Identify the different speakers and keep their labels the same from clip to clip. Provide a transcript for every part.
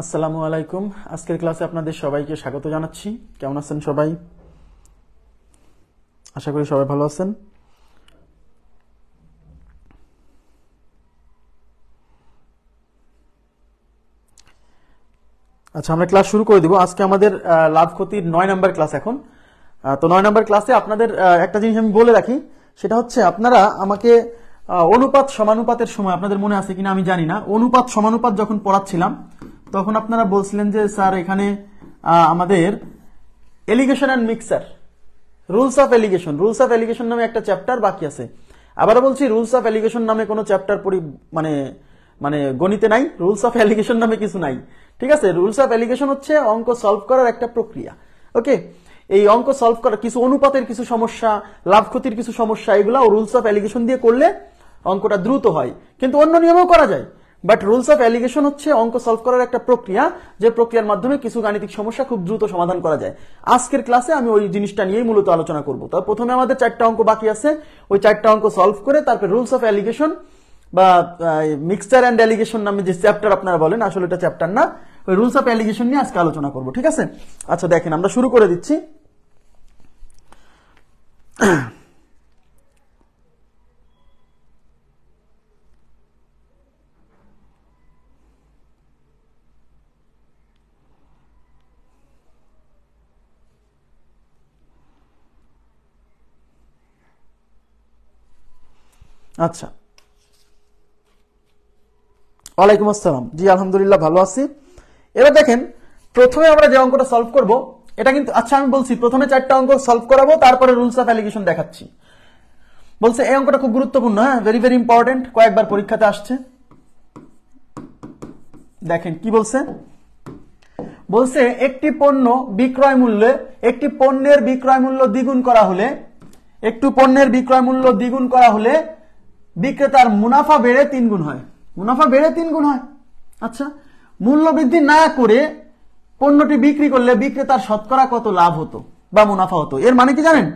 Speaker 1: আসসালামু আলাইকুম। আজকের ক্লাসে আপনাদের সবাইকে স্বাগত জানাচ্ছি। কেমন আছেন সবাই? আশা করি সবাই ভালো আছেন। আচ্ছা, আমরা ক্লাস শুরু করে দিব। আজকে আমাদের লাভ ক্ষতির 9 নাম্বার ক্লাস। এখন তো 9 নাম্বার ক্লাসে আপনাদের একটা জিনিস আমি বলে রাখি, সেটা হচ্ছে আপনারা আমাকে অনুপাত সমানুপাতের সময়, আপনাদের মনে আছে কিনা আমি জানি না, অনুপাত সমানুপাত যখন পড়াচ্ছিলাম তখন আপনারা বলছিলেন যে স্যার এখানে আমাদের allegation and mixer, rules of allegation নামে একটা চ্যাপ্টার বাকি আছে। আবারও বলছি, রুলস অফ এলিগেশন নামে কোনো চ্যাপ্টার মানে মানে গণিতে নাই। রুলস অফ এলিগেশন নামে কিছু নাই, ঠিক আছে? রুলস অফ এলিগেশন হচ্ছে অঙ্ক সলভ করার একটা প্রক্রিয়া। ওকে, এই অঙ্ক সলভ করার কিছু অনুপাতের কিছু সমস্যা, লাভ ক্ষতির কিছু সমস্যা, এগুলা রুলস অফ এলিগেশন দিয়ে করলে অঙ্কটা দ্রুত হয়, কিন্তু অন্য নিয়মেও করা যায়। বাট রুলস অফ এলিগেশন হচ্ছে অঙ্ক সলভ করার একটা প্রক্রিয়া, যে প্রক্রিয়ার মাধ্যমে কিছু গাণিতিক সমস্যা খুব দ্রুত সমাধান করা যায়। আজকের ক্লাসে আমি ওই জিনিসটা নিয়েই মূলত আলোচনা করব। তবে প্রথমে আমাদের 4টা অঙ্ক বাকি আছে, ওই 4টা অঙ্ক সলভ করে তারপর রুলস অফ এলিগেশন বা মিক্সচার অ্যান্ড এলিগেশন নামে যে চ্যাপ্টার আপনারা বলেন, আসলে এটা চ্যাপ্টার না, ওই রুলস অফ এলিগেশন নিয়ে আজকে আলোচনা করব, ঠিক আছে? আচ্ছা দেখেন, আমরা শুরু করে দিচ্ছি। আচ্ছা, ওয়ালাইকুম আসসালাম। জি আলহামদুলিল্লাহ ভালো আছি। এবার দেখেন, প্রথমে আমরা যে অঙ্কটা সলভ করব এটা কিন্তু, আচ্ছা আমি বলছি প্রথমে 4টা অঙ্ক সলভ করাবো, তারপরে রুলস অফ এলিগেশন দেখাচ্ছি। বলছে এই অঙ্কটা খুব গুরুত্বপূর্ণ, হ্যাঁ, ভেরি ভেরি ইম্পর্টেন্ট, কয়েকবার পরীক্ষাতে আসছে। দেখেন কি বলছে। বলছে একটি পণ্য বিক্রয় মূল্যে, একটি পণ্যের বিক্রয় মূল্য দ্বিগুণ করা হলে, একটু পণ্যের বিক্রয় মূল্য দ্বিগুণ করা হলে বিক্রেতার মুনাফা বেড়ে 3 গুণ হয়। মুনাফা বেড়ে 3 গুণ হয়। আচ্ছা, মূল্য বৃদ্ধি না করে পণ্যটি বিক্রি করলে বিক্রেতার শতকরা কত লাভ হতো বা মুনাফা হতো? এর মানে কি জানেন?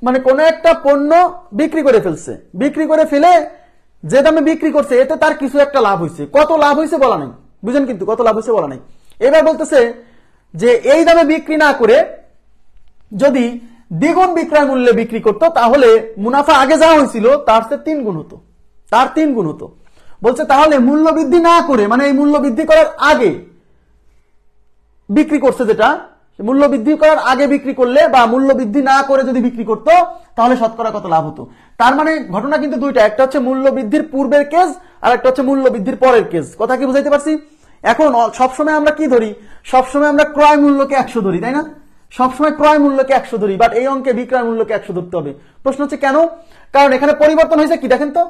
Speaker 1: মানে কোন একটা পণ্য বিক্রি করে ফেলছে, বিক্রি করে ফেলে যে দামে বিক্রি করছে এতে তার কিছু একটা লাভ হয়েছে। কত লাভ হয়েছে বলা নাই, বুঝেন? কিন্তু কত লাভ হয়েছে বলা নাই। এবার বলতেছে যে এই দামে বিক্রি না করে যদি দ্বিগুণ বিক্রয় মূল্যে বিক্রি করতো তাহলে মুনাফা আগে যা হয়েছিল তার চেয়ে 3 গুণ হতো, তার 3 গুণ হতো। বলছে তাহলে মূল্য বৃদ্ধি না করে, মানে এই মূল্য বৃদ্ধি করার আগে বিক্রি করছে, যেটা মূল্য বৃদ্ধি করার আগে বিক্রি করলে বা মূল্য বৃদ্ধি না করে যদি বিক্রি করতো তাহলে শতকরা কত লাভ হতো। তার মানে ঘটনা কিন্তু দুইটা, একটা হচ্ছে মূল্য বৃদ্ধির পূর্বের কেস আর একটা হচ্ছে মূল্য বৃদ্ধির পরের কেস। কথা কি বুঝাইতে পারছি? এখন সবসময় আমরা কি ধরি? সবসময় আমরা ক্রয় মূল্যকে 100 ধরি, তাই না? সবসময় ক্রয় মূল্যকে 100 ধরি, বাট এই অঙ্কে বিক্রয় মূল্যকে 100 ধরতে হবে। প্রশ্ন হচ্ছে কেন? কারণ এখানে পরিবর্তন হয়েছে কি দেখেন তো,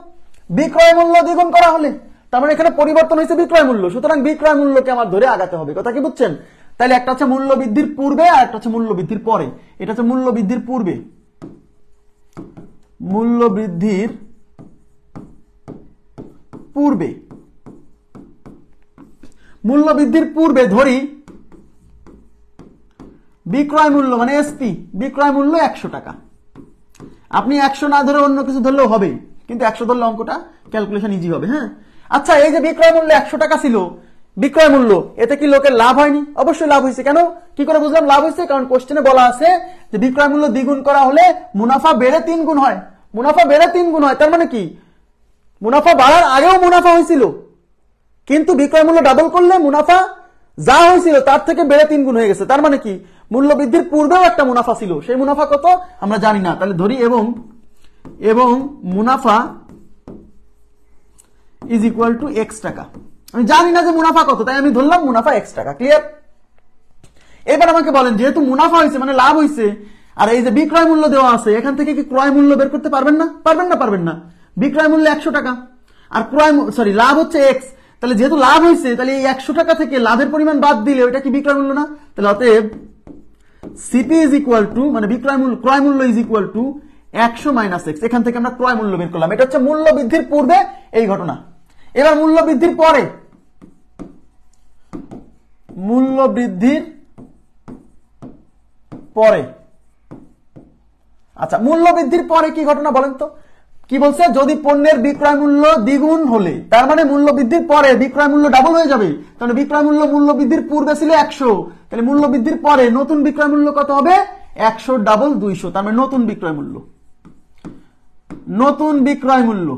Speaker 1: বিক্রয় মূল্য দ্বিগুণ করা হলে, তার মানে এখানে পরিবর্তন হয়েছে বিক্রয় মূল্য, সুতরাং বিক্রয় মূল্যকে আমার ধরে আগাতে হবে। কথা কি বুঝছেন? তাহলে একটা হচ্ছে মূল্য বৃদ্ধির পূর্বে আর একটা হচ্ছে মূল্য বৃদ্ধির পরে। এটা হচ্ছে মূল্য বৃদ্ধির পূর্বে, মূল্য বৃদ্ধির পূর্বে, মূল্য বৃদ্ধির পূর্বে ধরি বিক্রয় মূল্য মানে এসপি, বিক্রয় মূল্য 100 টাকা। আপনি 100 না ধরে অন্য কিছু ধরলেও হবে, কিন্তু 100 ধরলে অঙ্কটা ক্যালকুলেশন ইজি হবে। হ্যাঁ, আচ্ছা এই যে বিক্রয় মূল্য 100 টাকা ছিল, বিক্রয় মূল্য, এতে কি লোকের লাভ হয়নি? অবশ্যই লাভ হয়েছে। কেন, কি করে বুঝলাম লাভ হয়েছে? কারণ কোশ্চেনে বলা আছে যে বিক্রয় মূল্য দ্বিগুণ করা হলে মুনাফা বেড়ে 3 গুণ হয়। মুনাফা বেড়ে 3 গুণ হয়, তার মানে কি মুনাফা বাড়ার আগেও মুনাফা হয়েছিল, কিন্তু বিক্রয় মূল্য ডাবল করলে মুনাফা যা হয়েছিল তার থেকে বেড়ে 3 গুণ হয়ে গেছে। তার মানে কি মূল্য বৃদ্ধির পূর্বেও একটা মুনাফা ছিল, সেই মুনাফা কত আমরা জানি না। তাহলে ধরি এবং মুনাফা ইজ ইকুয়াল টু x টাকা। আমি জানি না যে মুনাফা কত, তাই আমি ধরলাম মুনাফা x টাকা। ক্লিয়ার? এবার আমাকে বলেন, যেহেতু মুনাফা হয়েছে মানে লাভ হয়েছে, আর এই যে বিক্রয় মূল্য দেওয়া আছে, এখান থেকে কি ক্রয় মূল্য বের করতে পারবেন না? পারবেন না, পারবেন না। বিক্রয় মূল্য 100 টাকা আর লাভ হচ্ছে x, তাহলে যেহেতু লাভ হয়েছে তাহলে এই 100 টাকা থেকে লাভের পরিমাণ বাদ দিলে ওইটা কি বিক্রয় মূল্য না? তাহলে অতএব সিপি ইজ ইকুয়াল টু, মানে ক্রয় মূল্য is equal to 100 minus x। এখান থেকে আমরা ক্রয় মূল্য বের করলাম। এটা হচ্ছে মূল্য বৃদ্ধির পূর্বে এই ঘটনা। এবার মূল্য বৃদ্ধির পরে, মূল্য বৃদ্ধির পরে, আচ্ছা মূল্য বৃদ্ধির পরে কি ঘটনা বলেন তো? কি বলছে, যদি পণ্যের বিক্রয় মূল্য দ্বিগুণ হলে, তার মানে মূল্য বৃদ্ধির পরে বিক্রয় মূল্য ডাবল হয়ে যাবে। তাহলে বিক্রয় মূল্য মূল্য বৃদ্ধির পূর্বে ছিল 100, তাহলে মূল্য বৃদ্ধির পরে নতুন বিক্রয় মূল্য কত হবে, 100 ডাবল 200, তার মানে নতুন বিক্রয় মূল্য। নতুন বিক্রয় মূল্য,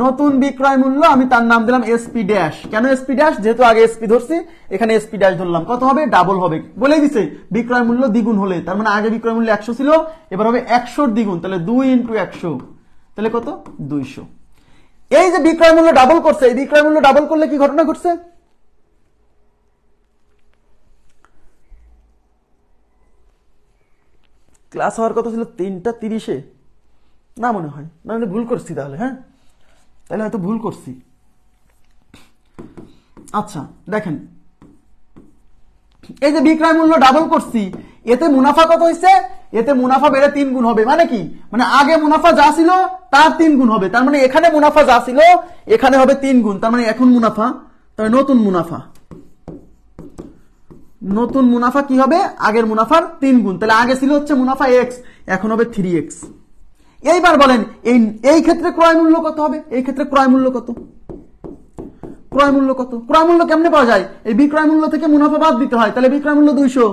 Speaker 1: নতুন বিক্রয় মূল্য আমি তার নাম দিলাম এসপি ড্যাশ। কেন এসপি ড্যাশ, যেহেতু আগে এসপি ধরছি এখানে এসপি ড্যাশ ধরলাম। কত হবে, ডাবল হবে, বলেই দিছে বিক্রয় মূল্য দ্বিগুণ হলে, তার মানে আগে বিক্রয় মূল্য 100 ছিল, এবার হবে 100 দ্বিগুণ, তাহলে 2 ইন্টু 100, তাহলে কত, 200। এই যে বিক্রয় মূল্য ডাবল করছে, এই বিক্রয় মূল্য ডাবল করলে কি ঘটনা ঘটছে, ক্লাস হওয়ার কথা ছিল 3:30 না মনে হয়, না ভুল করছি তাহলে, হ্যাঁ তাহলে হয়তো ভুল করছি। আচ্ছা দেখেন, এই যে বিক্রয় মূল্য ডাবল করছি, এতে মুনাফা কত হয়েছে, এতে মুনাফা বেড়ে 3 গুণ হবে। মানে কি, মানে আগে মুনাফা যা ছিল তার 3 গুণ হবে, তার মানে এখানে মুনাফা যা ছিল এখানে হবে 3 গুণ, তার মানে এখন মুনাফা, তবে নতুন মুনাফা, নতুন মুনাফা কি হবে, আগের মুনাফার 3 গুণ, তাহলে আগে ছিল হচ্ছে মুনাফা x, এখন হবে 3x। এইবার বলেন এই ক্ষেত্রে ক্রয় মূল্য কত হবে, এই ক্ষেত্রে ক্রয় মূল্য কত, ক্রয় মূল্য কত, ক্রয় মূল্য কেমনে পাওয়া যায়, এই বিক্রয় মূল্য থেকে মুনাফা বাদ দিতে হয়, তাহলে বিক্রয় মূল্য 200,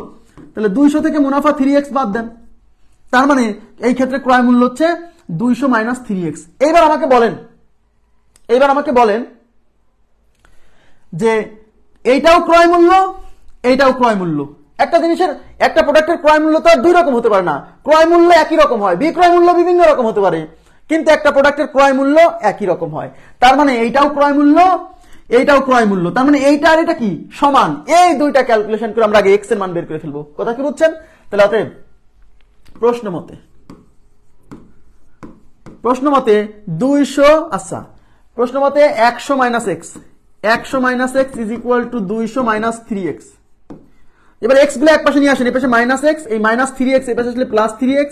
Speaker 1: তাহলে 200 থেকে মুনাফা 3x বাদ দেন, তার মানে এই ক্ষেত্রে ক্রয় মূল্য হচ্ছে 200 মাইনাস 3x। এইবার আমাকে বলেন যে এইটাও ক্রয় মূল্য, এইটাও ক্রয় মূল্য। একটা জিনিসের, একটা প্রোডাক্টের ক্রয় মূল্য তো আর দুই রকম হতে পারে না, ক্রয় মূল্য একই রকম হয়, বিক্রয় মূল্য বিভিন্ন রকম হতে পারে, কিন্তু একটা প্রোডাক্টের ক্রয় মূল্য একই রকম হয়। তার মানে এইটাও ক্রয় মূল্য, এইটাও ক্রয় মূল্য, তার মানে এইটা আর এটা কি সমান। এই দুইটা ক্যালকুলেশন করে আমরা আগে এক্স এর মান বের করে ফেলবো। কথা কি বুঝছেন? তাহলে অতএব প্রশ্ন মতে 200, আচ্ছা প্রশ্ন মতে 100 minus x, 100 minus x is equal two 200 minus 3x। এবার এক্স গুলো এক পাশে নিয়ে আসেন, এই পাশে মাইনাস এক্স, এই মাইনাস 3x এই পাশে আসলে প্লাস 3x,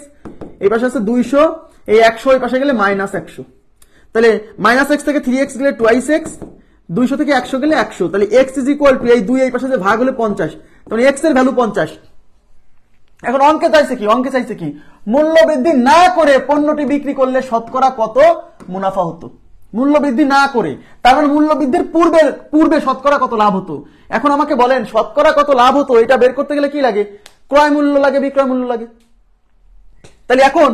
Speaker 1: এই পাশে আছে 200, এই 100 এই পাশে গেলে মাইনাস 100, তাহলে মাইনাস এক্স থেকে 3x গেলে টুয়াইস এক্স, 200 থেকে 100 গেলে 100, তাহলে x ইজ ইকুয়াল টু এই 2 এই পাশে যে ভাগ হলে 50, তাহলে x এর ভ্যালু 50। এখন অঙ্কে চাইছে কি মূল্য বৃদ্ধি না করে পণ্যটি বিক্রি করলে শতকরা কত মুনাফা হতো, মূল্য বৃদ্ধি না করে, তার মানে মূল্য বৃদ্ধির পূর্বে শতকরা কত লাভ হতো। এখন আমাকে বলেন শতকরা কত লাভ হতো, এটা বের করতে গেলে কি লাগে, ক্রয় মূল্য লাগে, বিক্রয় মূল্য লাগে। তাহলে এখন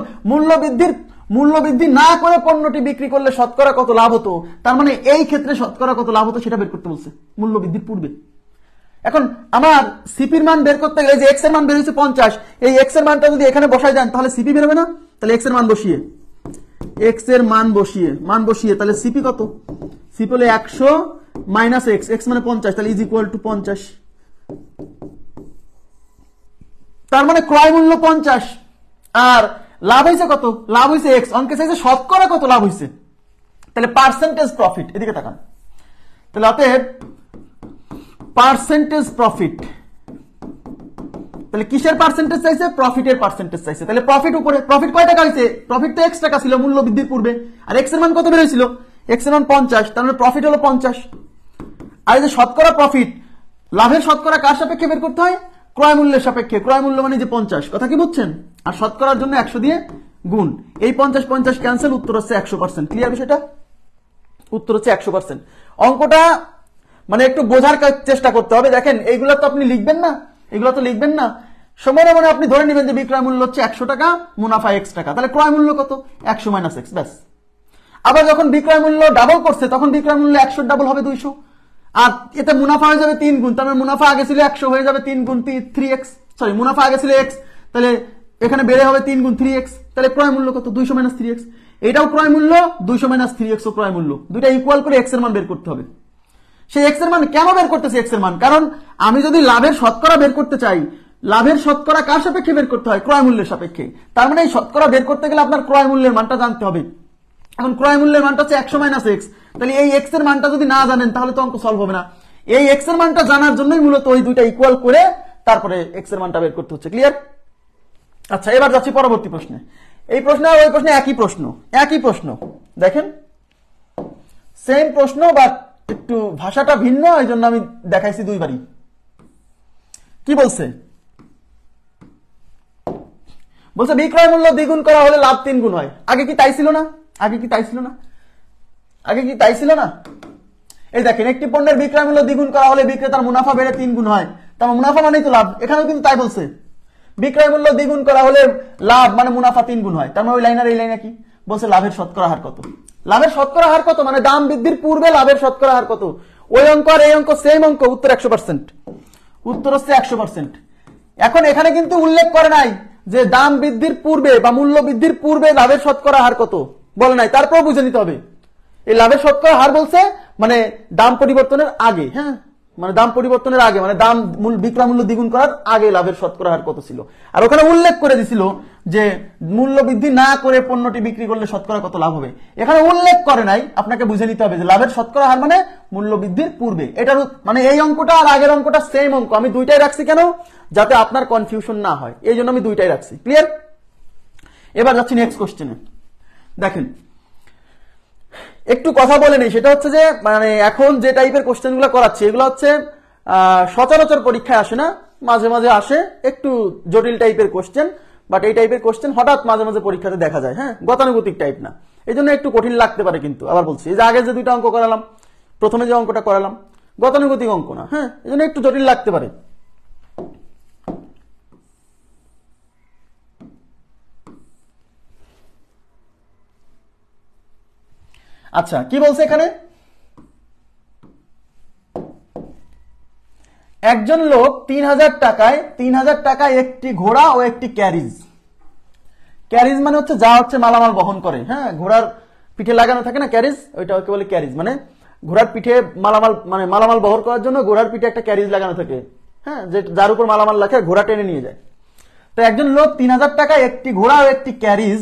Speaker 1: মূল্য বৃদ্ধি না করে পণ্যটি বিক্রি করলে শতকরা কত লাভ হতো, তার মানে এই ক্ষেত্রে শতকরা কত লাভ হতো সেটা বের করতে বলছে মূল্য বৃদ্ধির পূর্বে। এখন আমার সিপির মান বের করতে গেলে যে এক্স এর মান বের হয়েছে 50, এই এক্স এর মানটা যদি এখানে বসাই যান তাহলে সিপি বেরোবে না। তাহলে এক্স এর মান বসিয়ে তাহলে সিপি কত, সিপি হলে 100 মাইনাস এক্স, এক্স মানে 50, তাহলে ইজ ইকুয়াল টু 50। তার মানে ক্রয় মূল্য 50 আর লাভ হয়েছে কত, লাভ হয়েছে এক্স। অঙ্কে চাইছে শতকরা কত লাভ হয়েছে, তাহলে পার্সেন্টেজ প্রফিট, এদিকে তাকান, তাহলে অতএব পার্সেন্টেজ প্রফিট, তাহলে কিসের পার্সেন্টেজ চাইছে, প্রফিটের পার্সেন্টেজ চাইছে। তাহলে প্রফিট উপরে, প্রফিট কয় টাকা হয়েছে, প্রফিট তো x টাকা ছিল মূল্য বৃদ্ধির পূর্বে, আর এক্স এর মান কত বের হয়েছিল, এক্স এর মান 50, তার মানে প্রফিট হলো 50। আর এই যে শতকরা প্রফিট, লাভের শতকরা কার সাপেক্ষে বের করতে হয়, ক্রয় মূল্যের সাপেক্ষে, ক্রয় মূল্য মানে যে 50, কথা কি বুঝছেন? আর শতকরার জন্য 100 দিয়ে গুণ, এই 50 ক্যান্সেল, উত্তর হচ্ছে 100%। ক্লিয়ার বিষয়টা? উত্তর হচ্ছে 100%। অঙ্কটা মানে একটু বোঝার চেষ্টা করতে হবে। দেখেন এইগুলো তো আপনি লিখবেন না, সময় মানে আপনি ধরে নেবেন যে বিক্রয় মূল্য হচ্ছে 100 টাকা, মুনাফা x টাকা, তাহলে ক্রয় মূল্য কত, 100 মাইনাস x, ব্যাস। আবার যখন বিক্রয় মূল্য ডাবল করছে তখন বিক্রয় মূল্য 100 ডাবল হবে 200, আর এতে মুনাফা হয়ে যাবে 3 গুণ, তার মানে মুনাফা আগে ছিল 100 হয়ে যাবে 3 গুণ 3x, সরি মুনাফা আগে ছিল x, তাহলে এখানে বেড়ে হবে 3 গুণ 3x, তাহলে ক্রয় মূল্য কত, 200 মাইনাস 3x। এটাও ক্রয় মূল্য, 200 মাইনাস 3x ও ক্রয় মূল্য, দুইটা ইকুয়াল করে x এর মান বের করতে হবে। সেই এক্স এর মান কেন বের করতেছি, এক্স এর মান, কারণ আমি যদি লাভের শতকরা বের করতে চাই, লাভের শতকরা কার সাপেক্ষে বের করতে হয়, ক্রয় মূল্যের সাপেক্ষে। তার মানে এই শতকরা বের করতে গেলে আপনার ক্রয় মূল্যের মানটা জানতে হবে। এখন ক্রয় মূল্যের মানটা হচ্ছে 100 মাইনাস এক্স, তাহলে এই এক্স এর মানটা যদি না জানেন তাহলে তো অঙ্ক সলভ হবে না। এই এক্স এর মানটা জানার জন্যই মূলত ওই দুইটা ইকুয়াল করে তারপরে এক্স এর মানটা বের করতে হচ্ছে। ক্লিয়ার? আচ্ছা এবার যাচ্ছি পরবর্তী প্রশ্নে। এই প্রশ্ন আর ওই প্রশ্নে একই প্রশ্ন, দেখেন সেম প্রশ্ন, বাট একটু ভাষাটা ভিন্ন, এই জন্য আমি দেখাইছি দুইবারই। কি বলছে, বলছে বিক্রয় মূল্য দ্বিগুণ করা হলে লাভ 3 গুণ হয়। আগে কি তাই ছিল না? এই দেখেন, একটি পণ্যের বিক্রয় মূল্য দ্বিগুণ করা হলে বিক্রেতার মুনাফা বেড়ে 3 গুণ হয়। তার মুনাফা মানেই তো লাভ। এখানেও কিন্তু তাই বলছে, বিক্রয় মূল্য দ্বিগুণ করা হলে লাভ মানে মুনাফা 3 গুণ হয়। তার মানে ওই লাইন আর এই লাইনে কি বলছে? লাভের শতকরা হার কত? লাভের শতকরা হার কত মানে দাম বৃদ্ধির পূর্বে লাভের শতকরা হার কত? ওই অঙ্ক আর এই অঙ্ক সেম অঙ্ক, উত্তর 100%। উত্তর হচ্ছে 100%। এখন এখানে কিন্তু উল্লেখ করে নাই যে দাম বৃদ্ধির পূর্বে বা মূল্য বৃদ্ধির পূর্বে লাভের শতকরা হার কত, বলে নাই। তারপর বুঝে নিতে হবে এই লাভের শতকরা হার বলছে মানে দাম পরিবর্তনের আগে। হ্যাঁ, মানে দাম পরিবর্তনের আগে, মানে দাম বিক্রয় মূল্য দ্বিগুণ করার আগে লাভের শতকরা হার কত ছিল। আর ওখানে উল্লেখ করে দিছিল যে মূল্য বৃদ্ধি না করে পণ্যটি বিক্রি করলে শতকরা কত লাভ হবে। এখানে উল্লেখ করে নাই, আপনাকে বুঝে নিতে হবে যে লাভের শতকরা হার মানে মূল্য বৃদ্ধির পূর্বে। এটার মানে এই অঙ্কটা আর আগের অঙ্কটা সেম অঙ্ক। আমি দুইটাই রাখছি কেন? যাতে আপনার কনফিউশন না হয়, এই জন্য আমি দুইটাই রাখছি। ক্লিয়ার? এবার যাচ্ছি নেক্সট কোশ্চেনে। দেখেন, একটু কথা বলে নেই, সেটা হচ্ছে যে মানে এখন যে টাইপের কোশ্চেন গুলো করাচ্ছি এগুলো হচ্ছে সচরাচর পরীক্ষায় আসে না, মাঝে মাঝে আসে একটু জটিল টাইপের কোশ্চেন। বাট এই টাইপের কোশ্চেন হঠাৎ মাঝে মাঝে পরীক্ষাতে দেখা যায়। হ্যাঁ, গতানুগতিক টাইপ না, এই জন্য একটু কঠিন লাগতে পারে। কিন্তু আবার বলছি, এই যে আগে যে দুইটা অঙ্ক করালাম, প্রথমে যে অঙ্কটা করালাম গতানুগতিক অঙ্ক না। হ্যাঁ, এই জন্য একটু জটিল লাগতে পারে। আচ্ছা, কি বলছে এখানে? একজন লোক 3000 টাকায় একটি ঘোড়া ও একটি ক্যারিজ। ক্যারিজ মানে হচ্ছে যা হচ্ছে মালামাল বহন করে। হ্যাঁ, ঘোড়ার পিঠে লাগানো থাকে না ক্যারিজ, ওইটাকে বলে ক্যারিজ। মানে ঘোড়ার পিঠে মালামাল মানে মালামাল বহন করার জন্য ঘোড়ার পিঠে একটা ক্যারিজ লাগানো থাকে। হ্যাঁ, যে যার উপর মালামাল রাখে ঘোড়া টেনে নিয়ে যায়। তো একজন লোক 3000 টাকায় একটি ঘোড়া ও একটি ক্যারিজ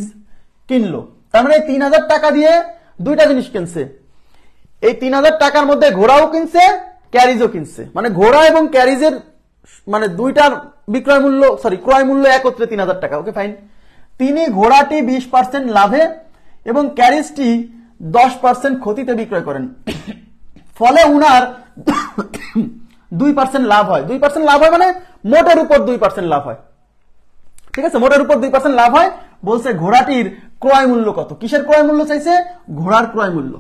Speaker 1: কিনলো। তার মানে 3000 টাকা দিয়ে দুইটা জিনিস কিনছে। এই 3000 টাকার মধ্যে ঘোড়াও কিনছে, ক্যারিজও কিনছে। মানে ঘোড়া এবং ক্যারিজের মানে দুইটার বিক্রয় মূল্য ক্রয় মূল্য একত্রে 3000 টাকা। ওকে, ফাইন। তিনি ঘোড়াটি 20% লাভে এবং ক্যারিজটি 10% ক্ষতিতে বিক্রয় করেন। ফলে উনার 2% লাভ হয়। 2% লাভ হয় মানে মোটের উপর 2% লাভ হয়। ঠিক আছে, মোটের উপর 2% লাভ হয়। বলছে ঘোড়াটির ক্রয় মূল্য কত? কিসের ক্রয় মূল্য চাইছে? ঘোড়ার ক্রয় মূল্য।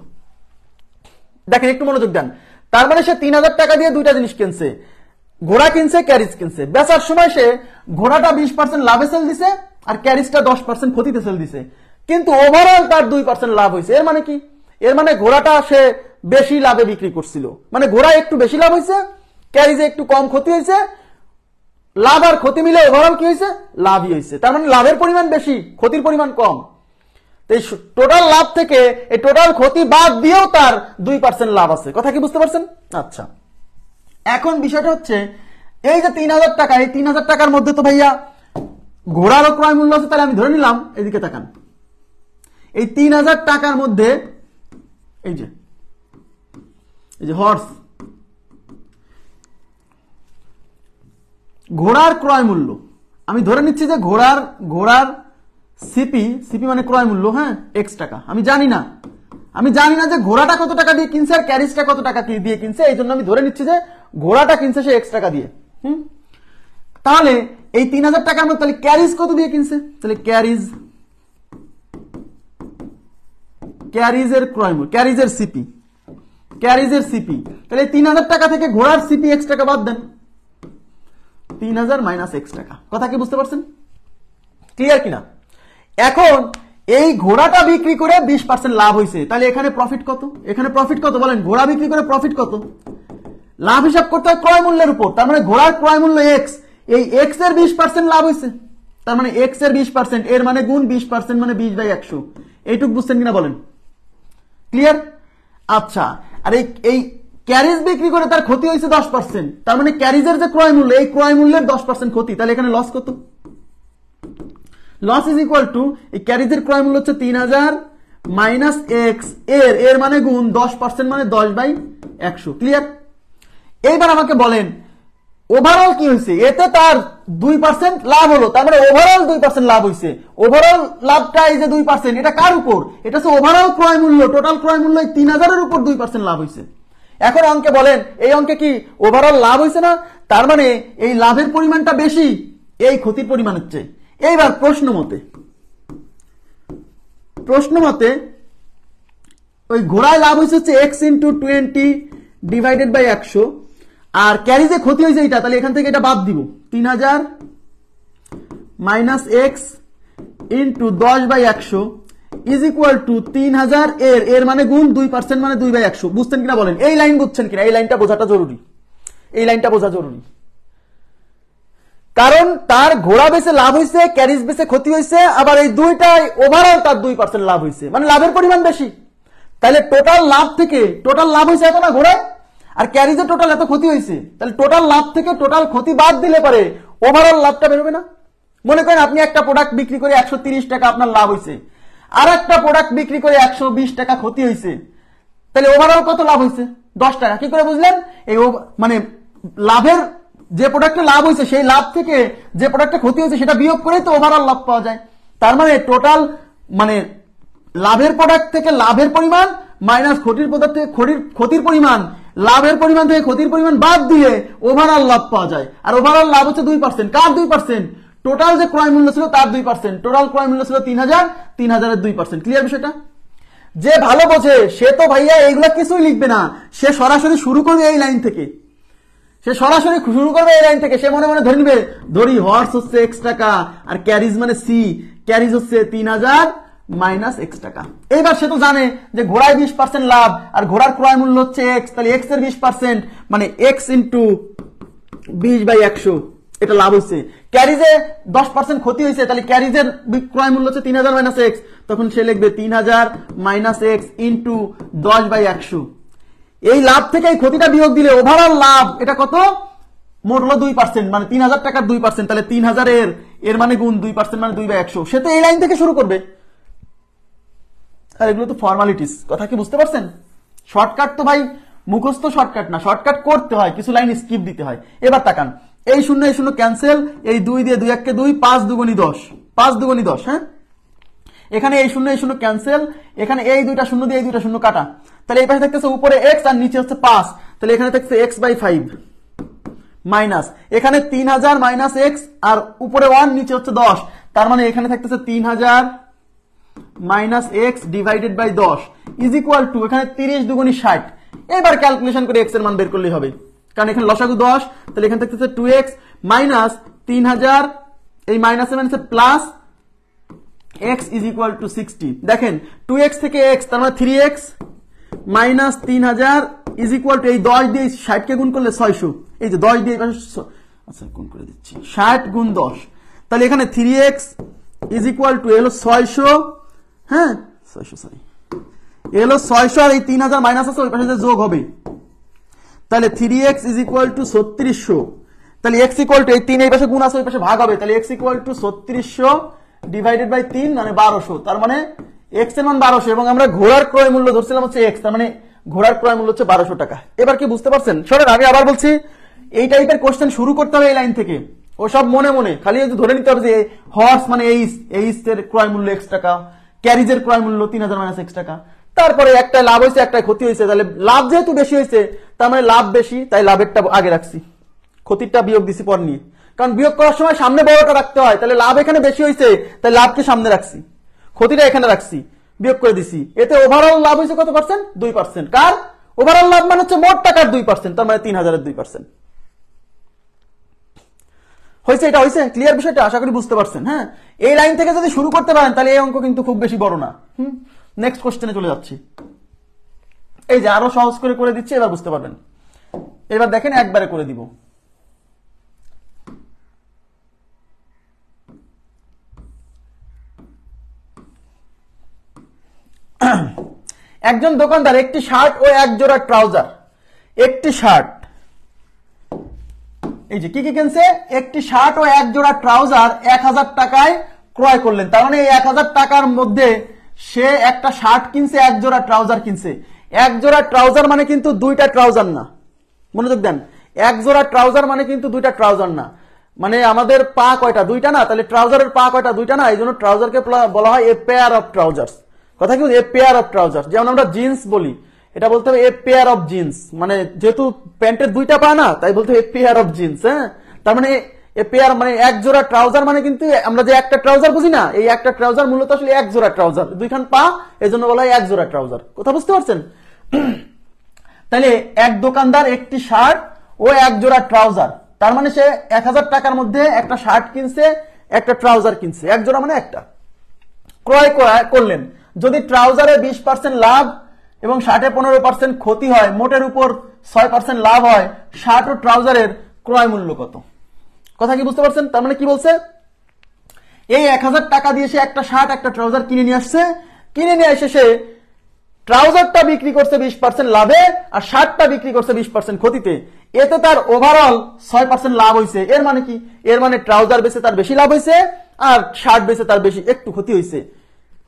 Speaker 1: দেখেন, একটু মনোযোগ দেন। তার মানে সে 3000 টাকা দিয়ে দুইটা জিনিস কিনছে, ঘোড়া কিনছে, ক্যারিজ কিনছে। বেচার সময় সে ঘোড়াটা 20% লাভে সেল দিছে আর ক্যারিজটা 10% ক্ষতিতে সেল দিছে, কিন্তু ওভারঅল তার 2% লাভ হয়েছে। এর মানে কি? এর মানে ঘোড়াটা সে বেশি লাভে বিক্রি করছিল, মানে ঘোড়া একটু বেশি লাভ হয়েছে, ক্যারিজে একটু কম ক্ষতি হয়েছে। লাভ আর ক্ষতি মিলে ওভারঅল কি হয়েছে? লাভই হয়েছে। তার মানে লাভের পরিমাণ বেশি, ক্ষতির পরিমাণ কম। এই টোটাল লাভ থেকে এই টোটাল ক্ষতি বাদ দিয়েও তার 2% লাভ আছে। কথা কি বুঝতে পারছেন? আচ্ছা, এখন বিষয়টা হচ্ছে এই যে 3000 টাকা, এই 3000 টাকার মধ্যে তো ভাইয়া ঘোড়ারও ক্রয় মূল্য আছে। তাহলে আমি ধরে নিলাম, এদিকে তাকান, এই 3000 টাকার মধ্যে এই যে হর্স, ঘোড়ার ক্রয় মূল্য আমি ধরে নিচ্ছি যে ঘোড়ার সিপি মানে ক্রয় মূল্য, হ্যাঁ, X টাকা। আমি জানি না যে ঘোড়াটা কত টাকা দিয়ে কিনছে আর ক্যারিজটা কত টাকা দিয়ে কিনছে। এই জন্য আমি ধরে নিচ্ছি যে ঘোড়াটা কিনছে সে X টাকা দিয়ে। তাহলে এই 3000 টাকার মধ্যে তাহলে ক্যারিজ কত দিয়ে কিনছে? তাহলে ক্যারিজের ক্রয় মূল্য, ক্যারিজের সিপি। তাহলে 3000 টাকা থেকে ঘোড়ার সিপি X টাকা বাদ দেন, 3000 মাইনাস X টাকা। কথা কি বুঝতে পারছেন? ক্লিয়ার কিনা? এখন এই ঘোড়াটা বিক্রি করে 20% লাভ হয়েছে, তাহলে এখানে প্রফিট কত? এখানে প্রফিট কত বলেন? ঘোড়া বিক্রি করে প্রফিট কত? লাভ হিসাব করতে হয় ক্রয় মূল্যের উপর। তার মানে ঘোড়ার ক্রয় মূল্য X, এই X এর 20% লাভ হয়েছে। তার মানে X এর 20%, এর মানে গুণ 20% মানে 20/100। এইটুক বুঝছেন কিনা বলেন? ক্লিয়ার? আচ্ছা, আর এই ক্যারিজ বিক্রি করে তার ক্ষতি হয়েছে 10%। তার মানে ক্যারিজের যে ক্রয় মূল্য, এই ক্রয় মূল্যের 10% ক্ষতি। তাহলে এখানে লস কত? লস ইজ ইকুয়াল টু এই ক্যারিজের ক্রয় মূল্য হচ্ছে 3000 মাইনাস X, এর মানে গুণ 10% মানে 10/100। ক্লিয়ার? এইবার আমাকে বলেন ওভারঅল কি হয়েছে? এতে তার 2% লাভ হলো, তার মানে ওভারঅল 2% লাভ হয়েছে। ওভারঅল লাভটা এই যে 2%, এটা কার উপর? এটা হচ্ছে ওভারঅল ক্রয় মূল্য, টোটাল ক্রয় মূল্য 3000 এর উপর 2% লাভ হয়েছে। এখন অঙ্কে বলেন, এই অঙ্কে কি ওভারঅল লাভ হয়েছে না? তার মানে এই লাভের পরিমাণটা বেশি, এই ক্ষতির পরিমাণ হচ্ছে। এইবার প্রশ্ন মতে ওই ঘোড়ায় লাভ হয়েছে হচ্ছে x ইন্টু 20 ডিভাইডেড বাই 100, আর ক্যারি যে ক্ষতি হয়েছে এটা, তাহলে এখান থেকে এটা বাদ দিব, 3000 minus x into 10/100 is equal two 3000 এর মানে গুণ 2% মানে 2/100। বুঝছেন কিনা বলেন? এই লাইন বুঝছেন কিনা? এই লাইনটা বোঝাটা জরুরি, এই লাইনটা বোঝা জরুরি। কারণ তার ঘোড়া বেচে লাভ হয়েছে, ক্যারিজ বেচে ক্ষতি হয়েছে, আবার এই দুইটাই ওভারঅল তার 2% লাভ হয়েছে, মানে লাভের পরিমাণ বেশি। তাহলে টোটাল লাভ থেকে টোটাল লাভ হয়েছে এত না ঘোড়ায়, আর ক্যারিজে টোটাল এত ক্ষতি হয়েছে, তাহলে টোটাল লাভ থেকে টোটাল ক্ষতি বাদ দিলে পারে ওভারঅল লাভটা বেরোবে না? মনে করেন আপনি একটা প্রোডাক্ট বিক্রি করে 130 টাকা আপনার লাভ হয়েছে, আর একটা প্রোডাক্ট বিক্রি করে 120 টাকা ক্ষতি হয়েছে, তাহলে ওভারঅল কত লাভ হয়েছে? 10 টাকা। কি করে বুঝলেন? এই মানে লাভের যে প্রোডাক্টে লাভ হয়েছে সেই লাভ থেকে যে প্রোডাক্টে ক্ষতি হয়েছে সেটা বিয়োগ করেই তো ওভারঅল লাভ পাওয়া যায়। তার মানে টোটাল মানে লাভের প্রোডাক্ট থেকে লাভের পরিমাণ মাইনাস ক্ষতির প্রোডাক্ট থেকে ক্ষতির পরিমাণ, লাভের পরিমাণ থেকে ক্ষতির পরিমাণ বাদ দিয়ে ওভারঅল লাভ পাওয়া যায়। আর ওভারঅল লাভ হচ্ছে 2%। কার 2%? টোটাল যে ক্রয় মূল্য ছিল তার 2%। টোটাল ক্রয় মূল্য ছিল 3000, 3000-এর 2%। ক্লিয়ার বিষয়টা? যে ভালো বোঝে সে তো ভাইয়া এইগুলা কিছুই লিখবে না, সে সরাসরি শুরু করবে এই লাইন থেকে, সে সরাসরি শুরু করবে এই লাইন থেকে। সে মনে মনে ধরে নিবে, ধরি হর্স হচ্ছে x টাকা আর ক্যারিজ মানে সি, ক্যারিজ হচ্ছে 3000 মাইনাস x টাকা। এইবার সে তো জানে যে ঘোড়ায় 20% লাভ আর ঘোড়ার ক্রয় মূল্য হচ্ছে x, তাহলে x এর 20% মানে x ইন্টু 20/100 এটা লাভ হচ্ছে। ক্যারিজে 10% ক্ষতি হয়েছে, তাহলে ক্যারিজের ক্রয় মূল্য হচ্ছে 3000 মাইনাস x, তখন সে লিখবে 3000 মাইনাস x ইন্টু 10/100। এই লাভ থেকে এই ক্ষতিটা বিয়োগ দিলে ওভারঅল লাভ এটা কত? মোট হলো 2%, মানে 3000 টাকার 2%, তাহলে 3000 এর মানে গুণ 2% মানে 2/100। সে তো এই লাইন থেকে শুরু করবে। আর এগুলো তো ফর্মালিটিস, কথা কি বুঝতে পারছেন? শর্টকাট তো ভাই মুখস্থ শর্টকাট না, শর্টকাট করতে হয়, কিছু লাইন স্কিপ দিতে হয়। এবার তাকান, এই শূন্য ক্যান্সেল, এই 2 দিয়ে 2 1 2, 5 2 10, 5 2 10। হ্যাঁ, এখানে এই শূন্য ক্যান্সেল, এখানে এই দুইটা শূন্য দিয়ে এই দুইটা শূন্য কাটা, তাহলে এই পাশে থাকতেছে উপরে x আর নিচে হচ্ছে 5, তাহলে এখানে থাকছে x/5 মাইনাস এখানে 3000 মাইনাস x আর উপরে 1 নিচে হচ্ছে 10, তার মানে এখানে থাকতেছে 3000 minus x divided by 10 is equal to এখানে 30 2 60। এবার ক্যালকুলেশন করে x এর মান বের করলেই হবে, কারণ এখানে লসাগু 10, তাহলে এখানে থাকতেছে 2x মাইনাস 3000, এই মাইনাসে মাইনাসে plus x is equal two 60। দেখেন 2x থেকে x তার মানে 3x minus 3000 is equal two এই 10 দিয়ে 60 কে গুণ করলে 600, এই যে 10 দিয়ে আচ্ছা গুণ করে দিচ্ছি 60 গুণ 10, তাহলে এখানে 3x ইজ ইকুয়াল টু হলো 600, হ্যাঁ 600 সরি হলো 600, আর এই 3000 মাইনাস আছে ওই পাশে যোগ হবে, তাহলে 3x ইজ ইকুয়াল টু 3600, তাহলে x ইকুয়াল টু এই 3 এই পাশে গুণ আছে ওই পাশে ভাগ হবে, তাহলে x equal to 3600 divided by 3 মানে 1200, তার মানে x এর মান 1200 এবং আমরা ঘোড়ার ক্রয় মূল্য ধরছিলাম হচ্ছে x, তার মানে ঘোড়ার ক্রয় মূল্য হচ্ছে 1200 টাকা। এবার কি বুঝতে পারছেন? শোনেন আমি আবার বলছি, এই টাইপের কোশ্চেন শুরু করতে হবে এই লাইন থেকে, ও সব মনে মনে খালি ধরে নিতে হবে যে হর্স মানে এইচ এর ক্রয় মূল্য x টাকা, ক্যারিজের ক্রয় মূল্য 3000 মাইনাস x টাকা, তারপরে একটা লাভ হয়েছে একটা ক্ষতি হয়েছে, তাহলে লাভ যেহেতু বেশি হয়েছে তার মানে লাভ বেশি, তাই লাভেরটা আগে রাখছি, ক্ষতিটা বিয়োগ দিছি পর নিয়ে, কারণ বিয়োগ করার সময় সামনে বড়টা রাখতে হয়, তাহলে লাভ এখানে বেশি হয়েছে তাই লাভকে সামনে রাখছি, ক্ষতিটা এখানে রাখছি, বিয়োগ করে দিছি, এতে ওভারঅল লাভ হয়েছে কত পার্সেন্ট? 2%। কার ওভারঅল লাভ মানে হচ্ছে মোট টাকার 2%, তার মানে 3000-এর 2%। হয়েছে? এটা হয়েছে? ক্লিয়ার বিষয়টা? আশা করি বুঝতে পারছেন। হ্যাঁ, এই লাইন থেকে যদি শুরু করতে পারেন তাহলে এই অঙ্ক কিন্তু খুব বেশি বড় না। নেক্সট কোশ্চেনে চলে যাচ্ছি। এই যে আরো সহজ করে করে দিচ্ছি, এবার বুঝতে পারবেন। এবার দেখেন একবারে করে দিব। একজন দোকানদার একটি শার্ট ও এক জোড়া ট্রাউজার, একটি শার্ট, এই যে কি কি কিনছে? একটি শার্ট ও এক জোড়া ট্রাউজার 1000 টাকায় ক্রয় করলেন। তার মানে এই 1000 টাকার মধ্যে সে একটা শার্ট কিনছে, এক জোড়া ট্রাউজার কিনছে। এক জোড়া ট্রাউজার মানে কিন্তু দুইটা ট্রাউজার না, মনোযোগ দেন, এক জোড়া ট্রাউজার মানে কিন্তু দুইটা ট্রাউজার না, মানে আমাদের পা কয়টা? দুইটা না, তাহলে ট্রাউজারের পা কয়টা? দুইটা না, এই জন্য ট্রাউজারকে বলা হয় এ পেয়ার অফ ট্রাউজার্স। কথা কি? এ পেয়ার অফ ট্রাউজার্স, যেমন আমরা জিন্স বলি, এটা বলতে হবে এ পেয়ার অফ জিন্স, মানে যেহেতু প্যান্টের দুইটা পা না তাই বলতে হবে এ পেয়ার অফ জিন্স। হ্যাঁ, তার মানে এ পেয়ার মানে এক জোড়া ট্রাউজার মানে কিন্তু আমরা যে একটা ট্রাউজার বুঝি না, এই একটা ট্রাউজার মূলত আসলে এক জোড়া ট্রাউজার, দুইখান পা, এই জন্য বলা হয় এক জোড়া ট্রাউজার। কথা বুঝতে পারছেন? তাহলে এক দোকানদার একটি শার্ট ও এক জোড়া ট্রাউজার, তার মানে সে 1000 টাকার মধ্যে একটা শার্ট কিনছে, একটা ট্রাউজার কিনছে, এক জোড়া মানে একটা ক্রয় করলেন। যদি ট্রাউজারে 20% লাভ এবং শার্টে 15% ক্ষতি হয়, মোটের উপর 6% লাভ হয়, শার্ট ও ট্রাউজারের ক্রয় মূল্য কত? কথা কি বুঝতে পারছেন? তার মানে কি বলছে, এই 1000 টাকা দিয়ে সে একটা শার্ট একটা ট্রাউজার কিনে নিয়ে আসছে, কিনে নিয়ে এসে সে ট্রাউজারটা বিক্রি করছে 20% লাভে আর শার্টটা বিক্রি করছে 20% ক্ষতিতে, এতে তার ওভারঅল 6% লাভ হয়েছে। এর মানে কি? এর মানে ট্রাউজার বেচে তার বেশি লাভ হয়েছে আর শার্ট বেচে তার বেশি একটু ক্ষতি হয়েছে।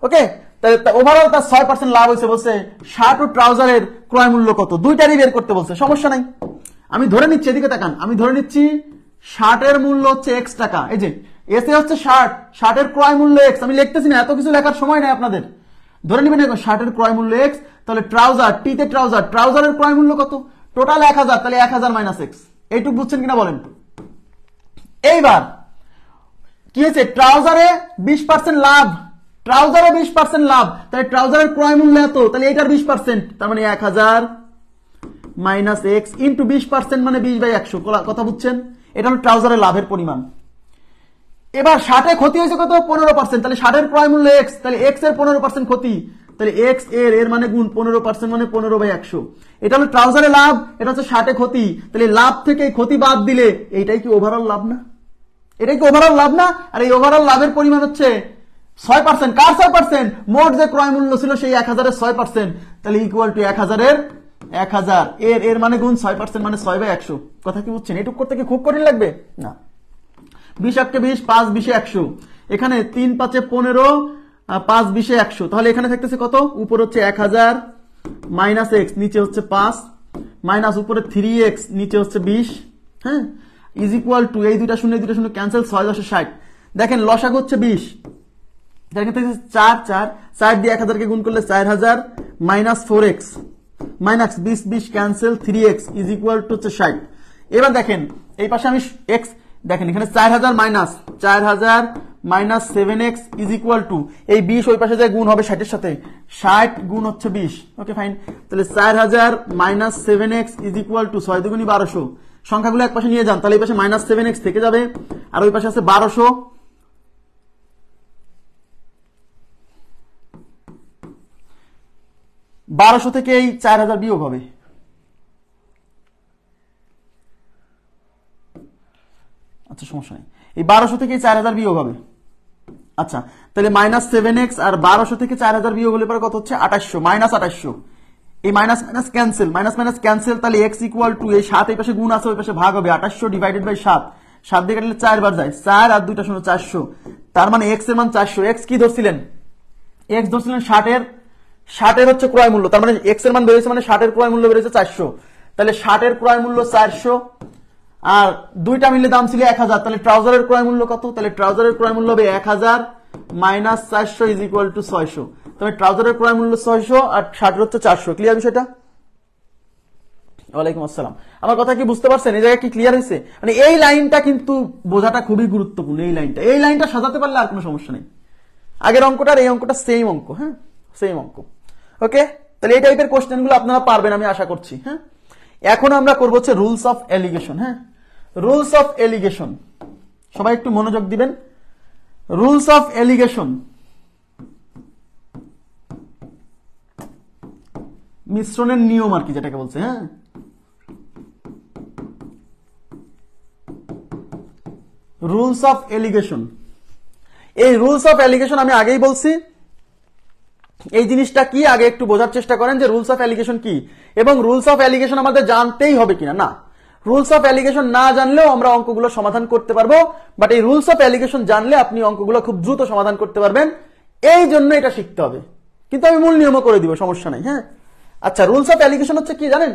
Speaker 1: ওকে, তাহলে ওভারঅল তার 6% লাভ হয়েছে। বলছে শার্ট ও ট্রাউজারের ক্রয় মূল্য কত, দুইটারই বের করতে বলছে, সমস্যা নাই। আমি ধরে নিচ্ছি, এদিকে তাকান, আমি ধরে নিচ্ছি শার্টের মূল্য হচ্ছে X টাকা, এই যে এসে হচ্ছে শার্ট, শার্টের ক্রয় মূল্য X, আমি লিখতেছি না, এত কিছু লেখার সময় নেই আপনাদের, ধরে নিবেন শার্টের ক্রয় মূল্য X। তাহলে ট্রাউজার, টিতে ট্রাউজার, ট্রাউজারের ক্রয় মূল্য কত? টোটাল 1000, তাহলে 1000 মাইনাস X। এইটুকু বুঝছেন কিনা বলেন? এইবার কি হয়েছে, ট্রাউজারে 20% লাভ, ট্রাউজারে 20% লাভ, তাহলে ট্রাউজারের ক্রয় মূল্য এত, তাহলে এটার 20%, তার মানে 1000 মাইনাস X ইন্টু 20% মানে 20/100। কথা বুঝছেন? এটা হলো ট্রাউজারের লাভের পরিমাণ। এবার শার্টে ক্ষতি হয়েছে কত? 15%, তাহলে শার্টের ক্রয় মূল্য X, তাহলে X এর 15% ক্ষতি, তাহলে X এর মানে গুণ 15% মানে 15/100। এটা হলো ট্রাউজারে লাভ, এটা হচ্ছে শার্টে ক্ষতি, তাহলে লাভ থেকে ক্ষতি বাদ দিলে এইটাই কি ওভারঅল লাভ না? এটাই কি ওভারঅল লাভ না? আর এই ওভারঅল লাভের পরিমাণ হচ্ছে 6%। কার 6%? মোট যে ক্রয় মূল্য ছিল সেই 1000 এর 6%, তাহলে ইকুয়াল টু 1000 এর 1000 এর মানে গুণ 6% মানে 6/100। কথা কি বুঝছেন? এটুক করতে কি খুব কঠিন লাগবে না? 20 8 20, 5 20 100, এখানে 3 5 15, 5 20 100, তাহলে এখানে থাকতেছে কত? উপর হচ্ছে 1000 মাইনাস X, নিচে হচ্ছে 5 মাইনাস উপরে 3X, নিচে হচ্ছে 20, হ্যাঁ, ইজ ইকুয়াল টু এই দুইটা শূন্য ক্যান্সেল, 6 10 60। দেখেন লসাগু হচ্ছে 20, দেখেন 4 দিয়ে 1000 কে গুণ করলে 4000 minus 4X minus 20 20 cancel, 3X is equal two হচ্ছে 60। এবার দেখেন এই পাশে আমি X, দেখেন এখানে 4000 minus 7X is equal two এই 20 ওই পাশে যায় গুণ হবে 60 এর সাথে, 60 গুণ হচ্ছে 20। ওকে ফাইন, তাহলে 4000 minus 7X is equal two 6 দুগুণী 1200। সংখ্যাগুলো এক পাশে নিয়ে যান, তাহলে এই পাশে মাইনাস 7X থেকে যাবে আর ওই পাশে আছে 1200। 1200 থেকে এই 4000 বিয়োগ হবে, আচ্ছা সমস্যা নেই, এই 1200 থেকে 4000 বিয়োগ হবে। আচ্ছা তাহলে মাইনাস 7X আর 1200 থেকে 4000 বিয়োগ হলে পরে কত হচ্ছে? 2800, মাইনাস 2800। এই minus minus cancel, minus minus cancel, তাহলে X ইকুয়াল টু এই 7 এই পাশে গুণ আছে ওই পাশে ভাগ হবে, 2800 ডিভাইডেড বাই 7, 7 দিয়ে কাটলে 4 বার যায়, 4 আর 2টা শূন্য 400, তার মানে X এর মান 400। X কি ধরছিলেন? X ধরছিলেন 60 এর হচ্ছে ক্রয় মূল্য, তার মানে X এর মান বেড়েছে মানে 60 এর ক্রয় মূল্য বেড়েছে 400, তাহলে 60 এর ক্রয় মূল্য 400 আর দুইটা মিলে দাম ছিল 1000, তাহলে ট্রাউজারের ক্রয় মূল্য কত? তাহলে ট্রাউজারের ক্রয় মূল্য হবে 1000 মাইনাস 400 ইজ ইকুয়াল টু 600। তবে ট্রাউজারের ক্রয় মূল্য 600 আর 60 হচ্ছে 400। ক্লিয়ার বিষয়টা? ওয়ালাইকুম আসসালাম। আমার কথা কি বুঝতে পারছেন? এই জায়গায় কি ক্লিয়ার হয়েছে? মানে এই লাইনটা কিন্তু বোঝাটা খুবই গুরুত্বপূর্ণ। এই লাইনটা সাজাতে পারলে আর কোনো সমস্যা নেই। আগের অঙ্কটা আর এই অঙ্কটা সেম অঙ্ক, হ্যাঁ সেম অঙ্ক। ওকে, তাহলে এই টাইপের কোশ্চেন গুলো আপনারা পারবেন আমি আশা করছি। হ্যাঁ, এখন আমরা করবো হচ্ছে রুলস অফ এলিগেশন। হ্যাঁ, রুলস অফ এলিগেশন, সবাই একটু মনোযোগ দিবেন। রুলস অফ এলিগেশন, মিশ্রণের নিয়ম আর কি যেটাকে বলছে। হ্যাঁ, রুলস অফ এলিগেশন, এই রুলস অফ এলিগেশন আমি আগেই বলছি। এই জিনিসটা কি আগে একটু বোঝার চেষ্টা করেন যে রুলস অফ এলিগেশন কি, এবং রুলস অফ এলিগেশন আমাদের জানতেই হবে কিনা। না, রুলস অফ এলিগেশন না জানলেও আমরা অঙ্কগুলো সমাধান করতে পারবো, বাট এই রুলস অফ এলিগেশন জানলে আপনি অঙ্কগুলো খুব দ্রুত সমাধান করতে পারবেন। এই জন্য এটা শিখতে হবে, কিন্তু আমি মূল নিয়মও করে দিব, সমস্যা নাই। হ্যাঁ, আচ্ছা, রুলস অফ এলিগেশন হচ্ছে কি জানেন?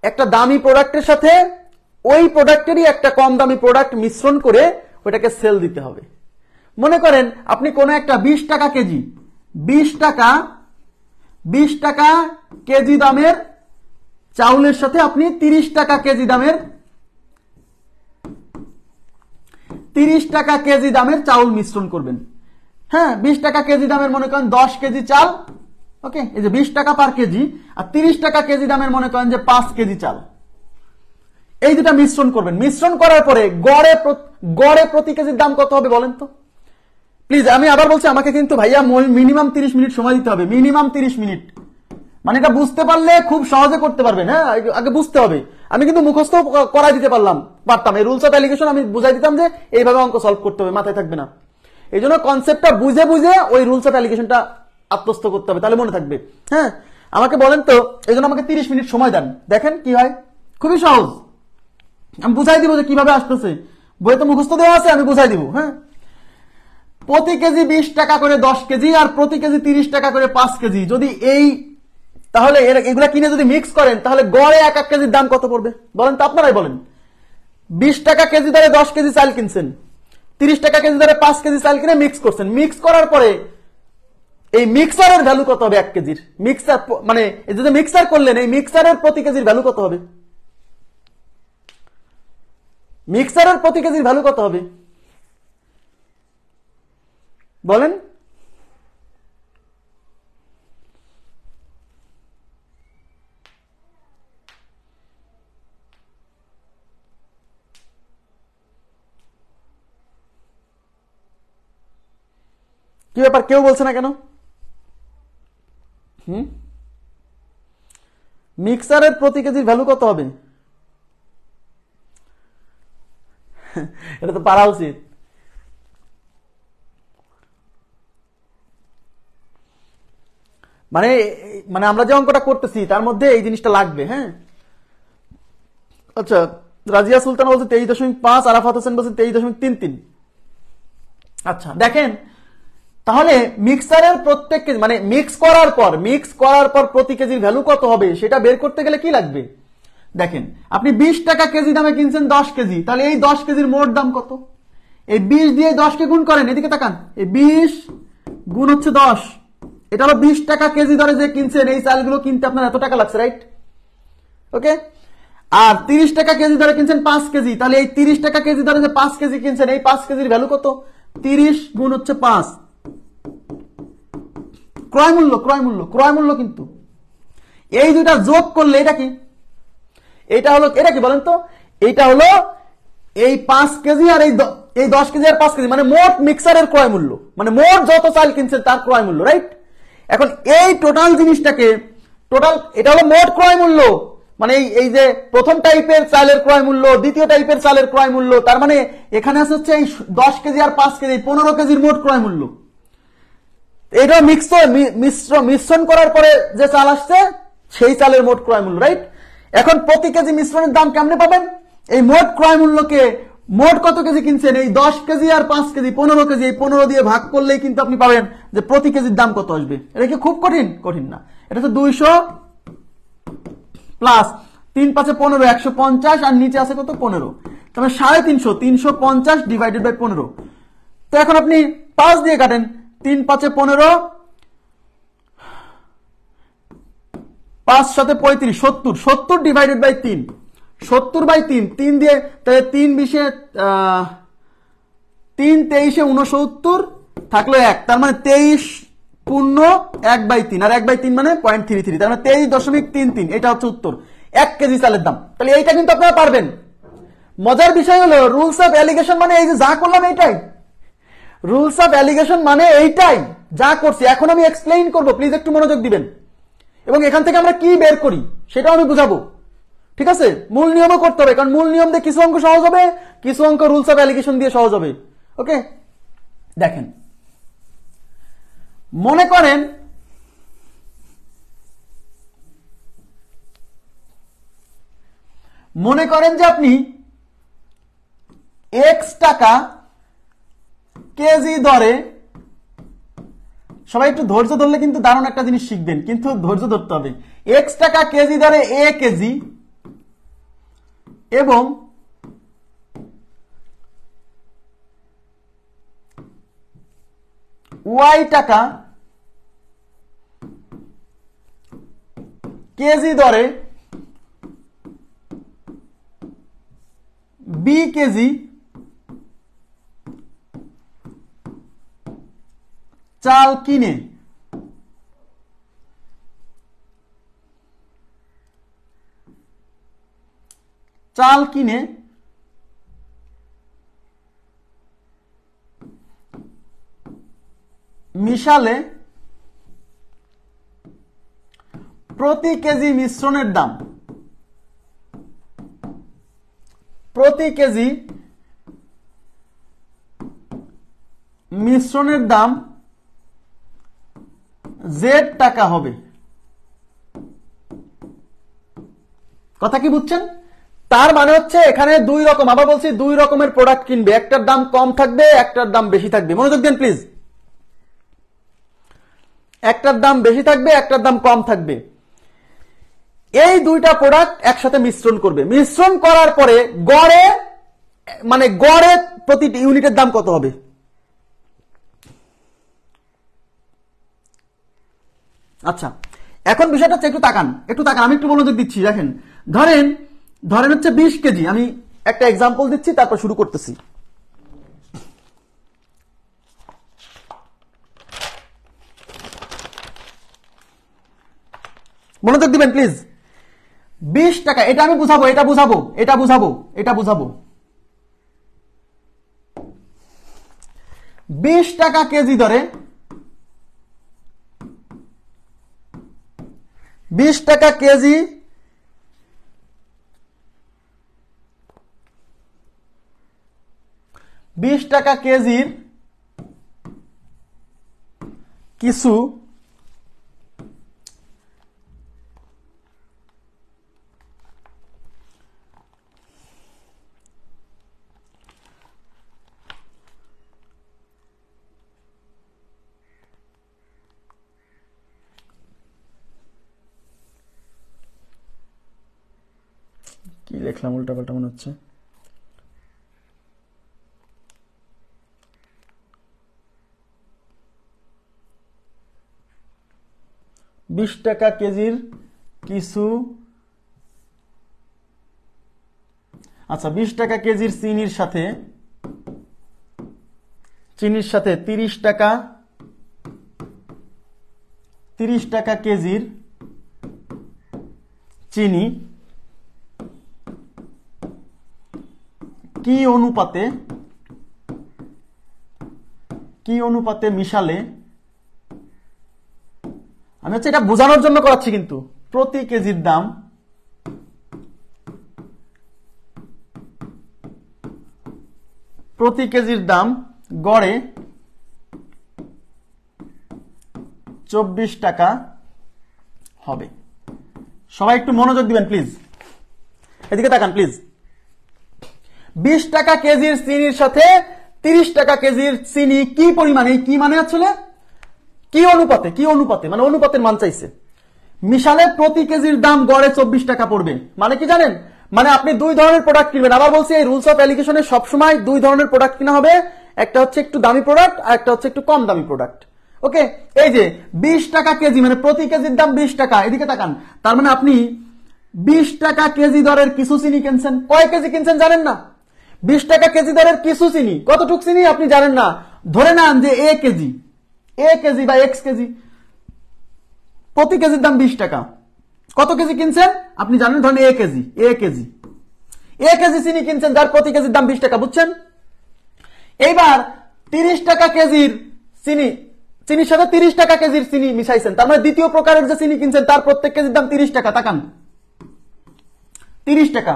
Speaker 1: একটা দামি প্রোডাক্টের সাথে ওই প্রোডাক্টেরই একটা কম দামি প্রোডাক্ট মিশ্রণ করে ওটাকে সেল দিতে হবে। মনে করেন আপনি কোন একটা 20 টাকা কেজি, 20 টাকা কেজি দামের চাউলের সাথে আপনি 30 টাকা কেজি দামের 30 টাকা কেজি দামের চাউল মিশ্রণ করবেন। হ্যাঁ, 20 টাকা কেজি দামের মনে করেন 10 কেজি চাল, ওকে, এই যে 20 টাকা পার কেজি, আর 30 টাকা কেজি দামের মনে করেন যে 5 কেজি চাল। এই দুটা মিশ্রণ করবেন। মিশ্রণ করার পরে গড়ে প্রতি কেজির দাম কত হবে বলেন তো প্লিজ। আমি আবার বলছি, আমাকে কিন্তু ভাইয়া মিনিমাম 30 মিনিট সময় দিতে হবে, মিনিমাম 30 মিনিট। মানে এটা বুঝতে পারলে খুব সহজে করতে পারবেন। হ্যাঁ, আগে বুঝতে হবে। আমি কিন্তু মুখস্থ করাই দিতে পারতাম, এই রুলস অফ অ্যালিগেশন আমি বুঝাই দিতাম যে এইভাবে অঙ্ক সলভ করতে হবে, মাথায় থাকবে না। এই জন্য কনসেপ্টটা বুঝে বুঝে ওই রুলস অফ অ্যালিগেশনটা আত্মস্থ করতে হবে, তাহলে মনে থাকবে। হ্যাঁ, আমাকে বলেন তো, এই জন্য আমাকে 30 মিনিট সময় দেন। দেখেন কি হয়, খুবই সহজ। আমি বুঝাই দিব যে কিভাবে আসতেছে, বইয়ে তো মুখস্থ দেওয়া আছে, আমি বুঝাই দিব। হ্যাঁ, প্রতি কেজি 20 টাকা করে 10 কেজি আর প্রতি কেজি 30 টাকা করে 5 কেজি, যদি এই তাহলে এগুলা কিনে যদি মিক্স করেন তাহলে গড়ে এক এক কেজির দাম কত পড়বে বলেন তো, আপনারাই বলেন। 20 টাকা কেজি দরে 10 কেজি চাল কিনছেন, 30 টাকা কেজি দরে 5 কেজি চাল কিনে মিক্স করছেন। মিক্স করার পরে এই মিক্সারের ভ্যালু কত হবে এক কেজির? মিক্সার মানে যদি মিক্সার করলেন, এই মিক্সারের প্রতি কেজির ভ্যালু কত হবে? মিক্সারের প্রতি কেজির ভ্যালু কত হবে বলেন? কি ব্যাপার, কেউ বলছে না কেন? মিক্সারের প্রতি কেজির ভ্যালু কত হবে? এটা তো পারা উচিত। মানে মানে আমরা যে অঙ্কটা করতেছি তার মধ্যে এই জিনিসটা লাগবে। হ্যাঁ, আচ্ছা, রাজিয়া সুলতান বলছে 23.5, আরাফাত হোসেন বলছে 23.33। আচ্ছা দেখেন, তাহলে মিক্সারের প্রত্যেক কেজি মানে মিক্স করার পর প্রতি কেজির ভ্যালু কত হবে সেটা বের করতে গেলে কি লাগবে দেখেন। আপনি 20 টাকা কেজি দামে কিনছেন 10 কেজি, তাহলে এই 10 কেজির মোট দাম কত? এই 20 দিয়ে 10 কে গুণ করেন, এদিকে তাকান, এই 20 গুণ হচ্ছে 10, এটা হলো 20 টাকা কেজি দরে যে কিনছেন এই চালগুলো কিনতে আপনার এত টাকা লাগছে, রাইট? ওকে, আর 30 টাকা কেজি দরে কিনছেন 5 কেজি, তাহলে এই 30 টাকা কেজি দরে যে 5 কেজি কিনছেন এই 5 কেজির ভ্যালু কত? 30 গুণ হচ্ছে 5, ক্রয় মূল্য কিন্তু এই দুটা যোগ করলে এটা কি? এটা কি বলেন তো? এটা হলো এই 5 কেজি আর এই 10 কেজি আর 5 কেজি, মানে মোট মিক্সারের ক্রয় মূল্য, মানে মোট যত চাল কিনছেন তার ক্রয় মূল্য, রাইট? এখন এই টোটাল জিনিসটাকে এটা হলো মোট ক্রয় মূল্য, মানে এই যে প্রথম টাইপের চালের ক্রয় মূল্য, দ্বিতীয় টাইপের চালের ক্রয় মূল্য, তার মানে এখানে আছে হচ্ছে এই 10 কেজি আর 5 কেজি 15 কেজির মোট ক্রয় মূল্য। এটা মিশ্রণ করার পরে যে চাল আসছে সেই চালের মোট ক্রয় মূল্য, রাইট? এখন প্রতি কেজি মিশ্রণের দাম কেমনে পাবেন? এই মোট ক্রয় মূল্যকে মোট কত কেজি কিনছেন এই 10 কেজি আর 5 কেজি 15 কেজি, এই 15 দিয়ে ভাগ করলেই কিন্তু আপনি পাবেন যে প্রতি কেজির দাম কত আসবে। এটা কি খুব কঠিন না? এটা হচ্ছে 200 প্লাস 3 5 15, 150, আর নিচে আছে কত? 15, তাহলে 350, 350 ডিভাইডেড বাই 15। তো এখন আপনি 5 দিয়ে কাটেন, 3 5 15, 5 7 35, 70 ডিভাইডেড বাই 3, 70 বাই 3, 3 দিয়ে তাহলে 3 20 3 23 69 থাকলো 1, তার মানে 23 পূর্ণ 1/3, আর 1/3 মানে 0.33, তার মানে 23.33। এটা হচ্ছে উত্তর 1 কেজি চালের দাম। তাহলে এইটা কিন্তু আপনারা পারবেন। মজার বিষয় হলো রুলস অফ অ্যালিগেশন মানে এই যে যা করলাম এইটাই, রুলস অফ অ্যালিগেশন মানে এইটাই যা করছি। এখন আমি এক্সপ্লেইন করব, প্লিজ একটু মনোযোগ দিবেন, এবং এখান থেকে আমরা কি বের করি সেটাও আমি বুঝাবো। ঠিক আছে, মূল নিয়মও করতে হবে, কারণ মূল নিয়ম দিয়ে কিছু অঙ্ক সহজ হবে, কিছু অঙ্ক রুলস অফ অ্যালিগেশন দিয়ে সহজ হবে। ওকে, দেখেন, মনে করেন যে আপনি x টাকা কেজি দরে, সবাই একটু ধৈর্য ধরলে কিন্তু দারুণ একটা জিনিস শিখবেন, কিন্তু ধৈর্য ধরতে হবে। x টাকা কেজি দরে a কেজি এবং y টাকা কেজি দরে b কেজি চাল কিনে মিশালে প্রতি কেজি মিশ্রণের দাম Z টাকা হবে। কথা কি বুঝছেন? তার মানে হচ্ছে এখানে দুই রকম, আবার বলছি দুই রকমের প্রোডাক্ট কিনবে, একটার দাম কম থাকবে, একটার দাম বেশি থাকবে। মনোযোগ দেন প্লিজ। একটার দাম বেশি থাকবে, একটার দাম কম থাকবে। এই দুইটা প্রোডাক্ট একসাথে মিশ্রণ করবে। মিশ্রণ করার পরে গড়ে প্রতি ইউনিটের দাম কত হবে? আচ্ছা, এখন বিষয়টা হচ্ছে একটু তাকান, আমি একটু মনোযোগ দিচ্ছি। দেখেন, ধরেন হচ্ছে 20 কেজি। আমি একটা এক্সাম্পল দিচ্ছি, তারপর শুরু করতেছি। মনোযোগ দিবেন প্লিজ। 20 টাকা, এটা আমি বুঝাবো, এটা বুঝাবো। 20 টাকা কেজি দরে 20 টাকা কেজি কেজির কিছু কি লিখলাম উল্টাপাল্টা মনে হচ্ছে। বিশ টাকা কেজির কিছু, আচ্ছা 20 টাকা কেজির চিনির সাথে 30 টাকা কেজির চিনি কি অনুপাতে মিশালে, আমি হচ্ছে এটা বোঝানোর জন্য করাচ্ছি, কিন্তু প্রতি কেজির দাম গড়ে 24 টাকা হবে। সবাই একটু মনোযোগ দিবেন প্লিজ, এদিকে তাকান প্লিজ। 20 টাকা কেজির চিনির সাথে 30 টাকা কেজির চিনি কি পরিমাণে, কি মানে আসলে কি অনুপাতে মানে অনুপাতের মান চাইছে। মিশালে প্রতি কেজির দাম গড়ে 24 টাকা পড়বে। মানে কি জানেন? মানে আপনি দুই ধরনের প্রোডাক্ট কিনবেন। আবার বলছি, এই রুলস অফ অ্যালিগেশনে সবসময় দুই ধরনের প্রোডাক্ট কিনা হবে, একটা হচ্ছে একটু দামি প্রোডাক্ট আর একটা হচ্ছে একটু কম দামি প্রোডাক্ট। ওকে, এই যে 20 টাকা কেজি মানে প্রতি কেজির দাম 20 টাকা, এদিকে তাকান। তার মানে আপনি 20 টাকা কেজি দরের কিছু চিনি কিনছেন। কয় কেজি কিনছেন জানেন না? 20 টাকা কেজি দরের কিছু চিনি, কতটুক চিনি আপনি জানেন না। ধরে নেন যে এ কেজি বা এক্স কেজি, প্রতি কেজির দাম 20 টাকা। কত কেজি কিনছেন আপনি জানেন? ধরেন এ কেজি চিনি কিনছেন, যার প্রতি কেজির দাম 20 টাকা। বুঝছেন? এইবার 30 টাকা কেজির চিনির সাথে 30 টাকা কেজির চিনি মিশাইছেন, তার মানে দ্বিতীয় প্রকারের যে চিনি কিনছেন তার প্রত্যেক কেজির দাম 30 টাকা। তাকান, 30 টাকা।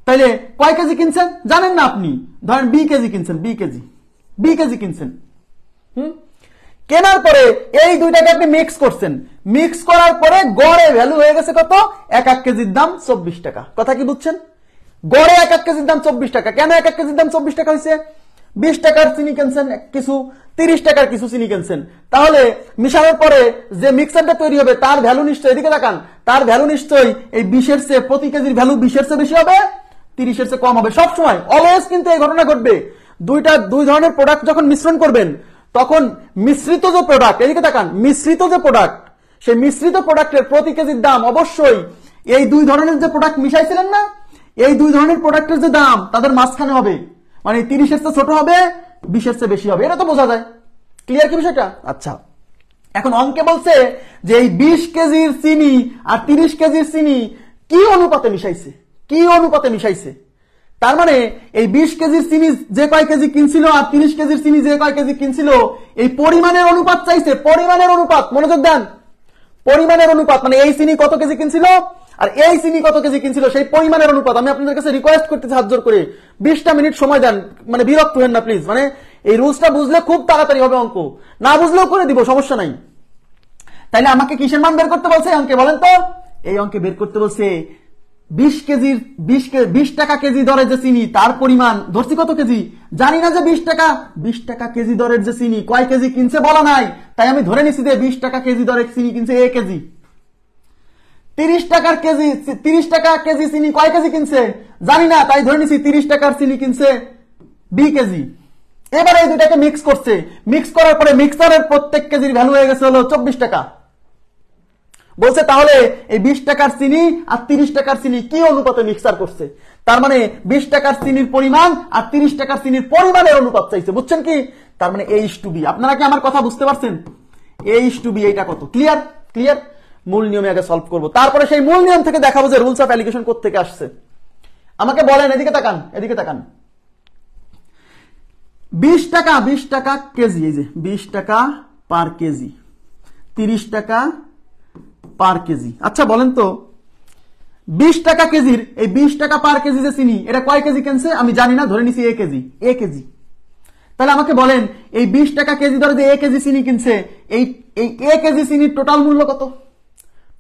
Speaker 1: তাইলে কয় কেজি কিনছেন জানেন না আপনি? ধরেন বি কেজি কিনছেন। কেনার পরে এই দুইটাকে আপনি মিক্স করছেন। মিক্স করার পরে গড়ে ভ্যালু হয়ে গেছে কত? এক কেজির দাম 24 টাকা। কথা কি বুঝছেন? গড়ে এক কেজির দাম 24 টাকা। কেন এক কেজির দাম 24 টাকা হয়েছে? 20 টাকার চিনি কিনছেন কিছু, 30 টাকার কিছু চিনি কিনছেন। তাহলে মিশানোর পরে যে মিক্সারটা তৈরি হবে তার ভ্যালু নিশ্চয়ই, এদিকে তাকান, তার ভ্যালু নিশ্চয়ই এই 20-এর চেয়ে, প্রতি কেজির ভ্যালু 20-এর চেয়ে বেশি হবে, 30-এর চেয়ে কম হবে। সবসময় অলওয়েজ কিন্তু এই ঘটনা ঘটবে। দুই ধরনের প্রোডাক্ট যখন মিশ্রণ করবেন, তখন মিশ্রিত যে প্রোডাক্ট, এদিকে তাকান, মিশ্রিত যে প্রোডাক্ট, সেই মিশ্রিত প্রোডাক্টের প্রতি কেজির দাম অবশ্যই এই দুই ধরনের যে প্রোডাক্ট মিশাইছিলেন না, এই দুই ধরনের প্রোডাক্টের যে দাম তাদের মাঝখানে হবে। মানে 30-এর চেয়ে ছোট হবে, 20-এর চেয়ে বেশি হবে। এটা তো বোঝা যায়। ক্লিয়ার কি বিষয়টা? আচ্ছা, এখন অঙ্কে বলছে যে এই 20 কেজির চিনি আর 30 কেজির চিনি কি অনুপাতে মিশাইছে, কি অনুপাতে মিশাইছে। তার মানে এই 20 কেজির চিনি যে কয় কেজি কিনছিল আর 30 কেজির চিনি যে কয় কেজি কিনছিল, এই পরিমাণের অনুপাত চাইছে, পরিমাণের অনুপাত। মনোযোগ দেন, পরিমাণের অনুপাত মানে এই চিনি কত কেজি কিনছিল আর এই চিনি কত কেজি কিনছিল, সেই পরিমাণের অনুপাত। আমি আপনাদের কাছে রিকোয়েস্ট করতেছি হাত জোর করে 20টা মিনিট সময় দেন, মানে বিরক্ত হেন না প্লিজ। মানে এই রুলসটা বুঝলে খুব তাড়াতাড়ি হবে অঙ্ক, না বুঝলেও করে দিব, সমস্যা নাই। তাইলে আমাকে কিসের মান বের করতে বলছে অঙ্কে বলেন তো? এই অঙ্কে বের করতে বলছে 20 টাকা কেজি দরে যে চিনি তার পরিমাণ ধরছি কত কেজি জানি না, যে 20 টাকা কেজি দরের যে চিনি কয় কেজি কিনছে বলা নাই, তাই আমি ধরে নিছি যে 20 টাকা কেজি দরের চিনি কিনছে A কেজি। 30 টাকা কেজি চিনি কয় কেজি কিনছে জানি না, তাই ধরে নিছি 30 টাকার চিনি কিনছে B কেজি। এবারে এই দুটাকে মিক্স করছে, মিক্স করার পরে মিক্সারের প্রত্যেক কেজির ভ্যালু হয়ে গেছে হলো 24 টাকা। বলছে তাহলে এই 20 টাকার চিনি আর 30 টাকার চিনি কি অনুপাতে মিক্সার করছে। তার মানে 20 টাকার চিনির পরিমাণ আর 30 টাকার চিনির পরিমাণের অনুপাত চাইছে, বুঝছেন কি? তার মানে A:B। আপনারা কি আমার কথা বুঝতে পারছেন? A:B এইটা কত? ক্লিয়ার? ক্লিয়ার। মূল নিয়মে আগে সলভ করব, তারপরে সেই মূল নিয়ম থেকে দেখাবো যে রুলস অফ অ্যালিগেশন কোথা থেকে আসছে। আমাকে বলেন, এদিকে তাকান, এদিকে তাকান। 20 টাকা কেজি, এই যে 20 টাকা পার কেজি, 30 টাকা পার কেজি। আচ্ছা বলেন তো 20 টাকা কেজির এই 20 টাকা পার কেজি যে চিনি এটা কয় কেজি কিনছে আমি জানি না, ধরে নিছি A কেজি। A KG. তাহলে আমাকে বলেন এই 20 টাকা কেজি ধরে যে A কেজি চিনি কিনছে, এই A কেজি চিনির টোটাল মূল্য কত,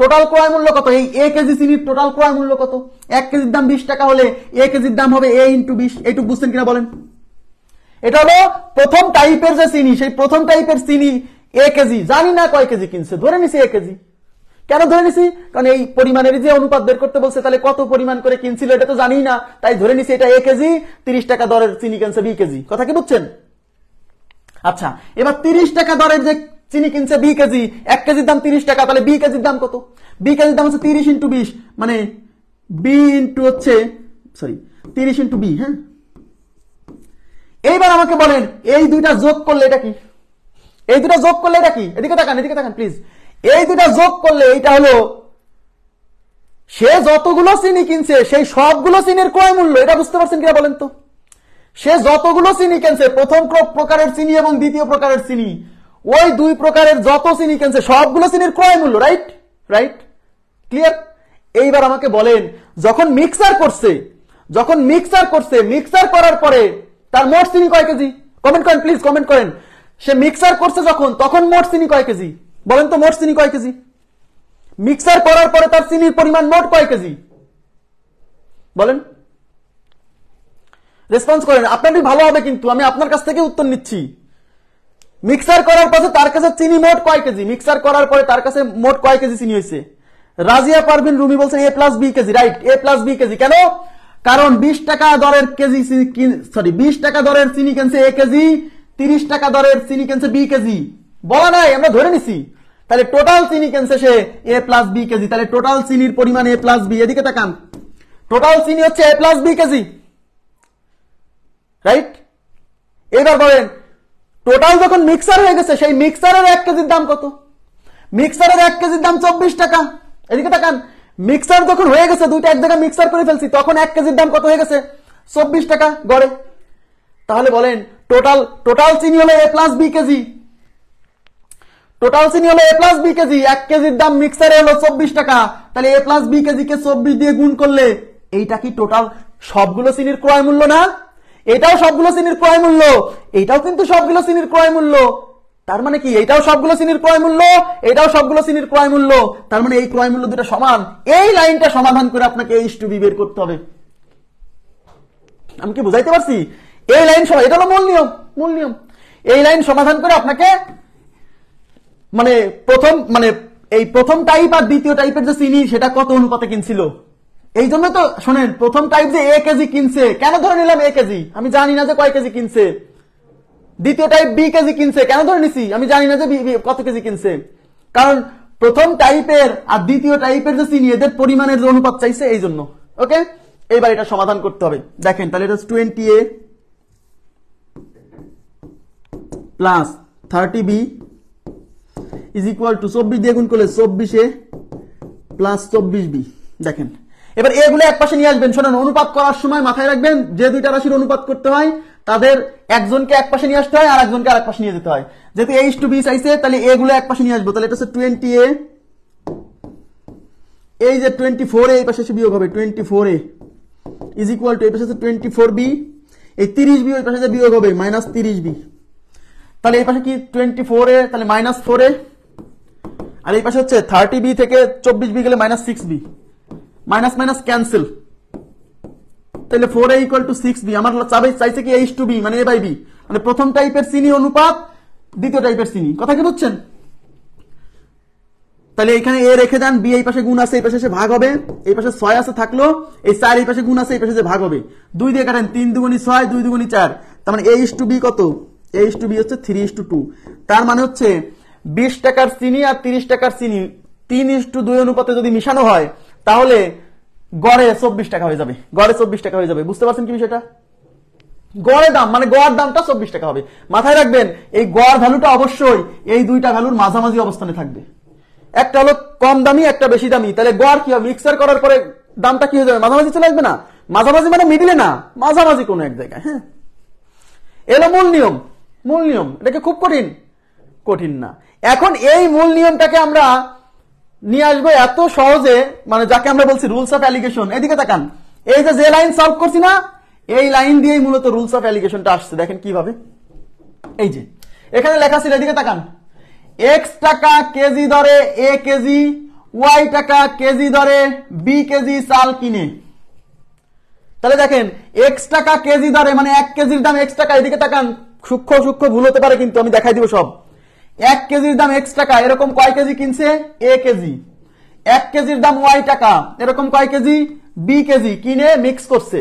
Speaker 1: টোটাল ক্রয় মূল্য কত? এই A কেজি চিনির টোটাল ক্রয় মূল্য কত? 1 কেজির দাম 20 টাকা হলে A কেজির দাম হবে A × 20। এইটুকু বুঝছেন কিনা বলেন? এটা হলো প্রথম টাইপের যে চিনি, সেই প্রথম টাইপের চিনি A কেজি, জানি না কয় কেজি কিনছে, ধরে নিছি A কেজি। কেন ধরে নিছি? কারণ এই পরিমাণের যে অনুপাত বের করতে বলছে, তাহলে কত পরিমাণ করে কিনছিল এটা তো জানি না, তাই ধরে নিছি এটা A কেজি, 30 টাকা দরের চিনি কিনছে B কেজি। কথা কি বুঝছেন? আচ্ছা, এবার 30 টাকা দরের যে চিনি কিনছে B কেজি, 1 কেজির দাম 30 টাকা, তাহলে B কেজির দাম কত? B কেজির দাম হচ্ছে 30 × 20, মানে B ইন্টু হচ্ছে 30 × B। হ্যাঁ, এইবার আমাকে বলেন এই দুইটা যোগ করলে এটা কি? এই দুটা যোগ করলে এটা কি? এদিকে তাকান, এদিকে তাকান প্লিজ। এই দুটা যোগ করলে এটা হলো সে যতগুলো চিনি কিনছে সেই সবগুলো চিনির ক্রয় মূল্য। এটা বুঝতে পারছেন কিনা বলেন তো? সে যতগুলো চিনি কিনছে, প্রথম প্রকারের চিনি এবং দ্বিতীয় প্রকারের চিনি, ওই দুই প্রকারের যত চিনি কিনছে সবগুলো চিনির ক্রয় মূল্য। রাইট? রাইট? ক্লিয়ার? এইবার আমাকে বলেন যখন মিক্সার করছে, মিক্সার করার পরে তার মোট চিনি কয় কেজি? কমেন্ট করেন প্লিজ, কমেন্ট করেন। সে মিক্সার করছে যখন, তখন মোট চিনি কয় কেজি বলেন তো? মোট চিনি কয় কেজি? মিক্সার করার পরে তার চিনির পরিমাণ মোট কয় কেজি বলেন? রেসপন্স করেন, আপনারই ভালো হবে, কিন্তু আমি আপনার কাছ থেকে উত্তর নিচ্ছি। মিক্সার করার পরে তার কাছে চিনি মোট কয় কেজি? মিক্সার করার পরে তার কাছে মোট কয় কেজি চিনি হয়েছে? রাজিয়া পারভিন রুমি বলছেন A+B KG. Right, A+B KG. কেন? কারণ 20 টাকা দরের কেজি 20 টাকা দরের চিনি কিনছে A কেজি, 30 টাকা দরের চিনি কিনছে B কেজি। বলা নাই, আমরা ধরে নিছি। তাহলে টোটাল চিনি কিনছে সে A+B কেজি, তাহলে টোটাল চিনির পরিমাণ A+B। এদিকে তাকান, টোটাল চিনি হচ্ছে A+B কেজি। রাইট? এবার বলেন টোটাল যখন মিক্সার হয়ে গেছে, সেই মিক্সারের 1 কেজির দাম কত? মিক্সারের 1 কেজির দাম 24 টাকা। এদিকে তাকান, মিক্সার যখন হয়ে গেছে, দুইটা এক জায়গায় মিক্সার করে ফেলছি, তখন 1 কেজির দাম কত হয়ে গেছে? 24 টাকা গড়ে। তাহলে বলেন টোটাল চিনি হলো A+B কেজি, টোটাল চিনি হলো A+B কেজি, 1 কেজির দাম মিক্সারে হলো 24 টাকা। তাহলে A+B কেজি কে 24 দিয়ে গুণ করলে এইটা কি টোটাল সবগুলো চিনির ক্রয় মূল্য না? এটাও সবগুলো চিনির ক্রয় মূল্য, এটাও কিন্তু সবগুলো চিনির ক্রয় মূল্য। তার মানে কি এটাও সবগুলো চিনির ক্রয় মূল্য, এটাও সবগুলো চিনির ক্রয় মূল্য। তার মানে এই ক্রয় মূল্য দুটো সমান। এই লাইনটা সমাধান করে আপনাকে A:B বের করতে হবে। আমি কি বুঝাইতে পারছি? এই লাইন সমাধান, এটা হলো মূল নিয়ম। এই লাইন সমাধান করে আপনাকে এই প্রথম টাইপ আর দ্বিতীয় টাইপের যে চিনি সেটা কত অনুপাতে কিনছিল। এই জন্য তো শোনেন, প্রথম টাইপ যে A কেজি কিনছে, কেন ধরে নিলাম A কেজি? আমি জানি না যে কয় কেজি কিনছে। দ্বিতীয় টাইপ B কেজি কিনছে, কেন ধরে নিছি? আমি জানি না যে কত কেজি কিনছে। কারণ প্রথম টাইপের আর দ্বিতীয় টাইপের যে চিনি, এদের পরিমাণের যে অনুপাত চাইছে, এই জন্য। ওকে, এইবার এটা সমাধান করতে হবে। দেখেন তাহলে এটা 20A plus 30b is equal two 24 দিয়ে গুণ করলে 24a প্লাস 24b। দেখেন এবার এগুলো এক পাশে নিয়ে আসবেন। শোনেন, অনুপাত করার সময় মাথায় রাখবেন যে দুইটা রাশির অনুপাত করতে হয় তাদের একজনকে এক পাশে নিয়ে আসতে হয় আর একজনকে আরেক পাশে নিয়ে যেতে হয়। যেহেতু a:b চাইছে তাহলে এগুলো এক পাশে নিয়ে আসবো। তাহলে এটা হচ্ছে 20a, এই যে 24a এই পাশে এসে বিয়োগ হবে 24a ইজ ইকুয়াল টু এই পাশে 24b, এই 30b ওই পাশে বিয়োগ হবে মাইনাস 30b। তাহলে এই পাশে কি 24a, তাহলে মাইনাস 4a, আর এই পাশে হচ্ছে 30b থেকে 24b গেলে minus 6b, minus minus cancel, তাহলে 4a ইকুয়াল টু 6b। আমার চাইছে কি a:b মানে a/b, মানে প্রথম টাইপের চিনি অনুপাত দ্বিতীয় টাইপের চিনি। কথা কি বুঝছেন? তাহলে এখানে a রেখে দেন, b এই পাশে গুণ আছে এই পাশে এসে ভাগ হবে, এই পাশে 6 আছে থাকলো, এই 4 এই পাশে গুণ আছে এই পাশে যে ভাগ হবে, 2 দিয়ে কাটেন, 3 দুগুণী 6, 2 দুগুণী 4, তার মানে a:b কত? a:b হচ্ছে 3:2। তার মানে হচ্ছে 20 টাকার চিনি আর 30 টাকার চিনি 3:2 অনুপাতে যদি মিশানো হয় তাহলে গড়ে 24 টাকা হয়ে যাবে, গড়ে 24 টাকা হয়ে যাবে। বুঝতে পারছেন কি বিষয়টা? গড়ে দাম মানে গড় দামটা 24 টাকা হবে। মাথায় রাখবেন এই গড় ভ্যালুটা অবশ্যই এই দুইটা ভ্যালুর মাঝামাঝি অবস্থানে থাকবে। একটা হলো কম দামি, একটা বেশি দামি, তাহলে গড় কি হবে? মিক্সার করার পরে দামটা কি হয়ে যাবে? মাঝামাঝি চলে আসবে না? মাঝামাঝি মানে মিডিলে না, মাঝামাঝি কোনো এক জায়গায়। হ্যাঁ, এলো মূল নিয়ম। মূল নিয়ম এটাকে খুব কঠিন, কঠিন না। এখন এই মূল নিয়মটাকে আমরা নিয়ে আসবো এত সহজে, মানে যাকে আমরা বলছি রুলস অফ অ্যালিগেশন। এদিকে তাকান, এই যে লাইন সলভ করছি না, এই লাইন দিয়েই মূলত রুলস অফ অ্যালিগেশনটা আসছে। দেখেন কিভাবে, এই যে এখানে লেখা ছিল, এদিকে তাকান, x টাকা কেজি দরে a কেজি, y টাকা কেজি দরে b কেজি চাল কিনে। তাহলে দেখেন x টাকা কেজি দরে মানে 1 কেজির দাম x টাকা। এদিকে তাকান, সূক্ষ্ম সূক্ষ্ম ভুল হতে পারে কিন্তু আমি দেখাই দিব সব। 1 কেজির দাম x টাকা, এরকম কয় কেজি কিনছে? a KG. 1 কেজির দাম y টাকা, এরকম কয় কেজি? b কেজি কিনে মিক্স করছে।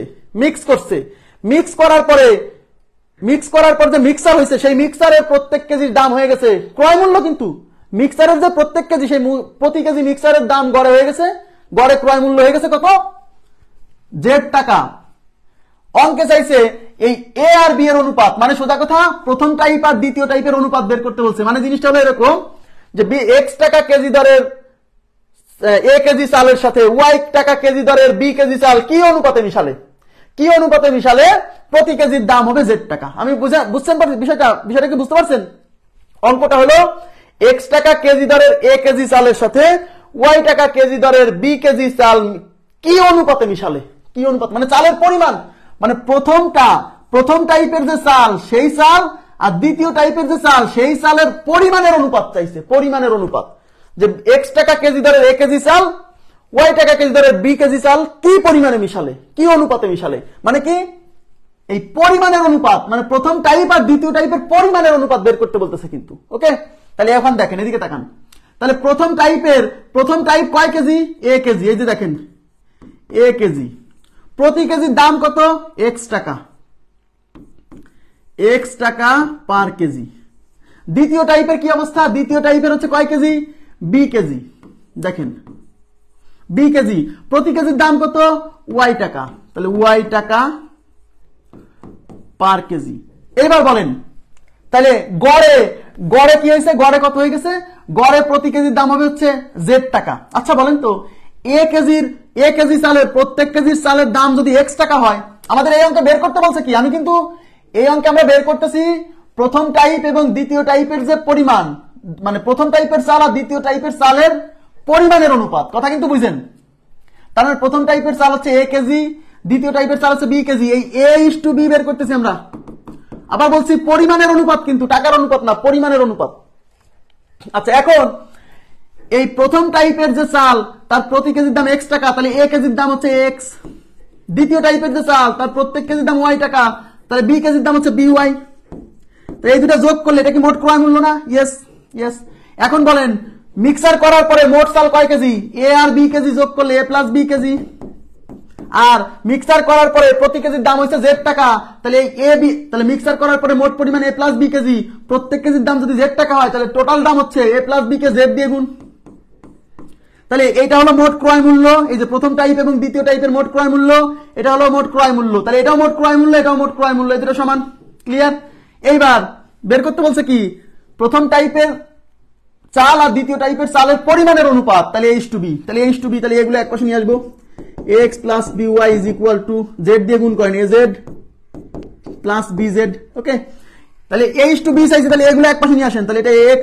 Speaker 1: মিক্স করার পরে যে মিক্সার হয়েছে সেই মিক্সারের প্রত্যেক কেজির দাম হয়ে গেছে ক্রয় মূল্য, কিন্তু মিক্সারের যে প্রত্যেক কেজি সেই প্রতি কেজি মিক্সারের দাম গড়ে হয়ে গেছে, গড়ে ক্রয় মূল্য হয়ে গেছে কত? z টাকা। অঙ্কে চাইছে এই a আর b এর অনুপাত, মানে সোজা কথা প্রথম টাইপ আর দ্বিতীয় টাইপের অনুপাত বের করতে বলছে। মানে জিনিসটা হলো এরকম যে x টাকা কেজি দরের a কেজি চালের সাথে y টাকা কেজি দরের b কেজি চাল কি অনুপাতে মিশালে, কি অনুপাতে মিশালে প্রতি কেজির দাম হবে z টাকা। আমি বুঝছেন বিষয়টা কি বুঝতে পারছেন? অঙ্কটা হলো x টাকা কেজি দরের a কেজি চালের সাথে y টাকা কেজি দরের b কেজি চাল কি অনুপাতে মিশালে, কি অনুপাত মানে চালের পরিমাণ, মানে প্রথম টাইপের যে চাল সেই চাল আর দ্বিতীয় টাইপের যে চাল সেই চালের পরিমাণের অনুপাত চাইছে, পরিমাণের অনুপাত। যে x টাকা কেজি দরের a কেজি চাল y টাকা কেজি দরের b কেজি চাল কি পরিমাণে মিশালে, কি অনুপাতে মিশালে, মানে কি এই পরিমাণের অনুপাত, মানে প্রথম টাইপ আর দ্বিতীয় টাইপের পরিমাণের অনুপাত বের করতে বলতেছে কিন্তু। ওকে, তাহলে এখন দেখেন, এদিকে তাকান, তাহলে প্রথম টাইপ কয় কেজি? a KG. এই যে দেখেন a কেজি, প্রতি কেজির দাম কত? x টাকা, x টাকা পার কেজি। দ্বিতীয় টাইপের কি অবস্থা? দ্বিতীয় টাইপের হচ্ছে কয় কেজি? b KG. দেখেন b কেজি, প্রতি কেজির দাম কত? y টাকা, তাহলে y টাকা পার কেজি। এবার বলেন তাহলে গড়ে কি হয়েছে? গড়ে কত হয়ে গেছে? গড়ে প্রতি কেজির দাম হবে হচ্ছে z টাকা। আচ্ছা বলেন তো, a কেজি চালের প্রত্যেক কেজির চালের দাম যদি x টাকা হয়, আমাদের এই অঙ্কে বের করতে বলছে কি? আমি কিন্তু এই অঙ্কে আমরা বের করতেছি প্রথম টাইপ এবং দ্বিতীয় টাইপের যে পরিমাণ, মানে প্রথম টাইপের চাল আর দ্বিতীয় টাইপের চালের পরিমাণের অনুপাত। কথা কিন্তু বুঝেন? তার মানে প্রথম টাইপের চাল হচ্ছে a কেজি, দ্বিতীয় টাইপের চাল হচ্ছে b কেজি। এই a:b বের করতেছি আমরা। আবার বলছি পরিমাণের অনুপাত, কিন্তু টাকার অনুপাত না, পরিমাণের অনুপাত। আচ্ছা, এখন এই প্রথম টাইপের যে চাল তার প্রতি কেজির দাম x টাকা, তাহলে a কেজির দাম হচ্ছে x। দ্বিতীয় টাইপের যে চাল তার প্রত্যেক কেজির দাম y টাকা, তাহলে b কেজির দাম হচ্ছে by। তো এই দুটো যোগ করলে এটা কি মোট ক্রয় মূল্য না? ইয়েস। এখন বলেন মিক্সার করার পরে মোট চাল কয় কেজি? a আর b কেজি যোগ করলে a প্লাস b কেজি। আর মিক্সার করার পরে প্রতি কেজির দাম হচ্ছে z টাকা, তাহলে তাহলে মিক্সার করার পরে মোট পরিমাণ a প্লাস b কেজি, প্রত্যেক কেজির দাম যদি z টাকা হয় তাহলে টোটাল দাম হচ্ছে a plus b K z দিয়ে গুণ। তাহলে এটা হলো মোট ক্রয় মূল্য, এই যে প্রথম টাইপ এবং দ্বিতীয় টাইপের মোট ক্রয় মূল্য, এটা হলো মোট ক্রয় মূল্য। তাহলে এটাও মোট ক্রয় মূল্য, এটাও মোট ক্রয় মূল্য, এই দুটো সমান। ক্লিয়ার? এইবার বের করতে বলছে কি? প্রথম টাইপের চাল আর দ্বিতীয় টাইপের চালের পরিমাণের অনুপাত, তাহলে H2B, তাহলে এগুলো এক পাশে নিয়ে আসবো। x plus by is equal to Z দিয়ে গুণ করেন az প্লাস bz। ওকে, তাহলে H2B চাইছে, তাহলে এগুলো এক পাশে নিয়ে আসেন। তাহলে এটা x,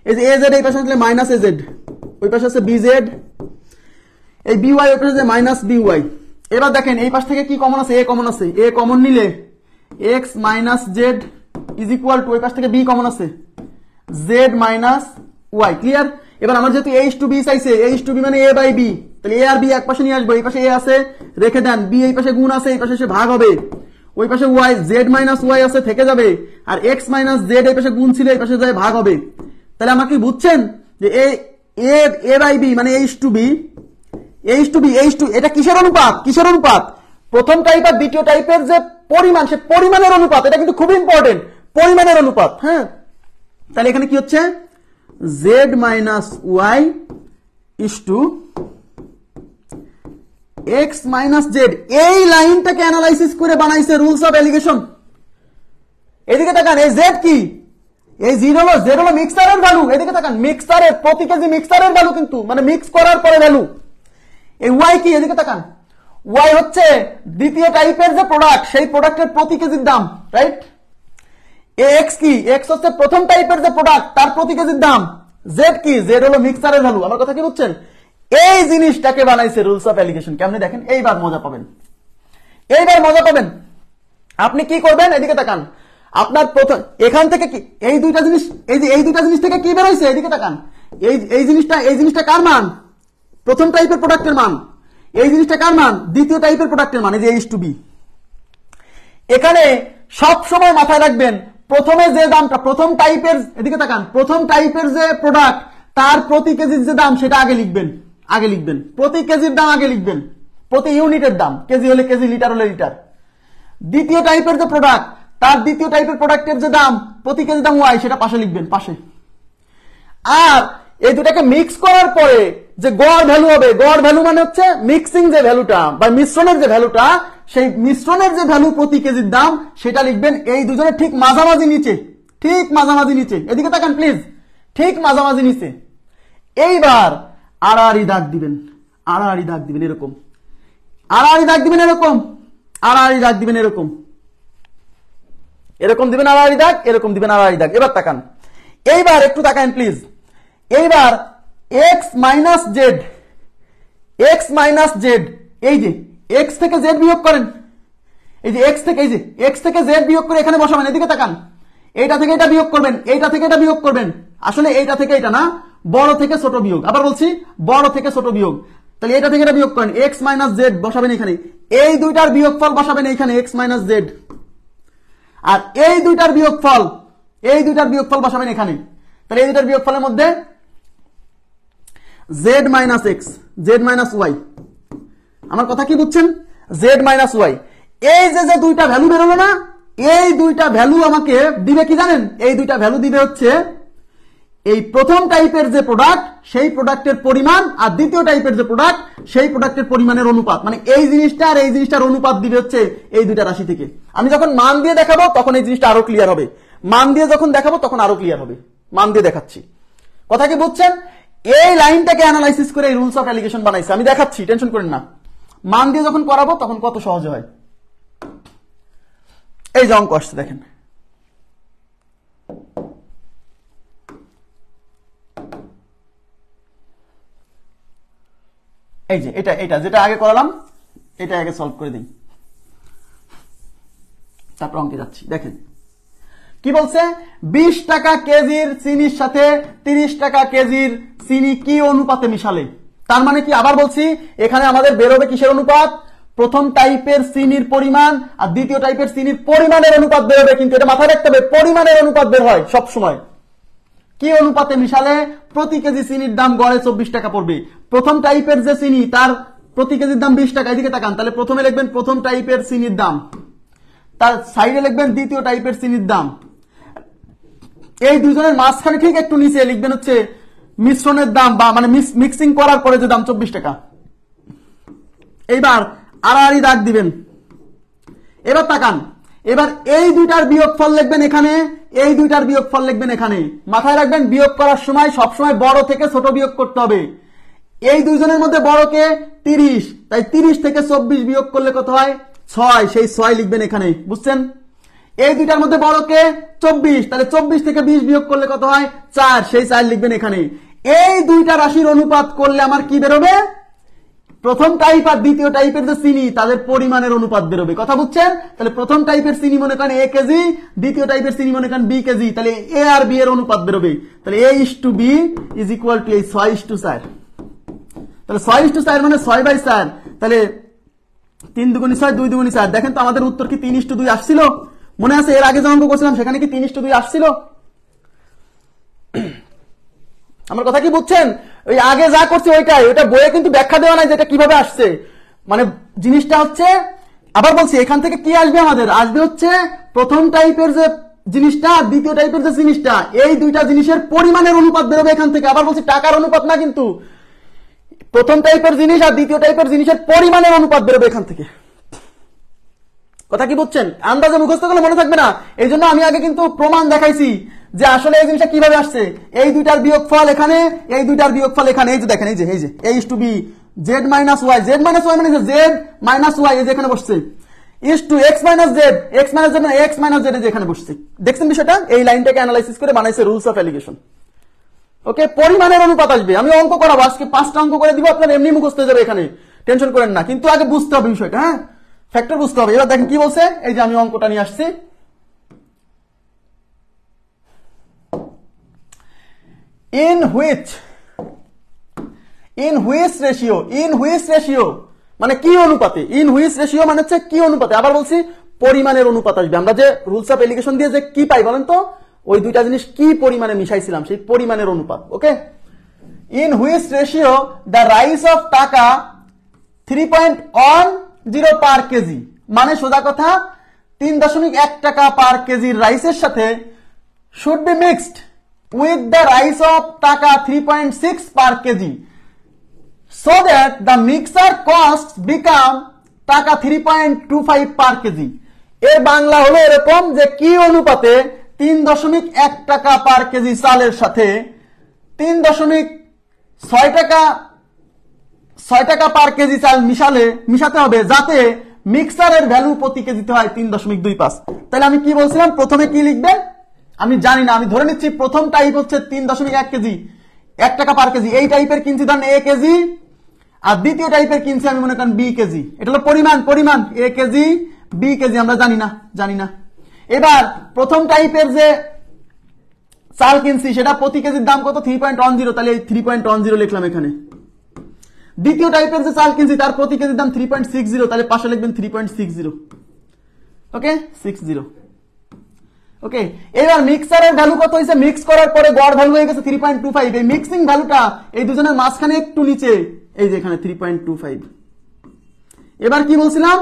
Speaker 1: এই যে az এই পাশে আসলে মাইনাস az, ওই পাশে আছে bz, এই by ওই পাশে আছে মাইনাস by। এবার দেখেন এই পাশ থেকে কি কমন আছে, a কমন আছে, a কমন নিলে x minus Z is equal two ওই পাশ থেকে b কমন আছে z মাইনাস y। ক্লিয়ার? এবার আমার যেহেতু H2B চাইছে, H2B মানে a বাই b, তাহলে a আর b এক পাশে নিয়ে আসবো। এই পাশে a আছে রেখে দেন, b এই পাশে গুণ আছে, এই পাশে এসে ভাগ হবে, ওই পাশে y z মাইনাস y আছে থেকে যাবে, আর x মাইনাস z এই পাশে গুণ ছিল, এই পাশে যায় ভাগ হবে। তাহলে আমাকে বুঝছেন যে a বাই b মানে H2B এটা কিসের অনুপাত? কিসের অনুপাত? প্রথম টাইপ আর দ্বিতীয় টাইপের যে পরিমাণ, সে পরিমাণের অনুপাত। এটা কিন্তু খুব ইম্পর্টেন্ট, পরিমাণের অনুপাত। হ্যাঁ, তাহলে এখানে কি হচ্ছে, z minus y is to x minus Z. এই লাইনটাকে অ্যানালাইসিস করে বানাইছে রুলস অফ এলিগেশন। এদিকে তাকান, এই জেড কি, এই জেড হলো মিক্সারের ভ্যালু। এদিকে তাকান, মিক্সারের প্রতি কেজি মিক্সারের ভ্যালু, কিন্তু মানে মিক্স করার পরে ভ্যালু। এই y কি, এদিকে তাকান, y হচ্ছে দ্বিতীয় টাইপের যে প্রোডাক্ট, সেই প্রোডাক্টের প্রতি কেজির দাম, রাইট? x কি, x হচ্ছে প্রথম টাইপের যে প্রোডাক্ট, তার প্রতি কেজির দাম। z কি, z হলো মিক্সারের ভ্যালু। আমার কথা কি বুঝছেন? এই জিনিসটাকে বানাইছে রুলস অফ এলিগেশন। কেমনে দেখেন, এইবার মজা পাবেন, এইবার মজা পাবেন। আপনি কি করবেন, এদিকে তাকান, আপনার প্রথম এখান থেকে কি এই দুইটা জিনিস, এই দুইটা জিনিস থেকে কি বের হইছে, এদিকে তাকান, এই জিনিসটা কার মান? প্রথম টাইপের প্রোডাক্টের মান। এই জিনিসটা কার মান? দ্বিতীয় টাইপের প্রোডাক্টের মান। এই যে H2B। এখানে সব সময় মাথায় রাখবেন, প্রথমে যে দামটা, প্রথম টাইপের, এদিকে তাকান, প্রথম টাইপের যে প্রোডাক্ট, তার প্রতি কেজির যে দাম, সেটা আগে লিখবেন। প্রতি কেজির দাম আগে লিখবেন, প্রতি ইউনিটের দাম, কেজি হলে কেজি, লিটার হলে লিটার। দ্বিতীয় টাইপের যে প্রোডাক্ট, তার দ্বিতীয় টাইপের প্রোডাক্টের যে দাম, প্রতি কেজি দাম y, সেটা পাশে লিখবেন, পাশে। আর এই দুটাকে মিক্স করার পরে যে গড় ভ্যালু হবে, গড় ভ্যালু মানে হচ্ছে মিক্সিং যে ভ্যালুটা বা মিশ্রণের যে ভ্যালুটা, সেই মিশ্রণের যে ভ্যালু প্রতি কেজির দাম, সেটা লিখবেন এই দুজনের ঠিক মাঝামাঝি নিচে, ঠিক মাঝামাঝি নিচে। এদিকে তাকান প্লিজ, ঠিক মাঝামাঝি নিচে। এইবার আড়াআড়ি দাগ দিবেন, আড়াআড়ি দাগ দিবেন এরকম, আড়াআড়ি দাগ দিবেন এরকম, আড়াআড়ি দাগ দিবেন এরকম, এরকম দিবেন আড়াআড়ি দাগ, এরকম দিবেন আড়াআড়ি দাগ। এবার তাকান, এইবার একটু তাকান প্লিজ। এইবার x মাইনাস জেড, এই যে x থেকে z বিয়োগ করেন, এই যে x থেকে z বিয়োগ করে এখানে বসাবেন। এদিকে তাকান, এইটা থেকে এটা বিয়োগ করবেন, এইটা থেকে এটা বিয়োগ করবেন। আসলে এইটা থেকে এটা না, বড় থেকে ছোট বিয়োগ। আবার বলছি, বড় থেকে ছোট বিয়োগ। তাহলে এটা থেকে এটা বিয়োগ করেন, x মাইনাস জেড বসাবেন এখানে, এই দুইটার বিয়োগফল বসাবেন এইখানে, x মাইনাস জেড। আর এই দুইটার বিয়োগফল বসাবেন এখানে। তাহলে এই দুইটার বিয়োগফলের মধ্যে z minus x, z minus y। আমার কথা কি বুঝছেন? z minus y। এই যে দুইটা ভ্যালু বেরোলো না, এই দুইটা ভ্যালু আমাকে দিবে কি জানেন? এই দুইটা ভ্যালু দিবে হচ্ছে এই প্রথম টাইপের যে প্রোডাক্ট, সেই প্রোডাক্টের পরিমাণ, আর দ্বিতীয় টাইপের যে প্রোডাক্ট, সেই প্রোডাক্টের পরিমাণের অনুপাত। মানে এই জিনিসটা আর এই জিনিসটার অনুপাত দিবে হচ্ছে এই দুইটা রাশি থেকে। আমি যখন মান দিয়ে দেখাবো তখন এই জিনিসটা আরো ক্লিয়ার হবে, মান দিয়ে যখন দেখাবো তখন আরো ক্লিয়ার হবে। মান দিয়ে দেখাচ্ছি, কথা কি বুঝছেন? এই লাইনটাকে অ্যানালাইসিস করে এই রুলস অফ এলিগেশন বানাইছে। আমি দেখাচ্ছি, টেনশন করেন না। মান দিয়ে যখন করাবো তখন কত সহজে হয়। এই যে অঙ্ক আসছে দেখেন, এই যে এটা যেটা আগে করালাম, এটা আগে সলভ করে দিই, তারপর অঙ্কে যাচ্ছি। দেখেন কি বলছে, 20 টাকা কেজির চিনির সাথে 30 টাকা কেজির চিনি কি অনুপাতে মিশালে। তার মানে কি, আবার বলছি, এখানে আমাদের বেরোবে কিসের অনুপাত? প্রথম টাইপের চিনির পরিমাণ আর দ্বিতীয় টাইপের চিনির পরিমাণের অনুপাত বেরোবে। কিন্তু এটা মাথায় রাখতে হবে, পরিমাণের অনুপাত বের হয় সব সময়। কি অনুপাতে মিশালে প্রতি কেজি চিনির দাম গড়ে 24 টাকা পড়বে। প্রথম টাইপের যে চিনি, তার প্রতি কেজির দাম 20 টাকা। এদিকে তাকান, তাহলে প্রথমে লিখবেন প্রথম টাইপের চিনির দাম, তার সাইডে লিখবেন দ্বিতীয় টাইপের চিনির দাম। এই দুজনের মাঝখানে ঠিক একটু নিচে লিখবেন হচ্ছে মিশ্রণের দাম, বা মানে মিক্সিং করার পরে যে দাম 24 টাকা। এইবার আড়াআড়ি দাগ দিবেন। এবার তাকান, এবার এই দুইটার বিয়োগফল লিখবেন এখানে, এই দুইটার বিয়োগফল লিখবেন এখানে। মাথায় রাখবেন বিয়োগ করার সময় সবসময় বড় থেকে ছোট বিয়োগ করতে হবে। এই দুইজনের মধ্যে বড়কে 30, তাই 30 থেকে 24 বিয়োগ করলে কত হয়? 6, সেই 6 লিখবেন এখানে, বুঝছেন? এই দুইটার মধ্যে বড়কে 24, তাহলে 24 থেকে 20 বিয়োগ করলে কত হয়? 4, সেই 4 লিখবেন এখানে। এই দুইটা রাশির অনুপাত করলে আমার কি বেরোবে? প্রথম টাইপ আর দ্বিতীয় টাইপের যে চিনি তাদের পরিমাণের অনুপাত বেরোবে। কথা বুঝছেন? তাহলে প্রথম টাইপের চিনি মনে করেন A কেজি, দ্বিতীয় টাইপের চিনি মনে করেন B কেজি, তাহলে A আর B এর অনুপাত বেরোবে। তাহলে A:B ইজ ইকুয়াল টু এই 6:4। তাহলে 6:4 মানে 6/4। তাহলে 3 দুগুণে 6, 2 দুগুণে 4। দেখেন তো আমাদের উত্তর কি 3:2 আসছিল? মনে আছে এর আগে যে অঙ্ক করছিলাম সেখানে কি 3:2 আসছিল? আমার কথা কি বুঝছেন? ওই আগে যা করছি ওইটাই, ওটা বইয়ে কিন্তু ব্যাখ্যা দেওয়া নাই যেটা কিভাবে আসছে। মানে জিনিসটা হচ্ছে, আবার বলছি, এখান থেকে কি আসবে? আমাদের আসবে হচ্ছে প্রথম টাইপের যে জিনিসটা, দ্বিতীয় টাইপের যে জিনিসটা, এই দুইটা জিনিসের পরিমাণের অনুপাত বেরোবে এখান থেকে। আবার বলছি টাকার অনুপাত না, কিন্তু প্রথম টাইপের জিনিস আর দ্বিতীয় টাইপের জিনিসের পরিমাণের অনুপাত বেরোবে এখান থেকে। কথা কি বুঝছেন? আন্দাজে মুখস্থ করলে মনে থাকবে না। এই জন্য আমি আগে কিন্তু প্রমাণ দেখাইছি যে আসলে এই জিনিসটা কিভাবে আসছে। এই দুইটার বিয়োগফল এখানে, এই দুইটার বিয়োগফল এখানে। এই যে দেখেন, এই যে A:B Z minus Y, Z minus Y মানে Z minus Y, এই যে এখানে বসছে, is to X minus Z, X minus Z মানে X minus Z, এই যে এখানে বসছে। দেখছেন বিষয়টা? এই লাইনটাকে অ্যানালাইসিস করে বানাইছে রুলস অফ এলিগেশন। ওকে, পরিমাণের অনুপাত আসবে। আমি অঙ্ক করাবো আজকে, 5টা অঙ্ক করে দিব, আপনার এমনি মুখস্থ হয়ে যাবে এখানে, টেনশন করেন না। কিন্তু আগে বুঝতে হবে বিষয়টা, হ্যাঁ, ফ্যাক্টর বুঝতে হবে। এবার দেখেন কি বলছে, এই যে আমি অঙ্কটা নিয়ে আসছি। in which ratio মানে কি অনুপাতে? in which ratio মানে হচ্ছে কি অনুপাতে। আবার বলছি পরিমাণের অনুপাত আসবে। আমরা যে রুলস অফ এলিগেশন দিয়ে যে কি পাই বলেন তো, ওই দুইটা জিনিস কি পরিমাণে মিশাইছিলাম সেই পরিমাণের অনুপাত। ওকে, in which ratio the rise of টাকা 3.10 পার কেজি, মানে সোজা কথা 3.1 টাকা পার কেজির রাইসের সাথে should be mixed with the rice of টাকা 3.6 per kg so that the mixer costs become টাকা 3.25 per kg। এর বাংলা হলো এরকম যে কি অনুপাতে 3.1 টাকা পার কেজি চালের সাথে 3.6 টাকা পার কেজি চাল মিশাতে হবে যাতে মিক্সারের ভ্যালু প্রতি কেজিতে হয় 3.25। তাহলে আমি কি বলছিলাম, প্রথমে কি লিখবেন আমি জানি না, আমি ধরে নিচ্ছি প্রথম টাইপ হচ্ছে 3.1 কেজি, 1 টাকা পার কেজি। এই টাইপের কিনছি ধরেন A কেজি, আর দ্বিতীয় টাইপের কিনছি আমি মনে করেন B কেজি। এটা হলো পরিমাণ A কেজি B কেজি, আমরা জানি না। এবার প্রথম টাইপের যে চাল কিনছি সেটা প্রতি কেজির দাম কত? 3.10, তাহলে এই 3.10 লিখলাম এখানে। দ্বিতীয় টাইপের যে চাল কিনছি তার প্রতি কেজির দাম 3.60, তাহলে পাশে লিখবেন 3.60। ওকে, 60। ওকে, এবার মিক্সারের ভ্যালু কত হয়েছে? মিক্স করার পরে গড় ভ্যালু হয়ে গেছে 3.25। এই মিক্সিং ভ্যালুটা এই দুজনের মাঝখানে একটু নিচে, এই যে এখানে 3.25। এবার কি বলছিলাম,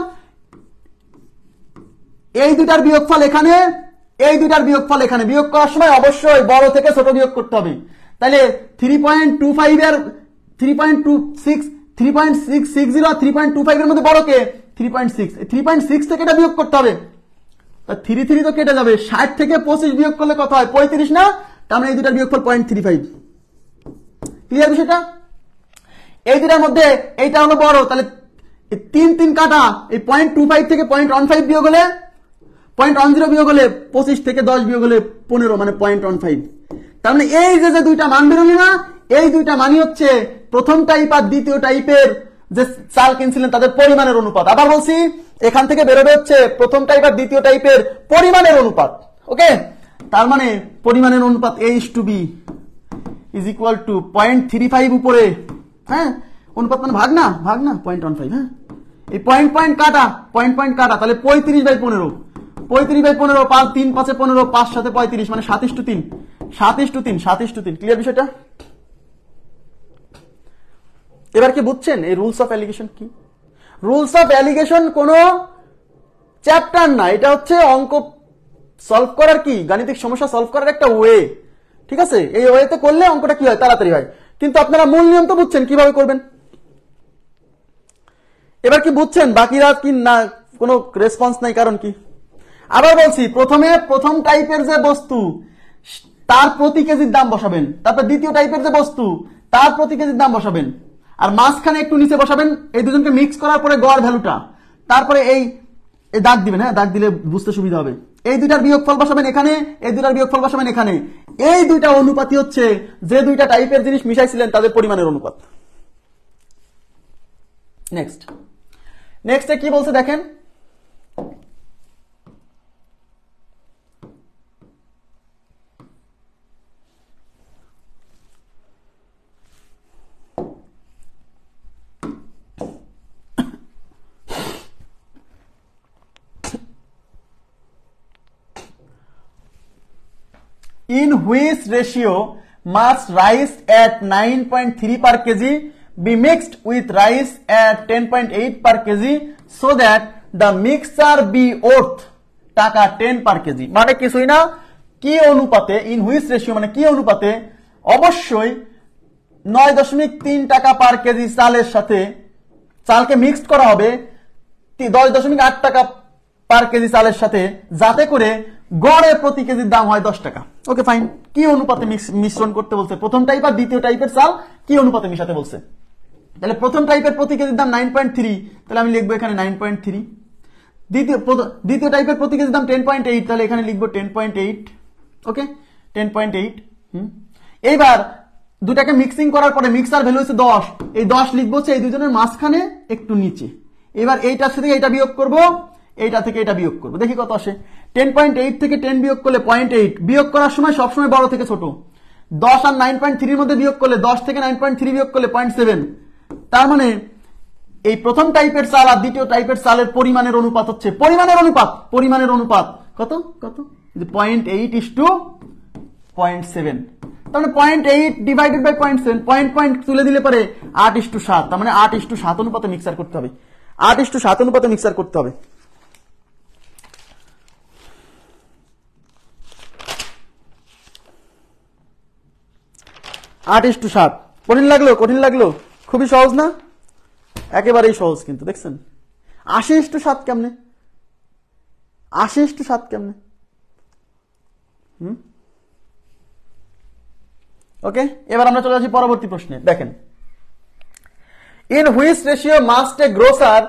Speaker 1: এই দুটার বিয়োগফল এখানে, এই দুটার বিয়োগফল এখানে। বিয়োগ করার সময় অবশ্যই বড় থেকে ছোট বিয়োগ করতে হবে। তাহলে 3.25 এর 3.660 আর 3.25 এর মধ্যে বড়কে 3.6, 3.6 থেকে এটা বিয়োগ করতে হবে। 3 তো কেটে যাবে, 60 থেকে 25 বিয়োগ করলে কত হয়? 35 না? তার মানে এই দুটার বিয়োগফল 0.35। ক্লিয়ার বিষয়টা? এই দুটার মধ্যে এইটা হলো বড়, তাহলে 3 কাটা, এই 0.25 থেকে 0.15 বিয়োগ হলে 0.10 বিয়োগ হলে 25 থেকে 10 বিয়োগ হলে 15, মানে 0.15। তার মানে এই যে দুইটা মান বেরোলো না, এই দুইটা মানই হচ্ছে প্রথম টাইপ আর দ্বিতীয় টাইপের যে চাল কিনছিলেন তাদের পরিমাণের অনুপাত। আবার বলছি এখান থেকে বেরোবে হচ্ছে প্রথম টাইপ আর দ্বিতীয় টাইপের পরিমাণের অনুপাত। ওকে, তার মানে পরিমাণের অনুপাত A:B ইজ ইকুয়াল টু 0.35 উপরে, হ্যাঁ, অনুপাত মানে ভাগ না 0.15। হ্যাঁ, এই পয়েন্ট কাটা, তাহলে 35/15, 35/15, 5 3 5 15, 5 7 35, মানে 7:3। ক্লিয়ার বিষয়টা? এবার কি বুঝছেন এই রুলস অফ এলিগেশন কি? রুলস অফ এলিগেশন কোন চ্যাপ্টার না, এটা হচ্ছে অঙ্ক সলভ করার কি, গাণিতিক সমস্যা সলভ করার একটা ওয়ে। ঠিক আছে, এই ওয়েতে করলে অঙ্কটা কি হয়, তাড়াতাড়ি হয়। কিন্তু আপনারা মূল নিয়ম তো বুঝছেন কিভাবে করবেন। এবার কি বুঝছেন? বাকিরা কি না কোনো রেসপন্স নাই, কারণ কি? আবার বলছি, প্রথম টাইপের যে বস্তু তার প্রতি কেজির দাম বসাবেন, তারপর দ্বিতীয় টাইপের যে বস্তু তার প্রতি কেজির দাম বসাবেন, আর মাঝখানে একটু নিচে বসাবেন এই দুজনকে মিক্স করার পরে গড় ভ্যালুটা, তারপরে এই দাগ দিবেন, হ্যাঁ দাগ দিলে বুঝতে সুবিধা হবে। এই দুইটার বিয়োগফল বসাবেন এখানে, এই দুইটার বিয়োগফল বসাবেন এখানে। এই দুইটা অনুপাতই হচ্ছে যে দুইটা টাইপের জিনিস মিশাইছিলেন তাদের পরিমাণের অনুপাত। নেক্সটে কি বলছে দেখেন, in which ratio must rice at 9.3 per kg be mixed with rice at 10.8 per kg so that the mixture be worth টাকা 10 per kg। মানে কিছুই না, কি অনুপাতে, in which ratio মানে কি অনুপাতে, অবশ্যই 9.3 টাকা পার কেজি চালের সাথে চালকে মিক্সড করা হবে 10.8 টাকা পার কেজি চালের সাথে, যাতে করে গড়ে প্রতি কেজির দাম হয় 10 টাকা। Okay fine. কি অনুপাতে মিশ্রণ করতে বলছে, প্রথম টাইপ আর দ্বিতীয় টাইপের চাল কি অনুপাতে মিশাতে বলছে। তাহলে প্রথম টাইপের প্রতি কেজির দাম 9.3, তাহলে আমি লিখবো এখানে 9.3। দ্বিতীয় টাইপের প্রতি কেজির দাম 10.8, তাহলে এখানে লিখবো 10.8। ওকে 10.8। এইবার দুটাকে মিক্সিং করার পরে মিক্সার ভ্যালু হচ্ছে 10, এই 10 লিখবো হচ্ছে এই দুজনের মাঝখানে একটু নিচে। এবার এইটার সাথে এটা বিয়োগ করবো, এইটা থেকে এটা বিয়োগ করবো, দেখি কত আসে। 10.8 থেকে 10 বিয়োগ করলে 0.8, বিয়োগ করার সময় সবসময় বড় থেকে ছোট। 10 আর 9.3 এর মধ্যে বিয়োগ করলে 10 থেকে 9.3 বিয়োগ করলে 0.7। তার মানে এই প্রথম টাইপের চাল আর দ্বিতীয় টাইপের চালের পরিমাণের অনুপাত হচ্ছে, পরিমাণের অনুপাত কত 0.8:0.7। তার মানে 0.8 ডিভাইডেড বাই 0.7, পয়েন্ট তুলে দিলে পরে 8:7, তার মানে 8:7 অনুপাতে মিক্সার করতে হবে, 8:7 অনুপাতে মিক্সার করতে হবে। আট ইস্টু 7। কঠিন লাগলো, খুবই সহজ না, একেবারেই সহজ কিন্তু দেখছেন। 80:7 কেমনে, 80:7 কেমনে? ওকে, এবার আমরা চলে আসি পরবর্তী প্রশ্নে। দেখেন, in which ratio must a grocer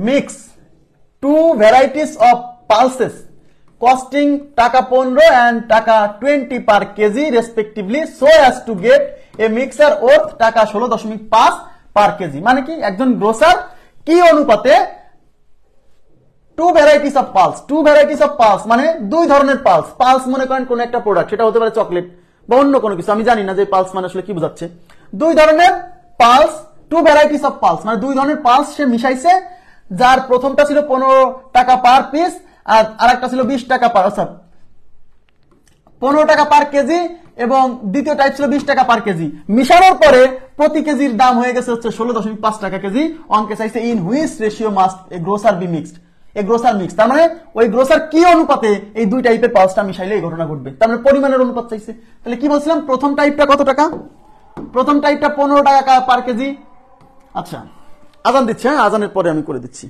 Speaker 1: mix two varieties of pulses costing টাকা 15 and টাকা 20 per kg respectively so as to get a mixer worth টাকা 16.5 per kg। মানে কি, একজন গ্রোসার কি অনুপাতে টু ভ্যারাইটিস অফ পালস মানে দুই ধরনের পালস মনে করেন কোন একটা প্রোডাক্ট, সেটা হতে পারে চকলেট বা অন্য কোনো কিছু, আমি জানি না যে পালস মানে আসলে কি বোঝাচ্ছে। দুই ধরনের pulse, two varieties of pulse মানে দুই ধরনের পালস সে মিশাইছে, যার প্রথমটা ছিল 15 টাকা পার পিস আর আরেকটা ছিল 20 টাকা পার, 15 টাকা পার কেজি, এবং দ্বিতীয় টাইপ ছিল 20 টাকা পার কেজি। মিশানোর পরে প্রতি কেজির দাম হয়ে গেছে হচ্ছে 16.5 টাকা কেজি। অঙ্কে চাইছে in which ratio must a grocer be mixed, a grocer mix, তার মানে ওই গ্রোসার কি অনুপাতে এই দুই টাইপের পালসটা মিশাইলে এই ঘটনা ঘটবে, তার মানে পরিমাণের অনুপাত চাইছে। তাহলে কি বলছিলাম, প্রথম টাইপটা কত টাকা, প্রথম টাইপটা 15 টাকা পার কেজি। আচ্ছা, আজান দিচ্ছে, হ্যাঁ আজানের পরে আমি করে দিচ্ছি।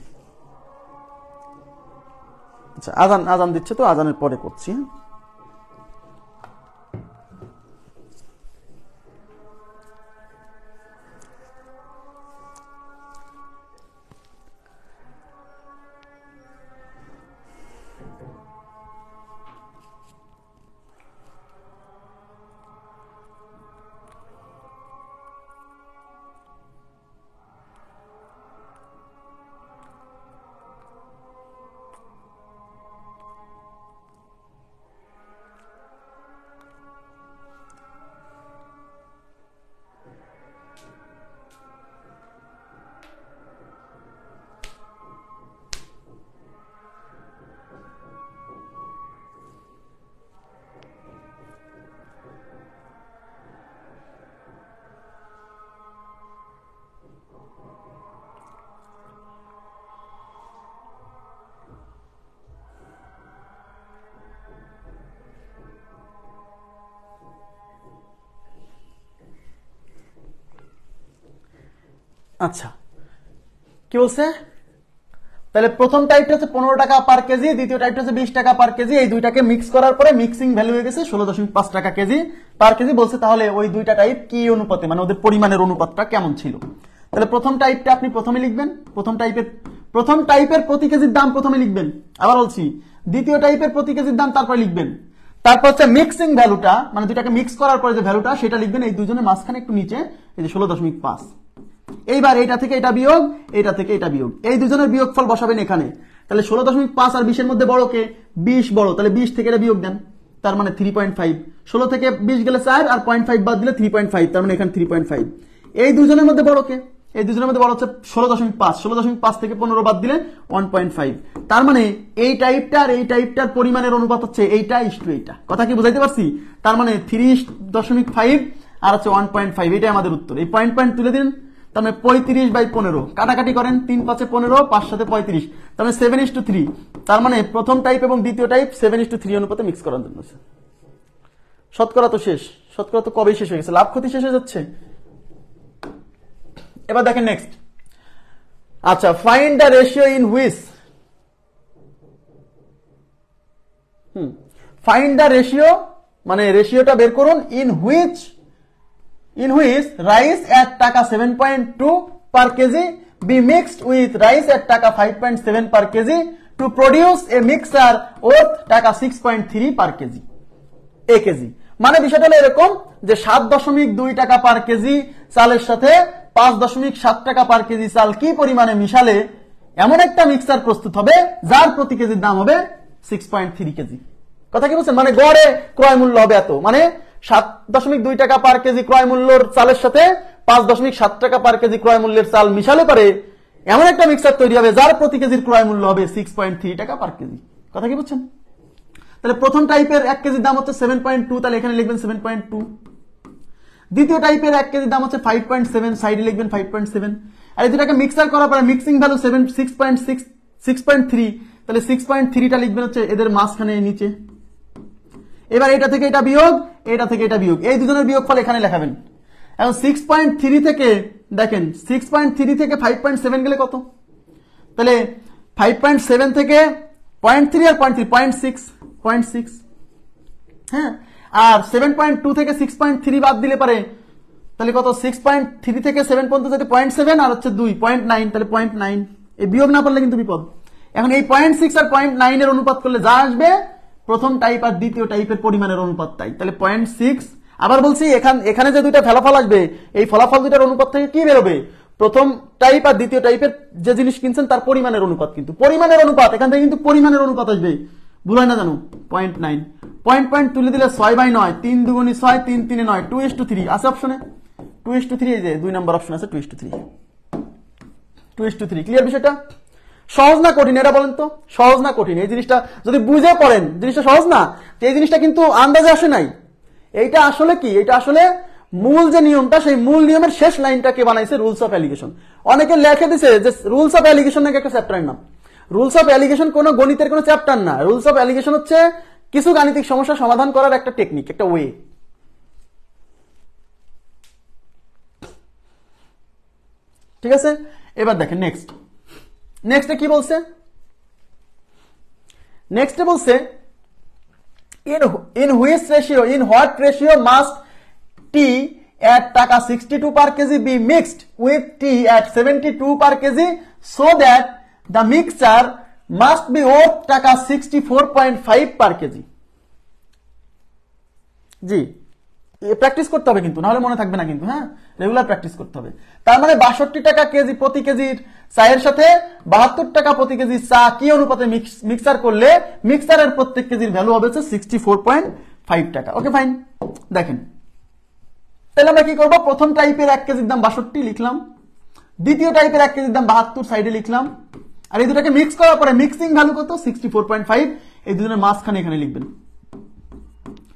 Speaker 1: আচ্ছা, আজান দিচ্ছে তো আজানের পরে করছি। আচ্ছা, কি বলছে, তাহলে প্রথম টাইপটা হচ্ছে 15 টাকা পার কেজি, দ্বিতীয় টাইপটা হচ্ছে 20 টাকা পার কেজি। এই দুইটাকে মিক্স করার পরে মিক্সিং ভ্যালু হয়ে গেছে 16.5 টাকা কেজি পার কেজি। বলছে তাহলে ওই দুইটা টাইপ কি অনুপাতে, মানে ওদের পরিমাণের অনুপাতটা কেমন ছিল। তাহলে প্রথম টাইপটা আপনি প্রথমে লিখবেন, প্রথম টাইপের প্রতি কেজির দাম প্রথমে লিখবেন। আবার বলছি, দ্বিতীয় টাইপের প্রতি কেজির দাম তারপর লিখবেন। তারপর হচ্ছে মিক্সিং ভ্যালুটা, মানে দুইটাকে মিক্স করার পরে যে ভ্যালুটা সেটা লিখবেন এই দুজনের মাঝখানে একটু নিচে, এই যে 16.5। এইবার এটা থেকে এটা বিয়োগ, এটা থেকে এটা বিয়োগ, এই দুজনের বিয়োগফল বসাবেন এখানে। তাহলে 16.5 আর 20 এর মধ্যে বড় কে? 20 বড়, তাহলে 20 থেকে এটা বিয়োগ দেন, তার মানে 3.5। 16 থেকে 20 গেলে 4 আর 0.5 বাদ দিলে 3.5, তার মানে এখানে 3.5। এই দুজনের মধ্যে বড় কে? এই দুজনের মধ্যে বড় হচ্ছে 16.5। 16.5 থেকে 15 বাদ দিলে 1.5, তার মানে এই টাইপটা আর এই টাইপটার পরিমাণের অনুপাত হচ্ছে এইটা ইস্টু এইটা। কথা কি বুঝাইতে পারছি? তার মানে 3.5 আর হচ্ছে 1.5, এটাই আমাদের উত্তর। এই পয়েন্ট তুলে দিন, তার মানে 35/15 কাটাকাটি করেন, 3 5 15, 5 7 35, তার মানে 7:3। তার মানে প্রথম টাইপ এবং দ্বিতীয় টাইপ 7:3 অনুপাতে মিক্স করার জন্য। শতকরা তো শেষ, শতকরা তো কবেই শেষ হয়ে গেছে, লাভ ক্ষতি শেষ হয়ে যাচ্ছে। এবার দেখেন নেক্সট। আচ্ছা, find the ratio in which, find the ratio মানে রেশিওটা বের করুন, in which rice at taka 7.2 per kg be mixed with rice at taka 5.7 per kg to produce a mixture worth taka 6.3 per KG A KG. মানে বিষয়টা হলো এরকম যে 7.2 টাকা পার কেজি চালের সাথে 5.7 টাকা পার কেজি চাল কি পরিমাণে মিশালে এমন একটা মিক্সার প্রস্তুত হবে যার প্রতি কেজির দাম হবে 6.3 কেজি। কথা কি বলছেন? মানে গড়ে ক্রয় মূল্য হবে এত, মানে 7.2 টাকা পার কেজি ক্রয় মূল্যের চালের সাথে 5.7 টাকা পার কেজি ক্রয় মূল্যের চাল মিশালে পারে এমন একটা মিক্সার তৈরি হবে যার প্রতি কেজির ক্রয় মূল্য হবে 6.3 টাকা পার কেজি। কথা কি বুঝছেন? তাহলে প্রথম টাইপের 1 কেজির দাম হচ্ছে 7.2, তাহলে এখানে লিখবেন 7.2। দ্বিতীয় টাইপের 1 কেজির দাম হচ্ছে 5.7, সাইডে লিখবেন 5.7। আর এই দুটাকে মিক্সার করার পরে মিক্সিং ভ্যালু 6.3, তাহলে 6.3টা লিখবেন হচ্ছে এদের মাঝখানে নিচে। এবার এটা থেকে এটা বিয়োগ, এটা থেকে এটা বিয়োগ, এই দুজনের বিয়োগফল এখানে লেখাবেন। এখন 6.3 থেকে দেখেন 6.3 থেকে 5.7 গেলে কত? তাহলে 5.7 থেকে 0.3 আর 0.6, হ্যাঁ। আর 7.2 থেকে 6.3 বাদ দিলে পারে তাহলে কত? 6.3 থেকে 7 পর্যন্ত যদি 0.7 আর হচ্ছে 2 0.9, তাহলে 0.9। এই বিয়োগ না পারলে কিন্তু বিপদ। এখন এই 0.6 আর 0.9 এর অনুপাত করলে যা আসবে প্রথম টাইপ আর দ্বিতীয় টাইপের পরিমাণের অনুপাত তাই, তাহলে 0.6। আবার বলছি এখানে যে দুইটা ফলাফল আসবে এই ফলাফল দুইটার অনুপাত থেকে কি বেরোবে? প্রথম টাইপ আর দ্বিতীয় টাইপের যে জিনিস কিনছেন তার পরিমাণের অনুপাত, কিন্তু পরিমাণের অনুপাত এখান থেকে কিন্তু পরিমাণের অনুপাত আসবে, ভুল হয় না জানো? 0.9 পয়েন্ট তুলে দিলে 6/9, 3 2 6, 3 3 9, 2:3 আছে অপশনে, 2:3, এই যে 2 নম্বর অপশন আছে 2:3, 2:3। ক্লিয়ার বিষয়টা? সহজ না কঠিন এটা বলেন তো? সহজ না কঠিন? এই জিনিসটা যদি বুঝে পড়েন জিনিসটা সহজ না? এই জিনিসটা কিন্তু আন্দাজে আসে নাই। এইটা আসলে কি? এটা আসলে মূল যে নিয়মটা সেই মূল নিয়মের শেষ লাইনটা কে বানাইছে? Rules of allegation. অনেকে লেখে দিছে যে রুলস অফ অ্যালিগেশন নাকি একটা চ্যাপ্টারের নাম। রুলস অফ অ্যালিগেশন কোনো গণিতের কোনো চ্যাপ্টার না। রুলস অফ অ্যালিগেশন হচ্ছে কিছু গাণিতিক সমস্যা সমাধান করার একটা টেকনিক, একটা ওয়ে। ঠিক আছে, এবার দেখেন নেক্সটে কি বলছে? নেক্সটে বলছে in what ratio must tea at টাকা 62 per kg be mixed with tea at 72 per kg so that the mixture must be worth টাকা 64.5 per kg। জি, প্র্যাকটিস করতে হবে কিন্তু, নাহলে মনে থাকবে না কিন্তু। হ্যাঁ, রেগুলার প্র্যাকটিস করতে হবে। তার মানে 62 টাকা কেজি প্রতি কেজির চায়ের সাথে 72 টাকা প্রতি কেজি চা কি অনুপাতে মিক্সার করলে মিক্সারের প্রত্যেক কেজির ভ্যালু হবে 64.5 টাকা। Okay fine. দেখেন তাহলে আমরা কি করব? প্রথম টাইপের 1 কেজির দাম 62 লিখলাম, দ্বিতীয় টাইপের 1 কেজির দাম 72 সাইডে লিখলাম, আর এই দুটাকে মিক্স করার পরে মিক্সিং ভ্যালু কত? 64.5। এই দুজনের মাঝখানে এখানে লিখবেন।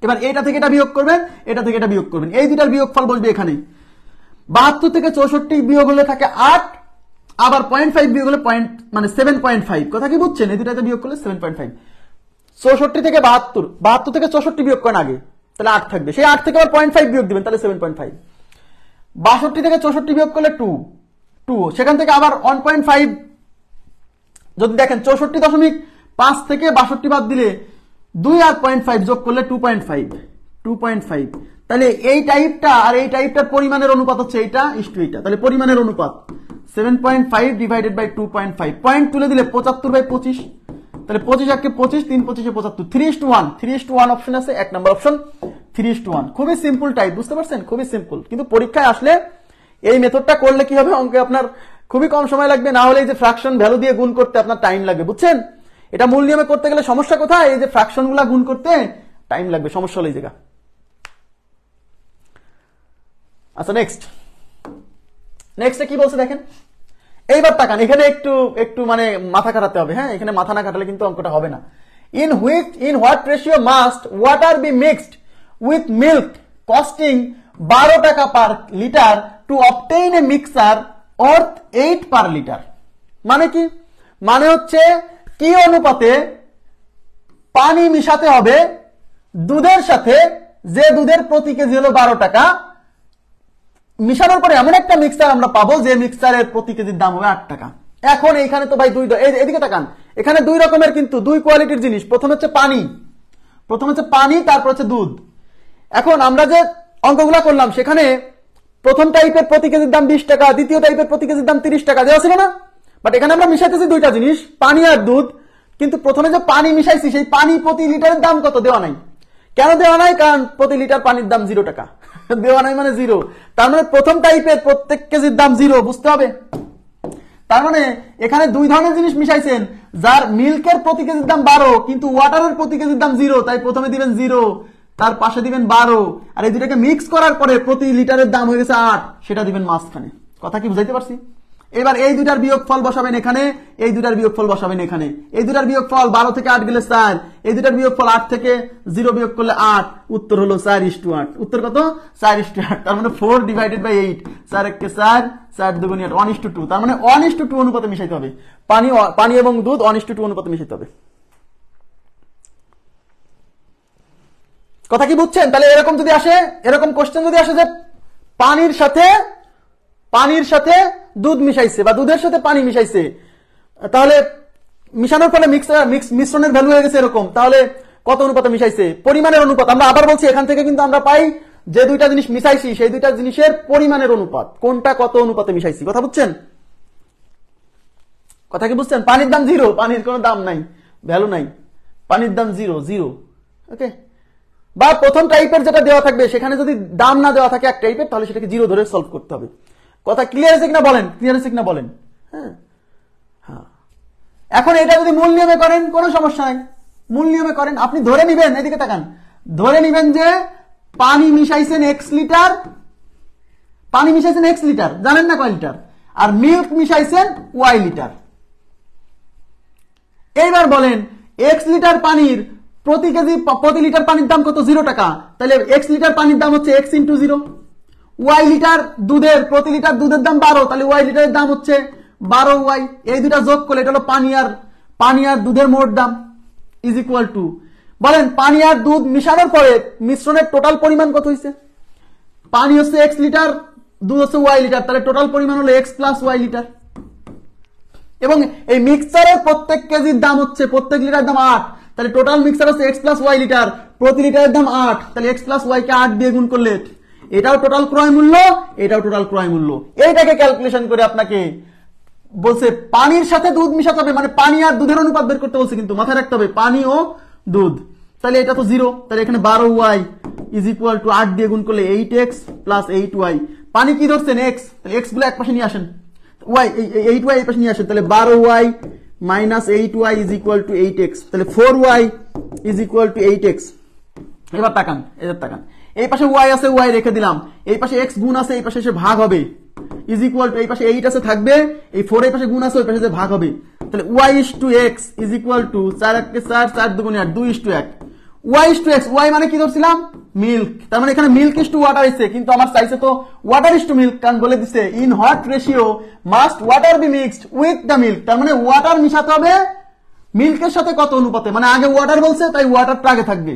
Speaker 1: এবার এটা থেকে এটা বিয়োগ করবেন, এটা থেকে এটা বিয়োগ করবেন, এই দুটার বিয়োগফল বসবে এখানে। 72 থেকে 64 বিয়োগ হলে থাকে 8, আবার 0.5 বিয়োগ হলে মানে 7.5। কথা কি বুঝছেন? এই দুটাতে বিয়োগ করলে 7.5। 64 থেকে 72 থেকে 64 বিয়োগ করেন আগে, তাহলে 8 থাকবে। সেই 8 থেকে আবার 0.5 বিয়োগ দিবেন, তাহলে 7.5। 62 থেকে 64 বিয়োগ করলে 2, সেখান থেকে আবার 1.5 যদি দেখেন 64.5 থেকে 62 বাদ দিলে 2 আর 0.5 যোগ করলে 2.5, তাহলে এই টাইপটা আর এই টাইপটার পরিমাণের অনুপাত হচ্ছে এইটা ইস্টু এইটা, তাহলে পরিমাণের অনুপাত 7.5 ডিভাইডেড বাই 2.5, পয়েন্ট তুলে দিলে 75/25, তাহলে 25 একে 25, 3 25 75, 3:1 অপশন আছে, 1 নম্বর অপশন 3:1। খুবই সিম্পল টাইপ, বুঝতে পারছেন, খুবই সিম্পল। কিন্তু পরীক্ষায় আসলে এই মেথডটা করলে কি হবে, অঙ্কে আপনার খুবই কম সময় লাগবে, না হলে এই যে ফ্র্যাকশন ভ্যালু দিয়ে গুণ করতে আপনার টাইম লাগবে, বুঝছেন। এটা মূল নিয়মে করতে গেলে সমস্যা কোথায়, এই যে ফ্র্যাকশন গুলা গুণ করতে টাইম লাগবে, সমস্যা হলো এই জায়গা। আচ্ছা নেক্সট কি বলছে দেখেন, এইবার তাকান, এখানে একটু মানে মাথা কাটাতে হবে, হ্যাঁ, এখানে মাথা না কাটালে কিন্তু অঙ্কটা হবে না। In what ratio must water be mixed with milk costing 12 টাকা per litre to obtain a mixture worth 8 per litre. মানে কি, মানে হচ্ছে কি অনুপাতে পানি মিশাতে হবে দুধের সাথে, যে দুধের প্রতি কেজি হলো 12 টাকা, মিশানোর পরে এমন একটা মিক্সার আমরা পাবো যে মিক্সারের প্রতি কেজির দাম হবে 8 টাকা। এখন এইখানে তো ভাই এদিকে তাকান, এখানে দুই রকমের কিন্তু দুই কোয়ালিটির জিনিস, প্রথম হচ্ছে পানি, তারপর হচ্ছে দুধ। এখন আমরা যে অঙ্কগুলা করলাম সেখানে প্রথম টাইপের প্রতি কেজির দাম 20 টাকা, দ্বিতীয় টাইপের প্রতি কেজির দাম 30 টাকা দেওয়া ছিল না, বাট এখানে আমরা মিশাইতেছি দুইটা জিনিস, পানি আর দুধ, কিন্তু প্রথমে যে পানি মিশাইছি সেই পানি প্রতি লিটারের দাম কত দেওয়া নাই। কেন দেওয়া নাই, কারণ প্রতি লিটার পানির দাম 0 টাকা, দেওয়া নাই মানে 0, তার মানে প্রথম টাইপের প্রত্যেক কেজির দাম 0, বুঝতে হবে। তার মানে এখানে দুই ধরনের জিনিস মিশাইছেন, যার মিল্কের প্রতি কেজির দাম 12 কিন্তু ওয়াটারের প্রতি কেজির দাম 0, তাই প্রথমে দিবেন 0, তার পাশে দিবেন 12, আর এই দুটাকে মিক্স করার পরে প্রতি লিটারের দাম হয়ে গেছে 8, সেটা দিবেন মাঝখানে। কথা কি বুঝাইতে পারছি? এবার এই দুটার বিয়োগফল বসাবেন এখানে, এই দুটার বিয়োগফল বসাবেন এখানে। এই দুটার বিয়োগফল 12 থেকে 8 গেলে 4, এই দুটার বিয়োগফল 8 থেকে 0 বিয়োগ করলে 8, উত্তর হলো 4:8। উত্তর কত? 4:8। তার মানে 4 ডিভাইডেড বাই 8, 4 একে 4, 4 দুগুণে 8, 1:2। তার মানে 1:2 অনুপাতে মিশাইতে হবে, পানি এবং দুধ 1:2 অনুপাতে মিশাইতে হবে। কথা কি বুঝছেন? তাহলে এরকম যদি আসে, এরকম কোশ্চেন যদি আসে যে পানির সাথে দুধ মিশাইছে বা দুধের সাথে পানি মিশাইছে, তাহলে মিশানোর ফলে মিশ্রণের ভ্যালু হয়ে গেছে এরকম, তাহলে কত অনুপাতে মিশাইছে, পরিমাণের অনুপাত। আমরা আবার বলছি, এখান থেকে কিন্তু আমরা পাই যে দুইটা জিনিস মিশাইছি সেই দুইটা জিনিসের পরিমাণের অনুপাত, কোনটা কত অনুপাতে মিশাইছি। কথা বুঝছেন? কথা কি বুঝছেন? পানির দাম 0, পানির কোনো দাম নাই, ভ্যালু নাই, পানির দাম 0। ওকে, বা প্রথম টাইপের যেটা দেওয়া থাকবে সেখানে যদি দাম না দেওয়া থাকে এক টাইপের, তাহলে সেটাকে 0 ধরে সলভ করতে হবে। কথা ক্লিয়ার আছে কিনা বলেন, হ্যাঁ। এখন এটা যদি মূল নিয়মে করেন কোনো সমস্যা নাই, মূল নিয়মে করেন, আপনি ধরে নিবেন, এদিকে তাকান, ধরে নিবেন যে পানি মিশাইছেন x লিটার, জানেন না কয় লিটার, আর মিল্ক মিশাইছেন y লিটার। এইবার বলেন x লিটার পানির প্রতি লিটার পানির দাম কত? 0 টাকা, তাহলে x লিটার পানির দাম হচ্ছে x × 0। y লিটার দুধের প্রতি লিটার দুধের দাম 12, তাহলে y লিটারের দাম হচ্ছে 12y। এই দুটা যোগ করলে এটা হলো পানি আর দুধের মোট দাম ইজ ইকুয়াল টু, বলেন পানি আর দুধ মিশানোর পরে মিশ্রণের টোটাল পরিমাণ কত হয়েছে? পানি হচ্ছে x লিটার, দুধ হচ্ছে y লিটার, তাহলে টোটাল পরিমাণ হলো x + y লিটার। এবং এই মিক্সচারের প্রত্যেক কেজির দাম হচ্ছে, প্রত্যেক লিটার দাম 8, তাহলে টোটাল মিক্সচার হচ্ছে x + y লিটার, প্রতি লিটারের দাম 8, তাহলে x + y কে 8 দিয়ে গুণ করলে এটাও টোটাল ক্রয় মূল্য, এটাও টোটাল ক্রয় মূল্য। এইটাকে ক্যালকুলেশন করে আপনাকে বলছে পানির সাথে দুধ মিশাতে হবে, মানে পানি আর দুধের অনুপাত বের করতে বলছে, কিন্তু মাথায় রাখতে হবে পানি ও দুধ। তাহলে এটা তো 0, তাহলে এখানে 12y ইজ ইকুয়াল টু 8 দিয়ে গুণ করলে 8x + 8y। পানি কি ধরছেন? x, তাহলে x গুলো এক পাশে নিয়ে আসেন, y 8y এই পাশে নিয়ে আসেন, তাহলে 12y - 8y is equal two 8x, তাহলে 4y is equal two 8x। এবার তাকান, এই পাশে y আছে, y রেখে দিলাম, এই পাশে x গুণ আছে, এই পাশে এসে ভাগ হবে, ইজ ইকুয়াল টু এই পাশে 8 আছে থাকবে, এই 4 এই পাশে গুণ আছে, ওই পাশে ভাগ হবে, তাহলে y/x ইজ ইকুয়াল টু 4 একে 4, 4 দুগুণে 8, 2:1। y/x, y মানে কি ধরছিলাম? মিল্ক, তার মানে এখানে মিল্ক ইস টু ওয়াটার হইছে, কিন্তু আমার চাইছে তো ওয়াটার ইস টু মিল্ক, কারণ বলে দিছে in what ratio must water be mixed with the milk, তার মানে ওয়াটার মিশাতে হবে মিল্কের সাথে কত অনুপাতে, মানে আগে ওয়াটার বলছে তাই ওয়াটারটা আগে থাকবে,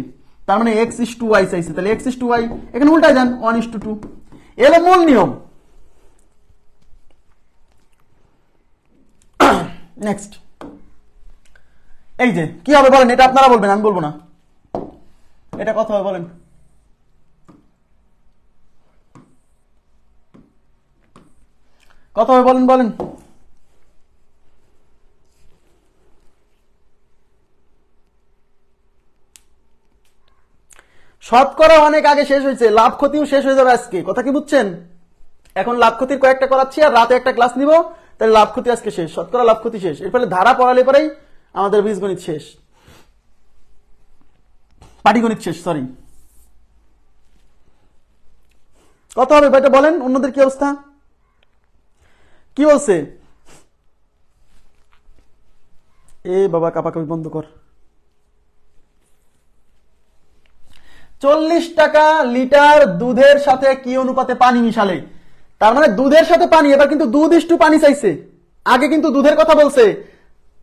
Speaker 1: তার মানে x/y চাইছে, তাহলে x/y এখানে উল্টাই যান, 1:2। এলো মূল নিয়ম। নেক্সট এই যে কি হবে বলেন, এটা আপনারা বলবেন, আমি বলবো না। এটা কত হবে বলেন? কত হবে বলেন বলেন? শতকরা অনেক আগে শেষ হয়েছে, লাভ ক্ষতিও শেষ হয়ে যাবে আজকে, কথা কি বুঝছেন? এখন লাভ ক্ষতির কয়েকটা করাচ্ছি আর রাতে একটা ক্লাস নিব, তাহলে লাভ ক্ষতি আজকে শেষ, শতকরা লাভ ক্ষতি শেষ। এর ফলে ধারা পড়ালে পরেই আমাদের বীজগণিত শেষ, পাটিগণিত শেষ, সরি। কত হবে ভাইটা বলেন? অন্যদের কি অবস্থা, কি বলছে? এ বাবা কাপাকাপি বন্ধ কর। 40 টাকা লিটার দুধের সাথে কি অনুপাতে পানি মিশালে? তার মানে দুধের সাথে পানি, এবার কিন্তু দুধ ইস্টু পানি চাইছে, আগে কিন্তু দুধের কথা বলছে,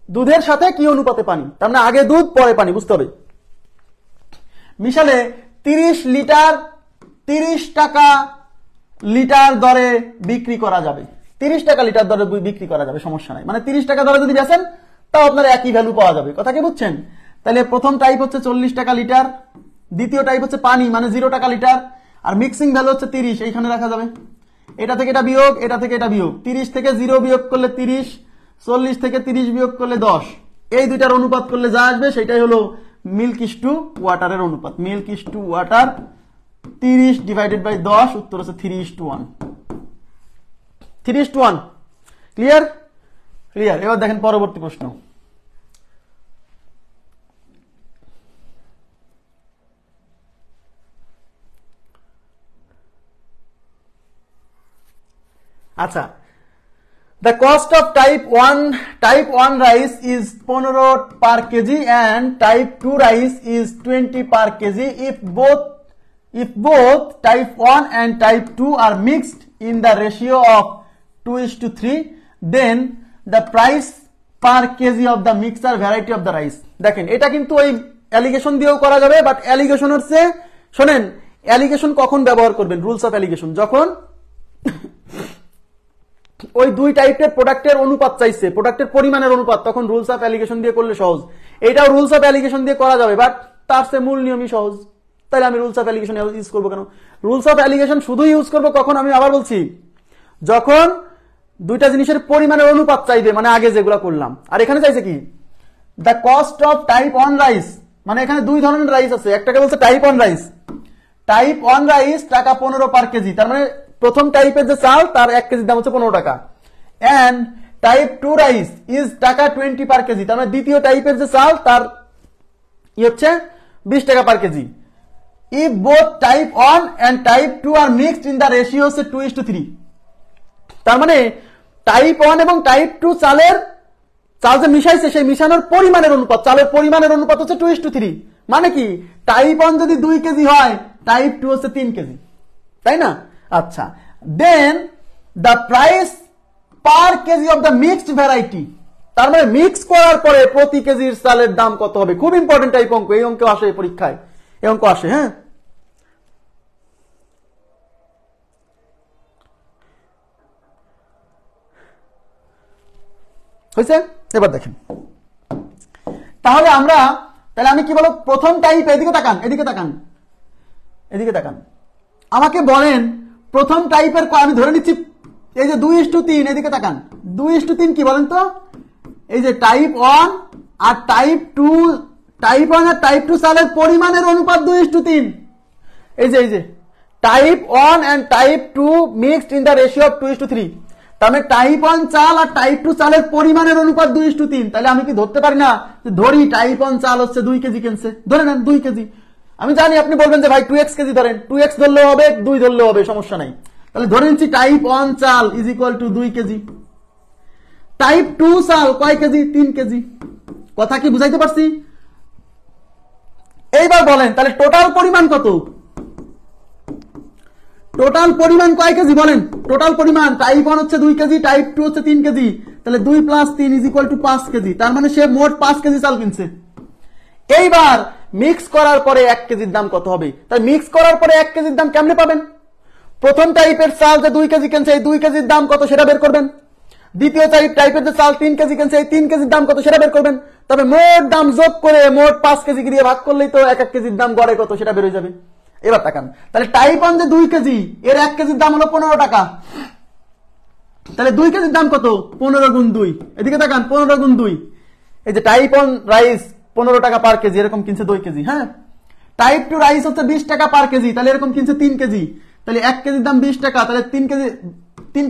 Speaker 1: দুধের সাথে কি অনুপাতে পানি, তার মানে আগে দুধ পরে পানি, বুঝতে হবে। মিশালে 30 লিটার 30 টাকা লিটার দরে বিক্রি করা যাবে, 30 টাকা লিটার দরে বিক্রি করা যাবে, সমস্যা নাই। মানে 30 টাকা দরে যদি বেচেন তাও আপনার একই ভ্যালু পাওয়া যাবে, কথা কি বুঝছেন? তাহলে প্রথম টাইপ হচ্ছে 40 টাকা লিটার, দ্বিতীয় টাইপ হচ্ছে পানি মানে 0 টাকা লিটার, আর মিক্সিং ভ্যালু হচ্ছে 30, এইখানে রাখা যাবে। এটা থেকে এটা বিয়োগ, এটা থেকে এটা বিয়োগ, 30 থেকে 0 বিয়োগ করলে 30, 40 থেকে 30 বিয়োগ করলে 10, এই দুইটার অনুপাত করলে যা আসবে সেটাই হলো মিল্ক ইস টু ওয়াটারের অনুপাত। Milk is to water 30 divided by 10, উত্তর হচ্ছে 3:1। 3:1, ক্লিয়ার? ক্লিয়ার। এবার দেখেন পরবর্তী প্রশ্ন। আচ্ছা, the cost of type 1 rice is 15 per kg and type 2 rice is 20 per kg if both type 1 and type 2 are mixed in the ratio of 2:3, then the price per kg of the mixture variety of the rice। দেখেন এটা কিন্তু ওই allegation দিয়েও করা যাবে, but allegation হচ্ছে, শোনেন allegation কখন ব্যবহার করবেন, রুলস অফ অ্যালিগেশন, যখন ওই দুই টাইপের প্রোডাক্টের অনুপাত চাইছে, প্রোডাক্টের পরিমাণের অনুপাত, তখন রুলস অফ অ্যালিগেশন দিয়ে করলে সহজ। এটাও রুলস অফ অ্যালিগেশন দিয়ে করা যাবে, বাট তার চেয়ে মূল নিয়মই সহজ, তাহলে আমি রুলস অফ অ্যালিগেশন ইউজ করবো কেন? রুলস অফ অ্যালিগেশন শুধু ইউজ করবো কখন, আমি আবার বলছি, যখন দুইটা জিনিসের পরিমাণের অনুপাত চাইবে, মানে আগে যেগুলো করলাম। আর এখানে চাইছে কি, the cost of type 1 rice, মানে এখানে দুই ধরনের রাইস আছে, একটাকে বলছে টাইপ 1 রাইস, টাইপ 1 রাইস টাকা 15 পার কেজি, তার মানে প্রথম টাইপের যে চাল তার 1 কেজির দাম হচ্ছে 15 টাকা, এন্ড টাইপ 2 রাইস ইজ টাকা 20 পার কেজি, তার মানে দ্বিতীয় টাইপের যে চাল তার হচ্ছে 20 taka per kg. If both type 1 and type 2 are mixed in the ratio হচ্ছে 2:3, তার মানে টাইপ 1 এবং টাইপ 2 চালের চাল যে মিশাইছে সেই মিশানোর পরিমাণের অনুপাত, চালের পরিমাণের অনুপাত হচ্ছে 2:3, মানে কি টাইপ 1 যদি 2 কেজি হয় টাইপ 2 হচ্ছে 3 কেজি, তাই না? আচ্ছা, then the price per kg of the mixed variety, তার মানে মিক্স করার পরে প্রতি কেজির চালের দাম কত হবে? খুব ইম্পর্টেন্ট টাইপ অঙ্ক, এই অঙ্ক আসে পরীক্ষায়, এই অঙ্ক আসে। হ্যাঁ, হয়েছে? এবার দেখেন, তাহলে আমি কি বলবো, প্রথম টাইপ, এদিকে তাকান, এদিকে তাকান, এদিকে তাকান, আমাকে বলেন প্রথম টাইপের, আমি ধরে নিচ্ছি এই যে 2:3, এদিকে তাকান, 2:3 কি বলেন তো? এই যে টাইপ 1 আর টাইপ 2, টাইপ 1 আর টাইপ 2 চালের পরিমাণের অনুপাত 2:3, এই যে type 1 and type 2 mixed in the ratio of 2:3, তার মানে টাইপ 1 চাল আর টাইপ 2 চালের পরিমাণের অনুপাত 2:3, তাহলে আমি কি ধরতে পারি না, ধরি টাইপ 1 চাল হচ্ছে 2 কেজি কিনছে, ধরে নেন 2 কেজি, আমি জানি আপনি বলবেন যে ভাই 2x কেজি ধরেন, 2x ধরলেও হবে, 2 ধরলেও হবে, সমস্যা নাই। তাহলে ধরে নিচ্ছি টাইপ 1 চাল is equal two 2 KG, type 2 চাল কয় কেজি? 3 কেজি। কথা কি বুঝাইতে পারছি? এইবার বলেন তাহলে টোটাল পরিমাণ কত? টোটাল পরিমাণ কয় কেজি বলেন? টোটাল পরিমাণ টাইপ 1 হচ্ছে 2 কেজি, টাইপ 2 হচ্ছে 3 কেজি, তাহলে 2 + 3 ইজ ইকুয়াল টু 5 কেজি, তার মানে সে মোট 5 কেজি চাল কিনছে। এইবার মিক্স করার পরে 1 কেজির দাম কত হবে? তাই মিক্স করার পরে 1 কেজির দাম কেমনে পাবেন? প্রথম টাইপের চাল যে 2 কেজি কিনছে, এই 2 কেজির দাম কত সেটা বের করবেন, দ্বিতীয় টাইপের যে চাল 3 কেজি কিনছে, এই 3 কেজির দাম কত সেটা বের করবেন। তবে মোট দাম যোগ করে মোট 5 কেজি দিয়ে ভাগ করলেই তো এক কেজির দাম গড়ে কত সেটা বের হয়ে যাবে। এবার তাকান, তাহলে টাইপ 1 যে 2 কেজি, এর 1 কেজির দাম হলো 15 টাকা। তাহলে 2 কেজির দাম কত? 15 গুণ 2। এদিকে তাকান, 15 গুণ 2। এই যে টাইপ 1 রাইস 15 টাকা পার কেজি, এরকম কিনছে 2 কেজি। হ্যাঁ, টাইপ 2 রাইস হচ্ছে 20 টাকা পার কেজি, তাহলে এরকম কিনছে 3 কেজি। তাহলে 1 কেজির দাম 20 টাকা, তাহলে 3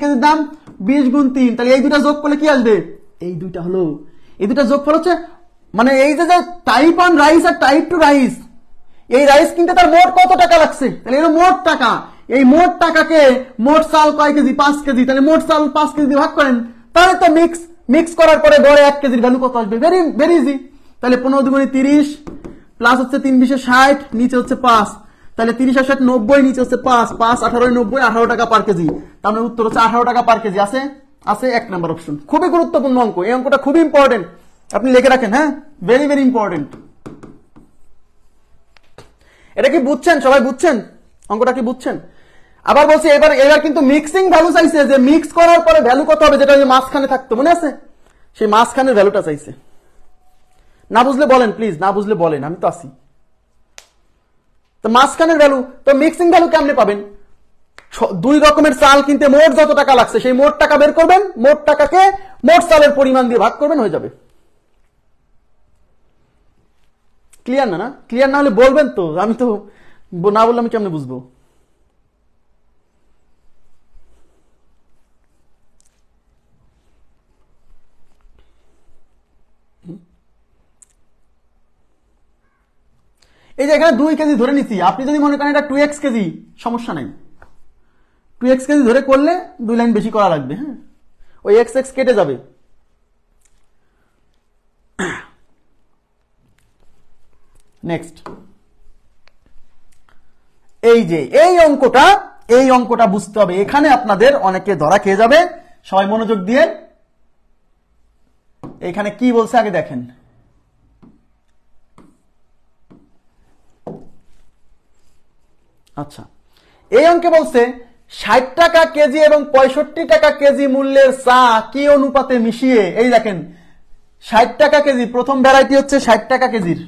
Speaker 1: কেজির দাম 20 গুণ 3। তাহলে এই দুটা যোগ করলে কি আসবে? এই দুইটা হলো, এই দুটা যোগফল হচ্ছে, মানে এই যে টাইপ 1 রাইস আর টাইপ 2 রাইস, এই রাইস কিনতে তার মোট কত টাকা লাগছে, তাহলে এর মোট টাকা। এই মোট টাকাকে মোট চাল কয় কেজি? 5 কেজি। তাহলে মোট চাল 5 কেজি দিয়ে ভাগ করেন, তাহলে তো মিক্স করার পরে গড়ে 1 কেজির ভ্যালু কত আসবে? Very easy. তাহলে 15 দুগুণে 30 প্লাস হচ্ছে 3 20 60, নিচে হচ্ছে 5। তাহলে 30 আর 60 90, নিচে হচ্ছে 5 5 18 90, 18 টাকা পার কেজি। তার মানে উত্তর হচ্ছে 18 টাকা পার কেজি। আছে 1 নাম্বার অপশন। খুবই গুরুত্বপূর্ণ অঙ্ক, এই অঙ্কটা খুবই ইম্পর্টেন্ট, আপনি লিখে রাখেন। হ্যাঁ, ভেরি ভেরি ইম্পর্টেন্ট। এটা কি বুঝছেন? সবাই বুঝছেন অঙ্কটা? কি বুঝছেন? আবার বলছি, এবার কিন্তু মিক্সিং ভ্যালু চাইছে, যে মিক্স করার পরে ভ্যালু কত হবে, যেটা মাঝখানে থাকতো, মনে আছে? সেই মাঝখানের ভ্যালুটা চাইছে। না বুঝলে বলেন প্লিজ, না বুঝলে বলেন, আমি তো আছি। তো মাঝখানের ভ্যালু, তো মিক্সিং ভ্যালু কেমনে পাবেন? 2 রকমের চাল কিনতে মোট যত টাকা লাগছে, সেই মোট টাকা বের করবেন, মোট টাকাকে মোট চালের পরিমাণ দিয়ে ভাগ করবেন, হয়ে যাবে। ক্লিয়ার না? ক্লিয়ার না হলে বলবেন তো, আমি তো না বললে আমি কেমনে বুঝবো? এই যে এখানে 2 কেজি ধরে নিচ্ছি, আপনি যদি মনে করেন এটা 2x কেজি, সমস্যা নাই, 2x কেজি ধরে করলে 2 লাইন বেশি করা লাগবে। হ্যাঁ, ওই x কেটে যাবে। নেক্সট, এই যে এই অঙ্কটা বুঝতে হবে। এখানে আপনাদের অনেকে ধরা খেয়ে যাবে, সবাই মনোযোগ দিয়ে। এখানে কি বলছে আগে দেখেন। আচ্ছা, এই অঙ্কে বলছে 60 টাকা কেজি এবং 65 টাকা কেজি মূল্যের চা কি অনুপাতে মিশিয়ে, এই দেখেন 60 টাকা কেজি, প্রথম ভ্যারাইটি হচ্ছে 60 টাকা কেজির,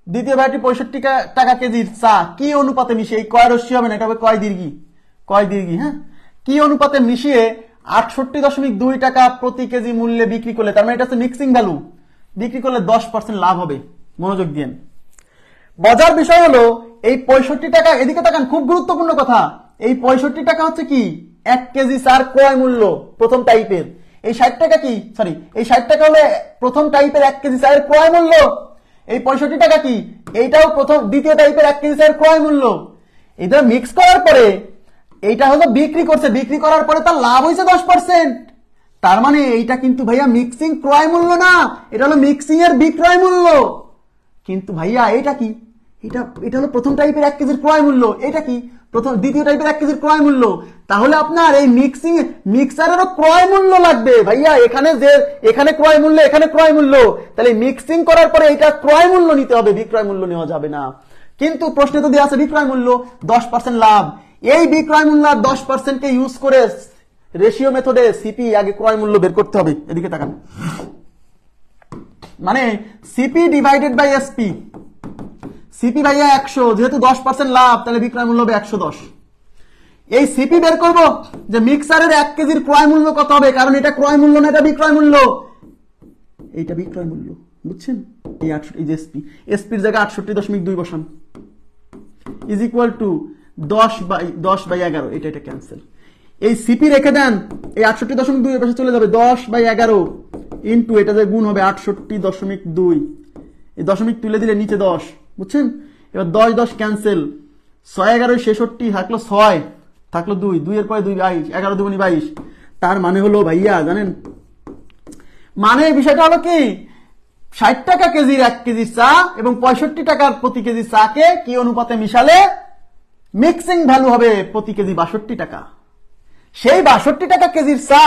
Speaker 1: দ্বিতীয় ভ্যারাইটি 65 টাকা কেজির চা কি অনুপাতে মিশিয়ে, এই কয় রশ্মি হবে না, এটা হবে কয় দীর্ঘি। হ্যাঁ, কি অনুপাতে মিশিয়ে 68.2 টাকা প্রতি কেজি মূল্যে বিক্রি করলে, তার মানে এটা হচ্ছে মিক্সিং ভ্যালু, বিক্রি করলে 10% লাভ হবে। মনোযোগ দিন। মজার বিষয় হলো এই 65 টাকা, এদিকে তাকান, খুব গুরুত্বপূর্ণ কথা। এই 65 টাকা হচ্ছে কি? 1 কেজি চার ক্রয় মূল্য প্রথম টাইপের। এই 60 টাকা কি, সরি, এই 60 টাকা হলো প্রথম টাইপের 1 কেজি চায়ের ক্রয় মূল্য। এই 65 টাকা কি? এইটাও দ্বিতীয় টাইপের 1 কেজি চায়ের ক্রয় মূল্য। এটা মিক্স করার পরে এইটা হলো বিক্রি করছে, বিক্রি করার পরে তার লাভ হয়েছে 10%। তার মানে এইটা কিন্তু ভাইয়া মিক্সিং ক্রয় মূল্য না, এটা হলো মিক্সিং এর বিক্রয় মূল্য। কিন্তু ভাইয়া এটা কি? এটা হলো প্রথম টাইপের 1 কেজির ক্রয় মূল্য। এটা কি? দ্বিতীয় টাইপের 1 কেজির ক্রয় মূল্য। তাহলে আপনার এই মিক্সারেরও ক্রয় মূল্য লাগবে ভাইয়া। এখানে ক্রয় মূল্য, এখানে ক্রয় মূল্য, তাহলে মিক্সিং করার পরে এটা ক্রয় মূল্য নিতে হবে, বিক্রয় মূল্য নেওয়া যাবে না। কিন্তু প্রশ্নে তো দেওয়া আছে বিক্রয় মূল্য 10% লাভ। এই বিক্রয় মূল্য 10% কে ইউজ করে রেশিও মেথডে সিপি আগে ক্রয় মূল্য বের করতে হবে। এদিকে তাকান, মানে CP divided by SP. CP ভাইয়া 100, যেহেতু 10% লাভ, তাহলে বিক্রয় মূল্য হবে 110। এই সিপি বের করব যে মিক্সারের 1 কেজির ক্রয় মূল্য কত হবে, কারণ এটা ক্রয় মূল্য না, এটা বিক্রয় মূল্য। এইটা বিক্রয় মূল্য, বুঝছেন? এই 68, এই যে এসপির জায়গায় 68.2 বসান, ইজ ইকুয়াল টু 10/11। এটা ক্যান্সেল। এই সিপি রেখে দেন, এই 68.2 এর পাশে চলে যাবে, 10/11 ইন্টু এটা যে গুণ হবে 68.2, এই দশমিক তুলে দিলে নিচে 10, বুঝছেন? এবার 10 ক্যান্সেল, 6 11 66, থাকলো 6, থাকলো 2, 2 এর পরে 2 22, 11 2 22। তার মানে হলো ভাইয়া জানেন, মানে বিষয়টা হলো কি, 60 টাকা কেজির 1 কেজি চা এবং 65 টাকার প্রতি কেজি চাকে কি অনুপাতে মিশালে মিক্সিং ভ্যালু হবে প্রতি কেজি 62 টাকা। সেই 62 টাকা কেজির চা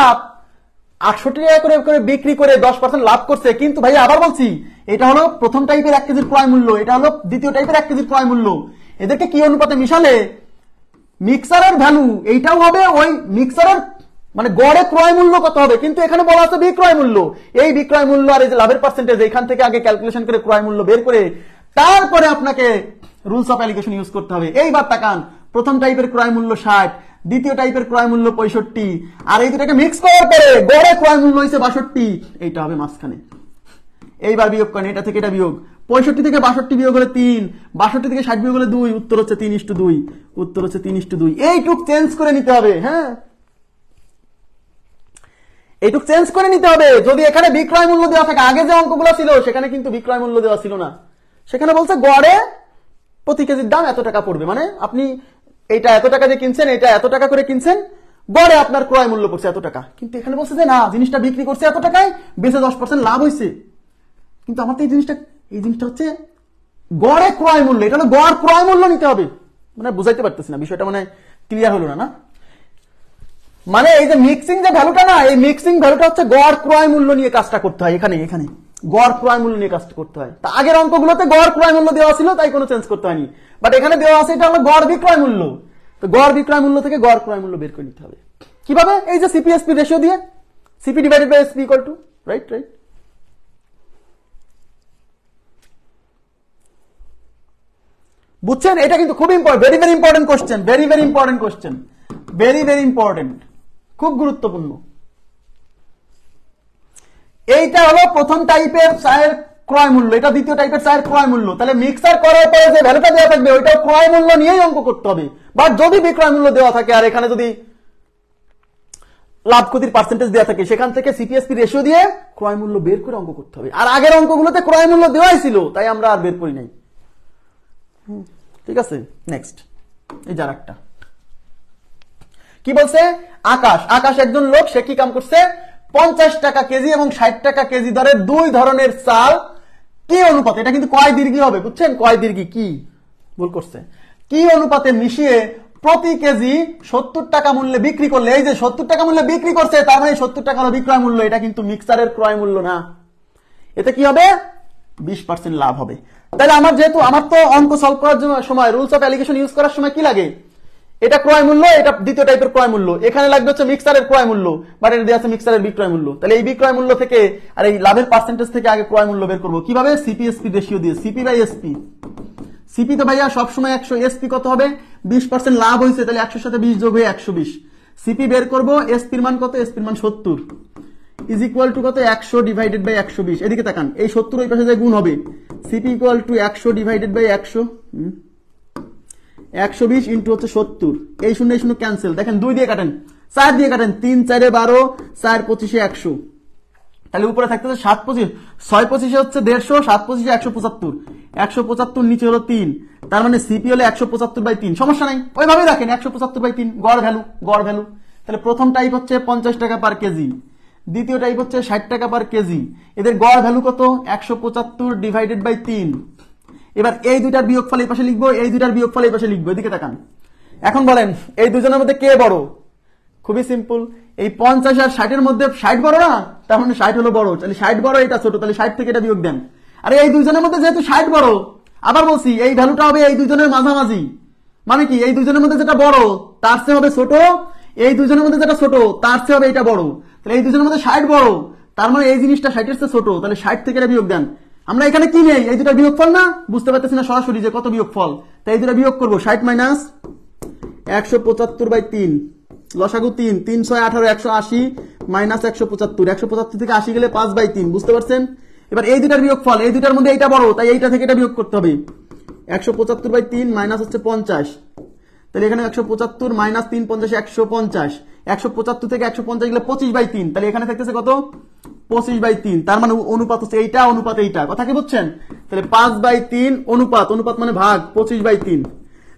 Speaker 1: 68 টাকা করে বিক্রি করে 10% লাভ করছে। কিন্তু ভাই আবার বলছি, এটা হলো প্রথম টাইপের 1 কেজির ক্রয় মূল্য, এটা হলো দ্বিতীয় টাইপের 1 কেজির ক্রয় মূল্য। এদেরকে কি অনুপাতে মিশালে মিক্সারের ভ্যালু এইটাও হবে ওই মিক্সারের মানে গড়ে ক্রয় মূল্য কত হবে, কিন্তু এখানে বলা আছে বিক্রয় মূল্য। এই বিক্রয় মূল্য আর এই যে লাভের পার্সেন্টেজ, এখান থেকে আগে ক্যালকুলেশন করে ক্রয় মূল্য বের করে তারপরে আপনাকে রুলস অফ অ্যালিগেশন ইউজ করতে হবে। এইবার তাকান, প্রথম টাইপের ক্রয় মূল্য 60, দ্বিতীয় টাইপের ক্রয় মূল্য 65, আর এই দুটাকে মিক্স করার পরে গড়ে ক্রয় মূল্য হয়েছে 62, এইটা হবে মাঝখানে। এইবার বিয়োগ করেন, এটা থেকে এটা বিয়োগ, 65 থেকে 62 বিয়োগ হলে 3, 62 থেকে 60 বিয়োগ হলে 2, উত্তর হচ্ছে 3:2, উত্তর হচ্ছে 3:2। এইটুক চেঞ্জ করে নিতে হবে। হ্যাঁ, এইটুক চেঞ্জ করে নিতে হবে। যদি এখানে বিক্রয় মূল্য দেওয়া থাকে, আগে যে অঙ্কগুলো ছিল সেখানে কিন্তু বিক্রয় মূল্য দেওয়া ছিল না, সেখানে বলছে গড়ে প্রতি কেজির দাম এত টাকা পড়বে, মানে আপনি এইটা এত টাকা দিয়ে কিনছেন, এটা এত টাকা করে কিনছেন, গড়ে আপনার ক্রয় মূল্য পড়ছে এত টাকা। কিন্তু এখানে বলছে যে না, জিনিসটা বিক্রি করছে এত টাকায়, বেঁচে 10% লাভ হয়েছে। কিন্তু আমার তো এই জিনিসটা হচ্ছে গড়ে ক্রয় মূল্য, এটা হলো গড় ক্রয় মূল্য নিতে হবে। মানে বুঝাইতে পারতেছি না বিষয়টা, মানে ক্লিয়ার হলো না? মানে এই যে মিক্সিং যে ভ্যালুটা না, এই মিক্সিং ভ্যালুটা হচ্ছে গড় ক্রয় মূল্য নিয়ে কাজটা করতে হয়। এখানে গড় ক্রয় মূল্য নিয়ে কাজটা করতে হয়। তা আগের অঙ্কগুলোতে গড় ক্রয় মূল্য দেওয়া ছিল, তাই কোনো চেঞ্জ করতে হয়নি, বাট এখানে দেওয়া আছে এটা হলো গড় বিক্রয় মূল্য। তো গড় বিক্রয় মূল্য থেকে গড় ক্রয় মূল্য বের করে নিতে হবে। কিভাবে? এই যে সিপিএসপি রেশিও দিয়ে, CP divided by SP equal to, right. বুঝছেন? এটা কিন্তু খুব important, very very important question, very very important question, very very important, খুব গুরুত্বপূর্ণ। এইটা হলো প্রথম টাইপের চায়ের ক্রয় মূল্য, এটা দ্বিতীয় টাইপের চায়ের ক্রয় মূল্য। তাহলে মিক্সার করার পরে যে ভ্যালুটা দেওয়া থাকবে ওইটাও ক্রয় মূল্য নিয়েই অঙ্ক করতে হবে। বাট যদি বিক্রয় মূল্য দেওয়া থাকে আর এখানে যদি লাভ ক্ষতির পার্সেন্টেজ দেওয়া থাকে, সেখান থেকে সিপিএসপি রেশিও দিয়ে ক্রয় মূল্য বের করে অঙ্ক করতে হবে। আর আগের অঙ্কগুলোতে ক্রয় মূল্য দেওয়াই ছিল, তাই আমরা আর বের করি নাই। ঠিক আছে, নেক্সট এই যার একটা কি বলছে, আকাশ একজন লোক, সে কি কাম করছে, 50 টাকা কেজি এবং 60 টাকা কেজি দরে দুই ধরনের চাল কি অনুপাতে, এটা কিন্তু কয় দীর্ঘি হবে, বুঝছেন? কয় দীর্ঘি, কি ভুল করছে, কি অনুপাতে মিশিয়ে প্রতি কেজি 70 টাকা মূল্যে বিক্রি করলে, এই যে 70 টাকা মূল্যে বিক্রি করছে, তার মানে 70 টাকা হলো বিক্রয় মূল্য, এটা কিন্তু মিক্সারের ক্রয় মূল্য না। এতে কি হবে, 20% লাভ হবে। তাহলে আমার তো অঙ্ক সলভ করার সময় রুলস অফ অ্যালিগেশন ইউজ করার সময় কি লাগে, এটা ক্রয় মূল্য, এটা দ্বিতীয় টাইপের ক্রয় মূল্য, এখানে লাগবে হচ্ছে মিক্সারের ক্রয় মূল্য, বাট এটা দেওয়া আছে মিক্সারের বিক্রয় মূল্য। তাহলে এই বিক্রয় মূল্য থেকে আর এই লাভের পার্সেন্টেজ থেকে আগে ক্রয় মূল্য বের করবো কিভাবে, সিপিএসপি রেশিও দিয়ে, সিপি বাই এসপি। সিপি তো ভাইয়া সবসময় 100, এসপি কত হবে, 20% লাভ হয়েছে, তাহলে 100 সাথে 20 যোগ হয়ে 120। সিপি বের করবো, এসপির মান কত, এসপির মান 70 ইজ ইকুয়াল টু কত, 100 ডিভাইডেড বাই 120। এদিকে তাকান, এই 70 ওই পাশে যায় গুণ হবে, CP equal to 100 divided by 100, 120 into হচ্ছে 70, এই শূন্য এই শূন্য ক্যান্সেল, দেখেন 2 দিয়ে কাটেন, 4 দিয়ে কাটেন, 3 4 12, 4 25 100, তাহলে উপরে থাকতে 7 25, 6 25 হচ্ছে 150, 7 25 175, 175 নিচে হলো 3, তার মানে সিপি হলো 175/3, সমস্যা নাই, ওইভাবে রাখেন 175/3 গড় ভ্যালু। তাহলে প্রথম টাইপ হচ্ছে 50 টাকা পার কেজি, দ্বিতীয় টাইপ হচ্ছে 60 টাকা পার কেজি, এদের গড় ভ্যালু কত, 175 ডিভাইডেড বাই 3। এবার এই দুইটার বিয়োগফল এই পাশে লিখবো, এই দুইটার বিয়োগফল এই পাশে লিখবো, এদিকে তাকান। এখন বলেন এই দুজনের মধ্যে কে বড়, খুবই সিম্পল, এই 50 আর 60 এর মধ্যে 60 বড় না, তার মানে 60 হলো বড়, তাহলে 60 বড়, এটা ছোট, তাহলে 60 থেকে এটা বিয়োগ দেন। আর এই দুইজনের মধ্যে যেহেতু 60 বড়, আবার বলছি এই ভ্যালুটা হবে এই দুইজনের মাঝামাঝি, মানে কি এই দুইজনের মধ্যে যেটা বড় তার চেয়ে হবে ছোট, এই দুইজনের মধ্যে যেটা ছোট তার চেয়ে হবে এটা বড়, তাহলে এই দুজনের মধ্যে 60 বড়, তার মানে এই জিনিসটা 60 এর চেয়ে ছোট, তাহলে 60 থেকে এটা বিয়োগ দেন। আমরা এখানে কি নেই, এই দুটা বিয়োগফল না, বুঝতে পারতেছি না সরাসরি যে কত বিয়োগফল, তাই এই দুটা বিয়োগ করবো, 60 মাইনাস 175/3, লসাগু 3, 3 6 18, 180 মাইনাস 175, 175 থেকে 80 গেলে 5/3, বুঝতে পারছেন? এবার এই দুটার বিয়োগফল, এই দুটার মধ্যে এইটা বড়, তাই এইটা থেকে এটা বিয়োগ করতে হবে, 175/3 মাইনাস হচ্ছে 50, তাহলে এখানে 175 মাইনাস 3 50 150, 175 থেকে 150 গেলে 25/3, তাহলে এখানে থাকতেছে কত, 25/3, তার মানে অনুপাত হচ্ছে এইটা, অনুপাত এইটা, কথা কি বুঝছেন? তাহলে 5/3 অনুপাত মানে ভাগ 25/3,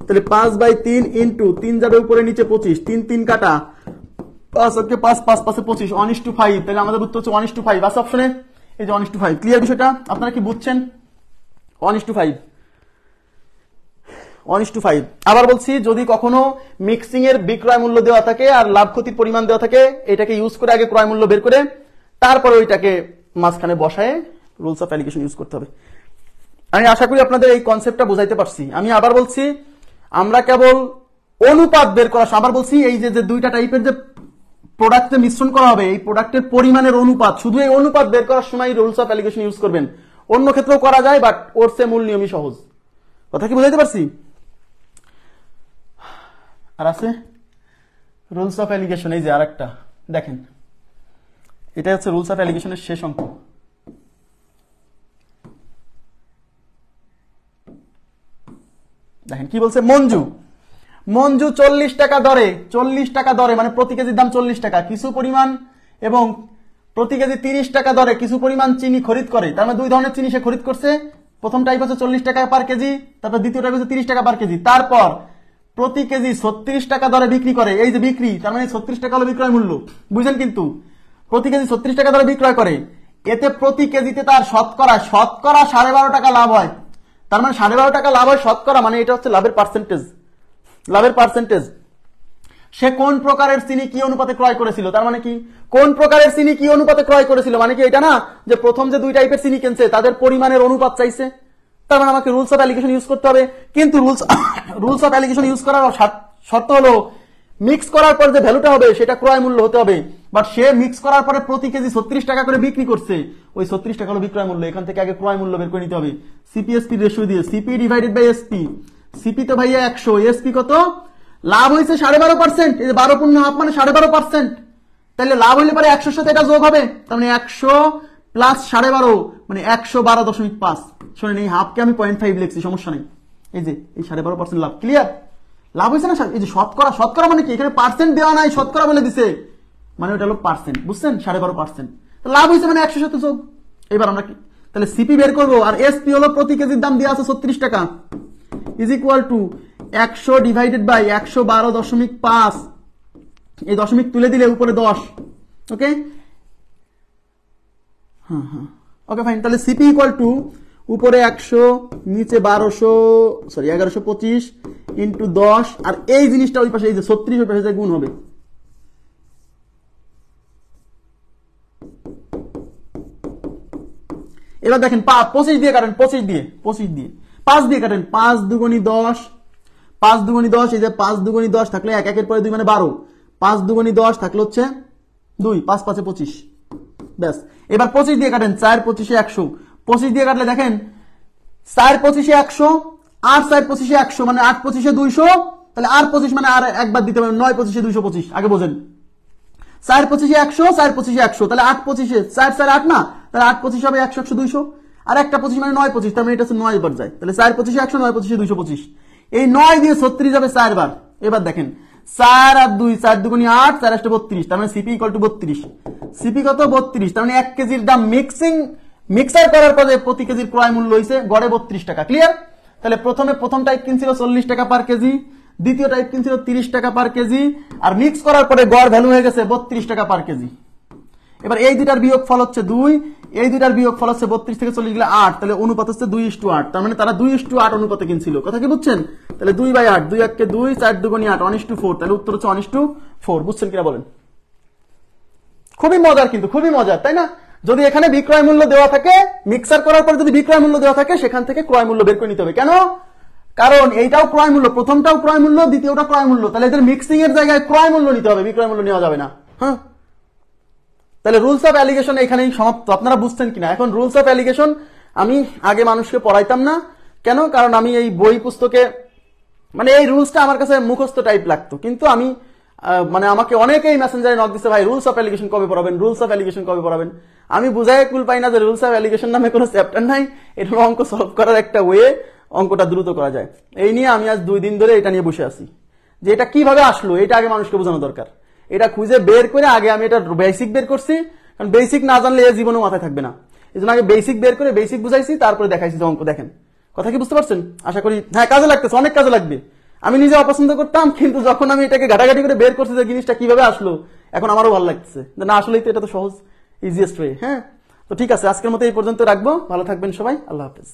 Speaker 1: তাহলে 5/3 ইন্টু 3 যাবে উপরে নিচে 25, 3 3 কাটা, 5 5 5 5 25, 1:5, তাহলে আমাদের উত্তর হচ্ছে 1:5 আছে অপশনে, এই যে 1:5। ক্লিয়ার বিষয়টা, আপনারা কি বুঝছেন? 1:5। আবার বলছি, যদি কখনো মিক্সিং এর বিক্রয় মূল্য দেওয়া থাকে আর লাভ ক্ষতির পরিমাণ দেওয়া থাকে, এটাকে ইউজ করে আগে ক্রয় মূল্য বের করে তারপরে ওইটাকে মাঝখানে বসায় রুলস অফ অ্যালিগেশন ইউজ করতে হবে। আমি আশা করি আপনাদের এই কনসেপ্টটা বুঝাইতে পারছি। আমি আবার বলছি, আমরা কেবল অনুপাত বের করা, আবার বলছি এই যে দুইটা টাইপের যে প্রোডাক্টে মিশ্রণ করা হবে, এই প্রোডাক্টের পরিমাণের অনুপাত, শুধু এই অনুপাত বের করার সময় রুলস অফ অ্যালিগেশন ইউজ করবেন। অন্য ক্ষেত্রেও করা যায়, বাট ওর সে মূল নিয়মই সহজ। কথা কি বুঝাইতে পারছি? আর আছে রুলস অফ অ্যালিগেশন, এই যে আরেকটা দেখেন, এটা হচ্ছে রুলস অফ অ্যালিগেশনের শেষ অঙ্ক। দেখেন কি বলছে, মঞ্জু 40 টাকা দরে, 40 টাকা দরে মানে প্রতি কেজির দাম 40 টাকা কিছু পরিমাণ, এবং প্রতি কেজি 30 টাকা দরে কিছু পরিমাণ চিনি খরিদ করে। তার মানে দুই ধরনের চিনি সে খরিদ করছে। প্রথম টাইপ হচ্ছে 40 টাকা পার কেজি, তারপর দ্বিতীয় টাইপ হচ্ছে 30 টাকা পার কেজি। তারপর প্রতি কেজি 36 টাকা দরে বিক্রি করে। এই যে বিক্রি, তার মানে 36 টাকা হলো বিক্রয় মূল্য, বুঝলেন? কিন্তু প্রতি কেজি 36 টাকা দরে বিক্রয় করে, এতে প্রতি কেজিতে তার শতকরা 12.5 টাকা লাভ হয়। তার মানে 12.5 টাকা লাভ হয় শতকরা, মানে এটা হচ্ছে লাভের পার্সেন্টেজ, লাভের পার্সেন্টেজ। সে কোন প্রকারের চিনি কি অনুপাতে ক্রয় করেছিল, তার মানে কি কোন প্রকারের চিনি কি অনুপাতে ক্রয় করেছিল, মানে কি এটা না যে প্রথম যে দুই টাইপের চিনি কিনছে তাদের পরিমাণের অনুপাত চাইছে। তার মানে আমাকে রুলস অফ অ্যালিগেশন ইউজ করতে হবে। কিন্তু রুলস অফ অ্যালিগেশন ইউজ করার শর্ত হলো মিক্স করার পর যে ভ্যালুটা হবে সেটা ক্রয় মূল্য হতে হবে। বাট সে মিক্স করার পরে প্রতি কেজি 36 টাকা করে বিক্রি করছে, ওই 36 টাকা হলো বিক্রয় মূল্য। এখান থেকে আগে ক্রয় মূল্য বের করে নিতে হবে সিপিএসপি রেশিও দিয়ে, CP divided by SP. CP তো ভাইয়া 100, এসপি কত? লাভ হয়েছে 12.5%, এই যে 12 পূর্ণ হাফ মানে 12.5%। তাহলে লাভ হইলে পরে 100 সাথে এটা যোগ হবে, তার মানে 100 প্লাস 12.5 মানে 112.5। শোনেন এই হাফকে আমি 0.5 লিখছি, সমস্যা নেই। এই যে এই 12.5% লাভ, ক্লিয়ার? লাভ হয়েছে না? এই যে শতকরা, শতকরা মানে কি, এখানে পার্সেন্ট দেওয়া নাই, শতকরা বলে দিছে, মানে ওটা হলো পার্সেন্ট, বুঝছেন? 12.5% লাভ হয়েছে মানে 100 সাথে যোগ। এবার আমরা কি তাহলে সিপি বের করবো, আর এসপি হলো প্রতি কেজির দাম দেওয়া আছে 36 টাকা, is equal to 100 divided by 112.5, এই দশমিক তুলে দিলে উপরে 10। Okay, okay fine. তাহলে সিপি ইকুয়াল টু উপরে 100 নিচে 1125 ইন্টু 10, আর এই জিনিসটা ওই পাশে এই যে 36 ওই পাশে গুণ হবে। এবার দেখেন 25 দিয়ে কাটেন, 25 দিয়ে 5 দিয়ে কাটেন, 5 দুগুণী 10, 5 দুগুণী 10, এই যে 5 দুগুণী 10 থাকলে 1 একের পরে 2 মানে 12, 5 দুগুণী 10 থাকলে হচ্ছে 2, 5 5 25, ব্যাস। এবার 25 দিয়ে কাটেন, 4 25 100, 25 দিয়ে কাটলে দেখেন 4 25 100, 8 4 25 100 মানে 8 25 200, তাহলে আর 25 মানে আর একবার দিতে পারেন, 9 25 225, আগে বোঝেন। 4 25 100, 4 25 100, তাহলে 8 25 4 4 8 না, তাহলে 8 25 হবে 100 100 200, আর একটা 25 মানে 9 25, তার মানে এটা হচ্ছে 9 বার যায়, তাহলে 4 25 100, 9 25 225, এই 9 দিয়ে 36 যাবে 4 বার। এবার দেখেন 4 আর 2, 4 দুগুণী 8, 4 8 32, তার মানে সিপি ইকুয়াল টু 32। সিপি কত? 32, তার মানে 1 কেজির দাম মিক্সার করার পরে প্রতি কেজির ক্রয় মূল্য হইছে গড়ে 32 টাকা, ক্লিয়ার? তাহলে প্রথম টাইপ কিনছিল 40 টাকা পার কেজি, দ্বিতীয় টাইপ কিনছিল 30 টাকা পার কেজি, আর মিক্স করার পরে গড় ভ্যালু হয়ে গেছে 32 টাকা পার কেজি। এবার এই দুটার বিয়োগ ফল হচ্ছে 2, এই দুটার বিয়োগ ফল হচ্ছে 32 থেকে 40 গেলে 8, তাহলে অনুপাত হচ্ছে 2:8, তার মানে তারা 2:8 অনুপাতে কিনছিল। কথা কি বুঝছেন? তাহলে 2/8, 2 1 কে 2, 4 দুগুণী 8, 1:4, তাহলে উত্তর হচ্ছে 1:4। বুঝছেন কিনা বলেন? খুবই মজার, কিন্তু খুবই মজার, তাই না? যদি এখানে বিক্রয় মূল্য দেওয়া থাকে, মিক্সার করার পরে যদি বিক্রয় মূল্য দেওয়া থাকে, সেখান থেকে ক্রয় মূল্য বের করে নিতে হবে। কেন? কারণ এইটাও ক্রয় মূল্য, প্রথমটাও ক্রয় মূল্য, দ্বিতীয়টা ক্রয় মূল্য, তাহলে এদের মিক্সিং এর জায়গায় ক্রয় মূল্য নিতে হবে, বিক্রয় মূল্য নেওয়া যাবে না। হ্যাঁ, তাহলে রুলস অফ অ্যালিগেশন এখানেই সমাপ্ত। আপনারা বুঝছেন কিনা? এখন রুলস অফ অ্যালিগেশন আমি আগে মানুষকে পড়াইতাম না, কেন? কারণ আমি এই বই পুস্তকে মানে এই রুলসটা আমার কাছে মুখস্থ টাইপ লাগতো, কিন্তু আমি মানে আমাকে অনেকেই মেসেঞ্জারে নক দিচ্ছে, ভাই রুলস অফ অ্যালিগেশন কবে পড়াবেন, রুলস অফ অ্যালিগেশন কবে পড়াবেন? আমি বুঝাই কুল পাই না যে রুলস অফ অ্যালিগেশন নামে কোনো চ্যাপ্টার নাই, এটা হলো অঙ্ক সলভ করার একটা ওয়ে, অঙ্কটা দ্রুত করা যায়। এই নিয়ে আমি আজ 2 দিন ধরে এটা নিয়ে বসে আছি, যে এটা কিভাবে আসলো এটা আগে মানুষকে বোঝানো দরকার। এটা খুঁজে বের করে আগে আমি এটা বেসিক বের করছি, কারণ বেসিক না জানলে এ জীবনও মাথায় থাকবে না। এই জন্য আগে বেসিক বের করে বেসিক বুঝাইছি, তারপরে দেখাইছি যে অঙ্ক দেখেন। কথা কি বুঝতে পারছেন? আশা করি হ্যাঁ, কাজে লাগতেছে, অনেক কাজে লাগবে। আমি নিজে অপছন্দ করতাম, কিন্তু যখন আমি এটাকে ঘাটাঘাটি করে বের করছি যে জিনিসটা কিভাবে আসলো, এখন আমারও ভালো লাগতেছে। না আসলেই তো এটা তো সহজ, ইজিয়েস্ট ওয়ে। হ্যাঁ, তো ঠিক আছে, আজকের মতো এই পর্যন্ত রাখবো। ভালো থাকবেন সবাই, আল্লাহ হাফেজ।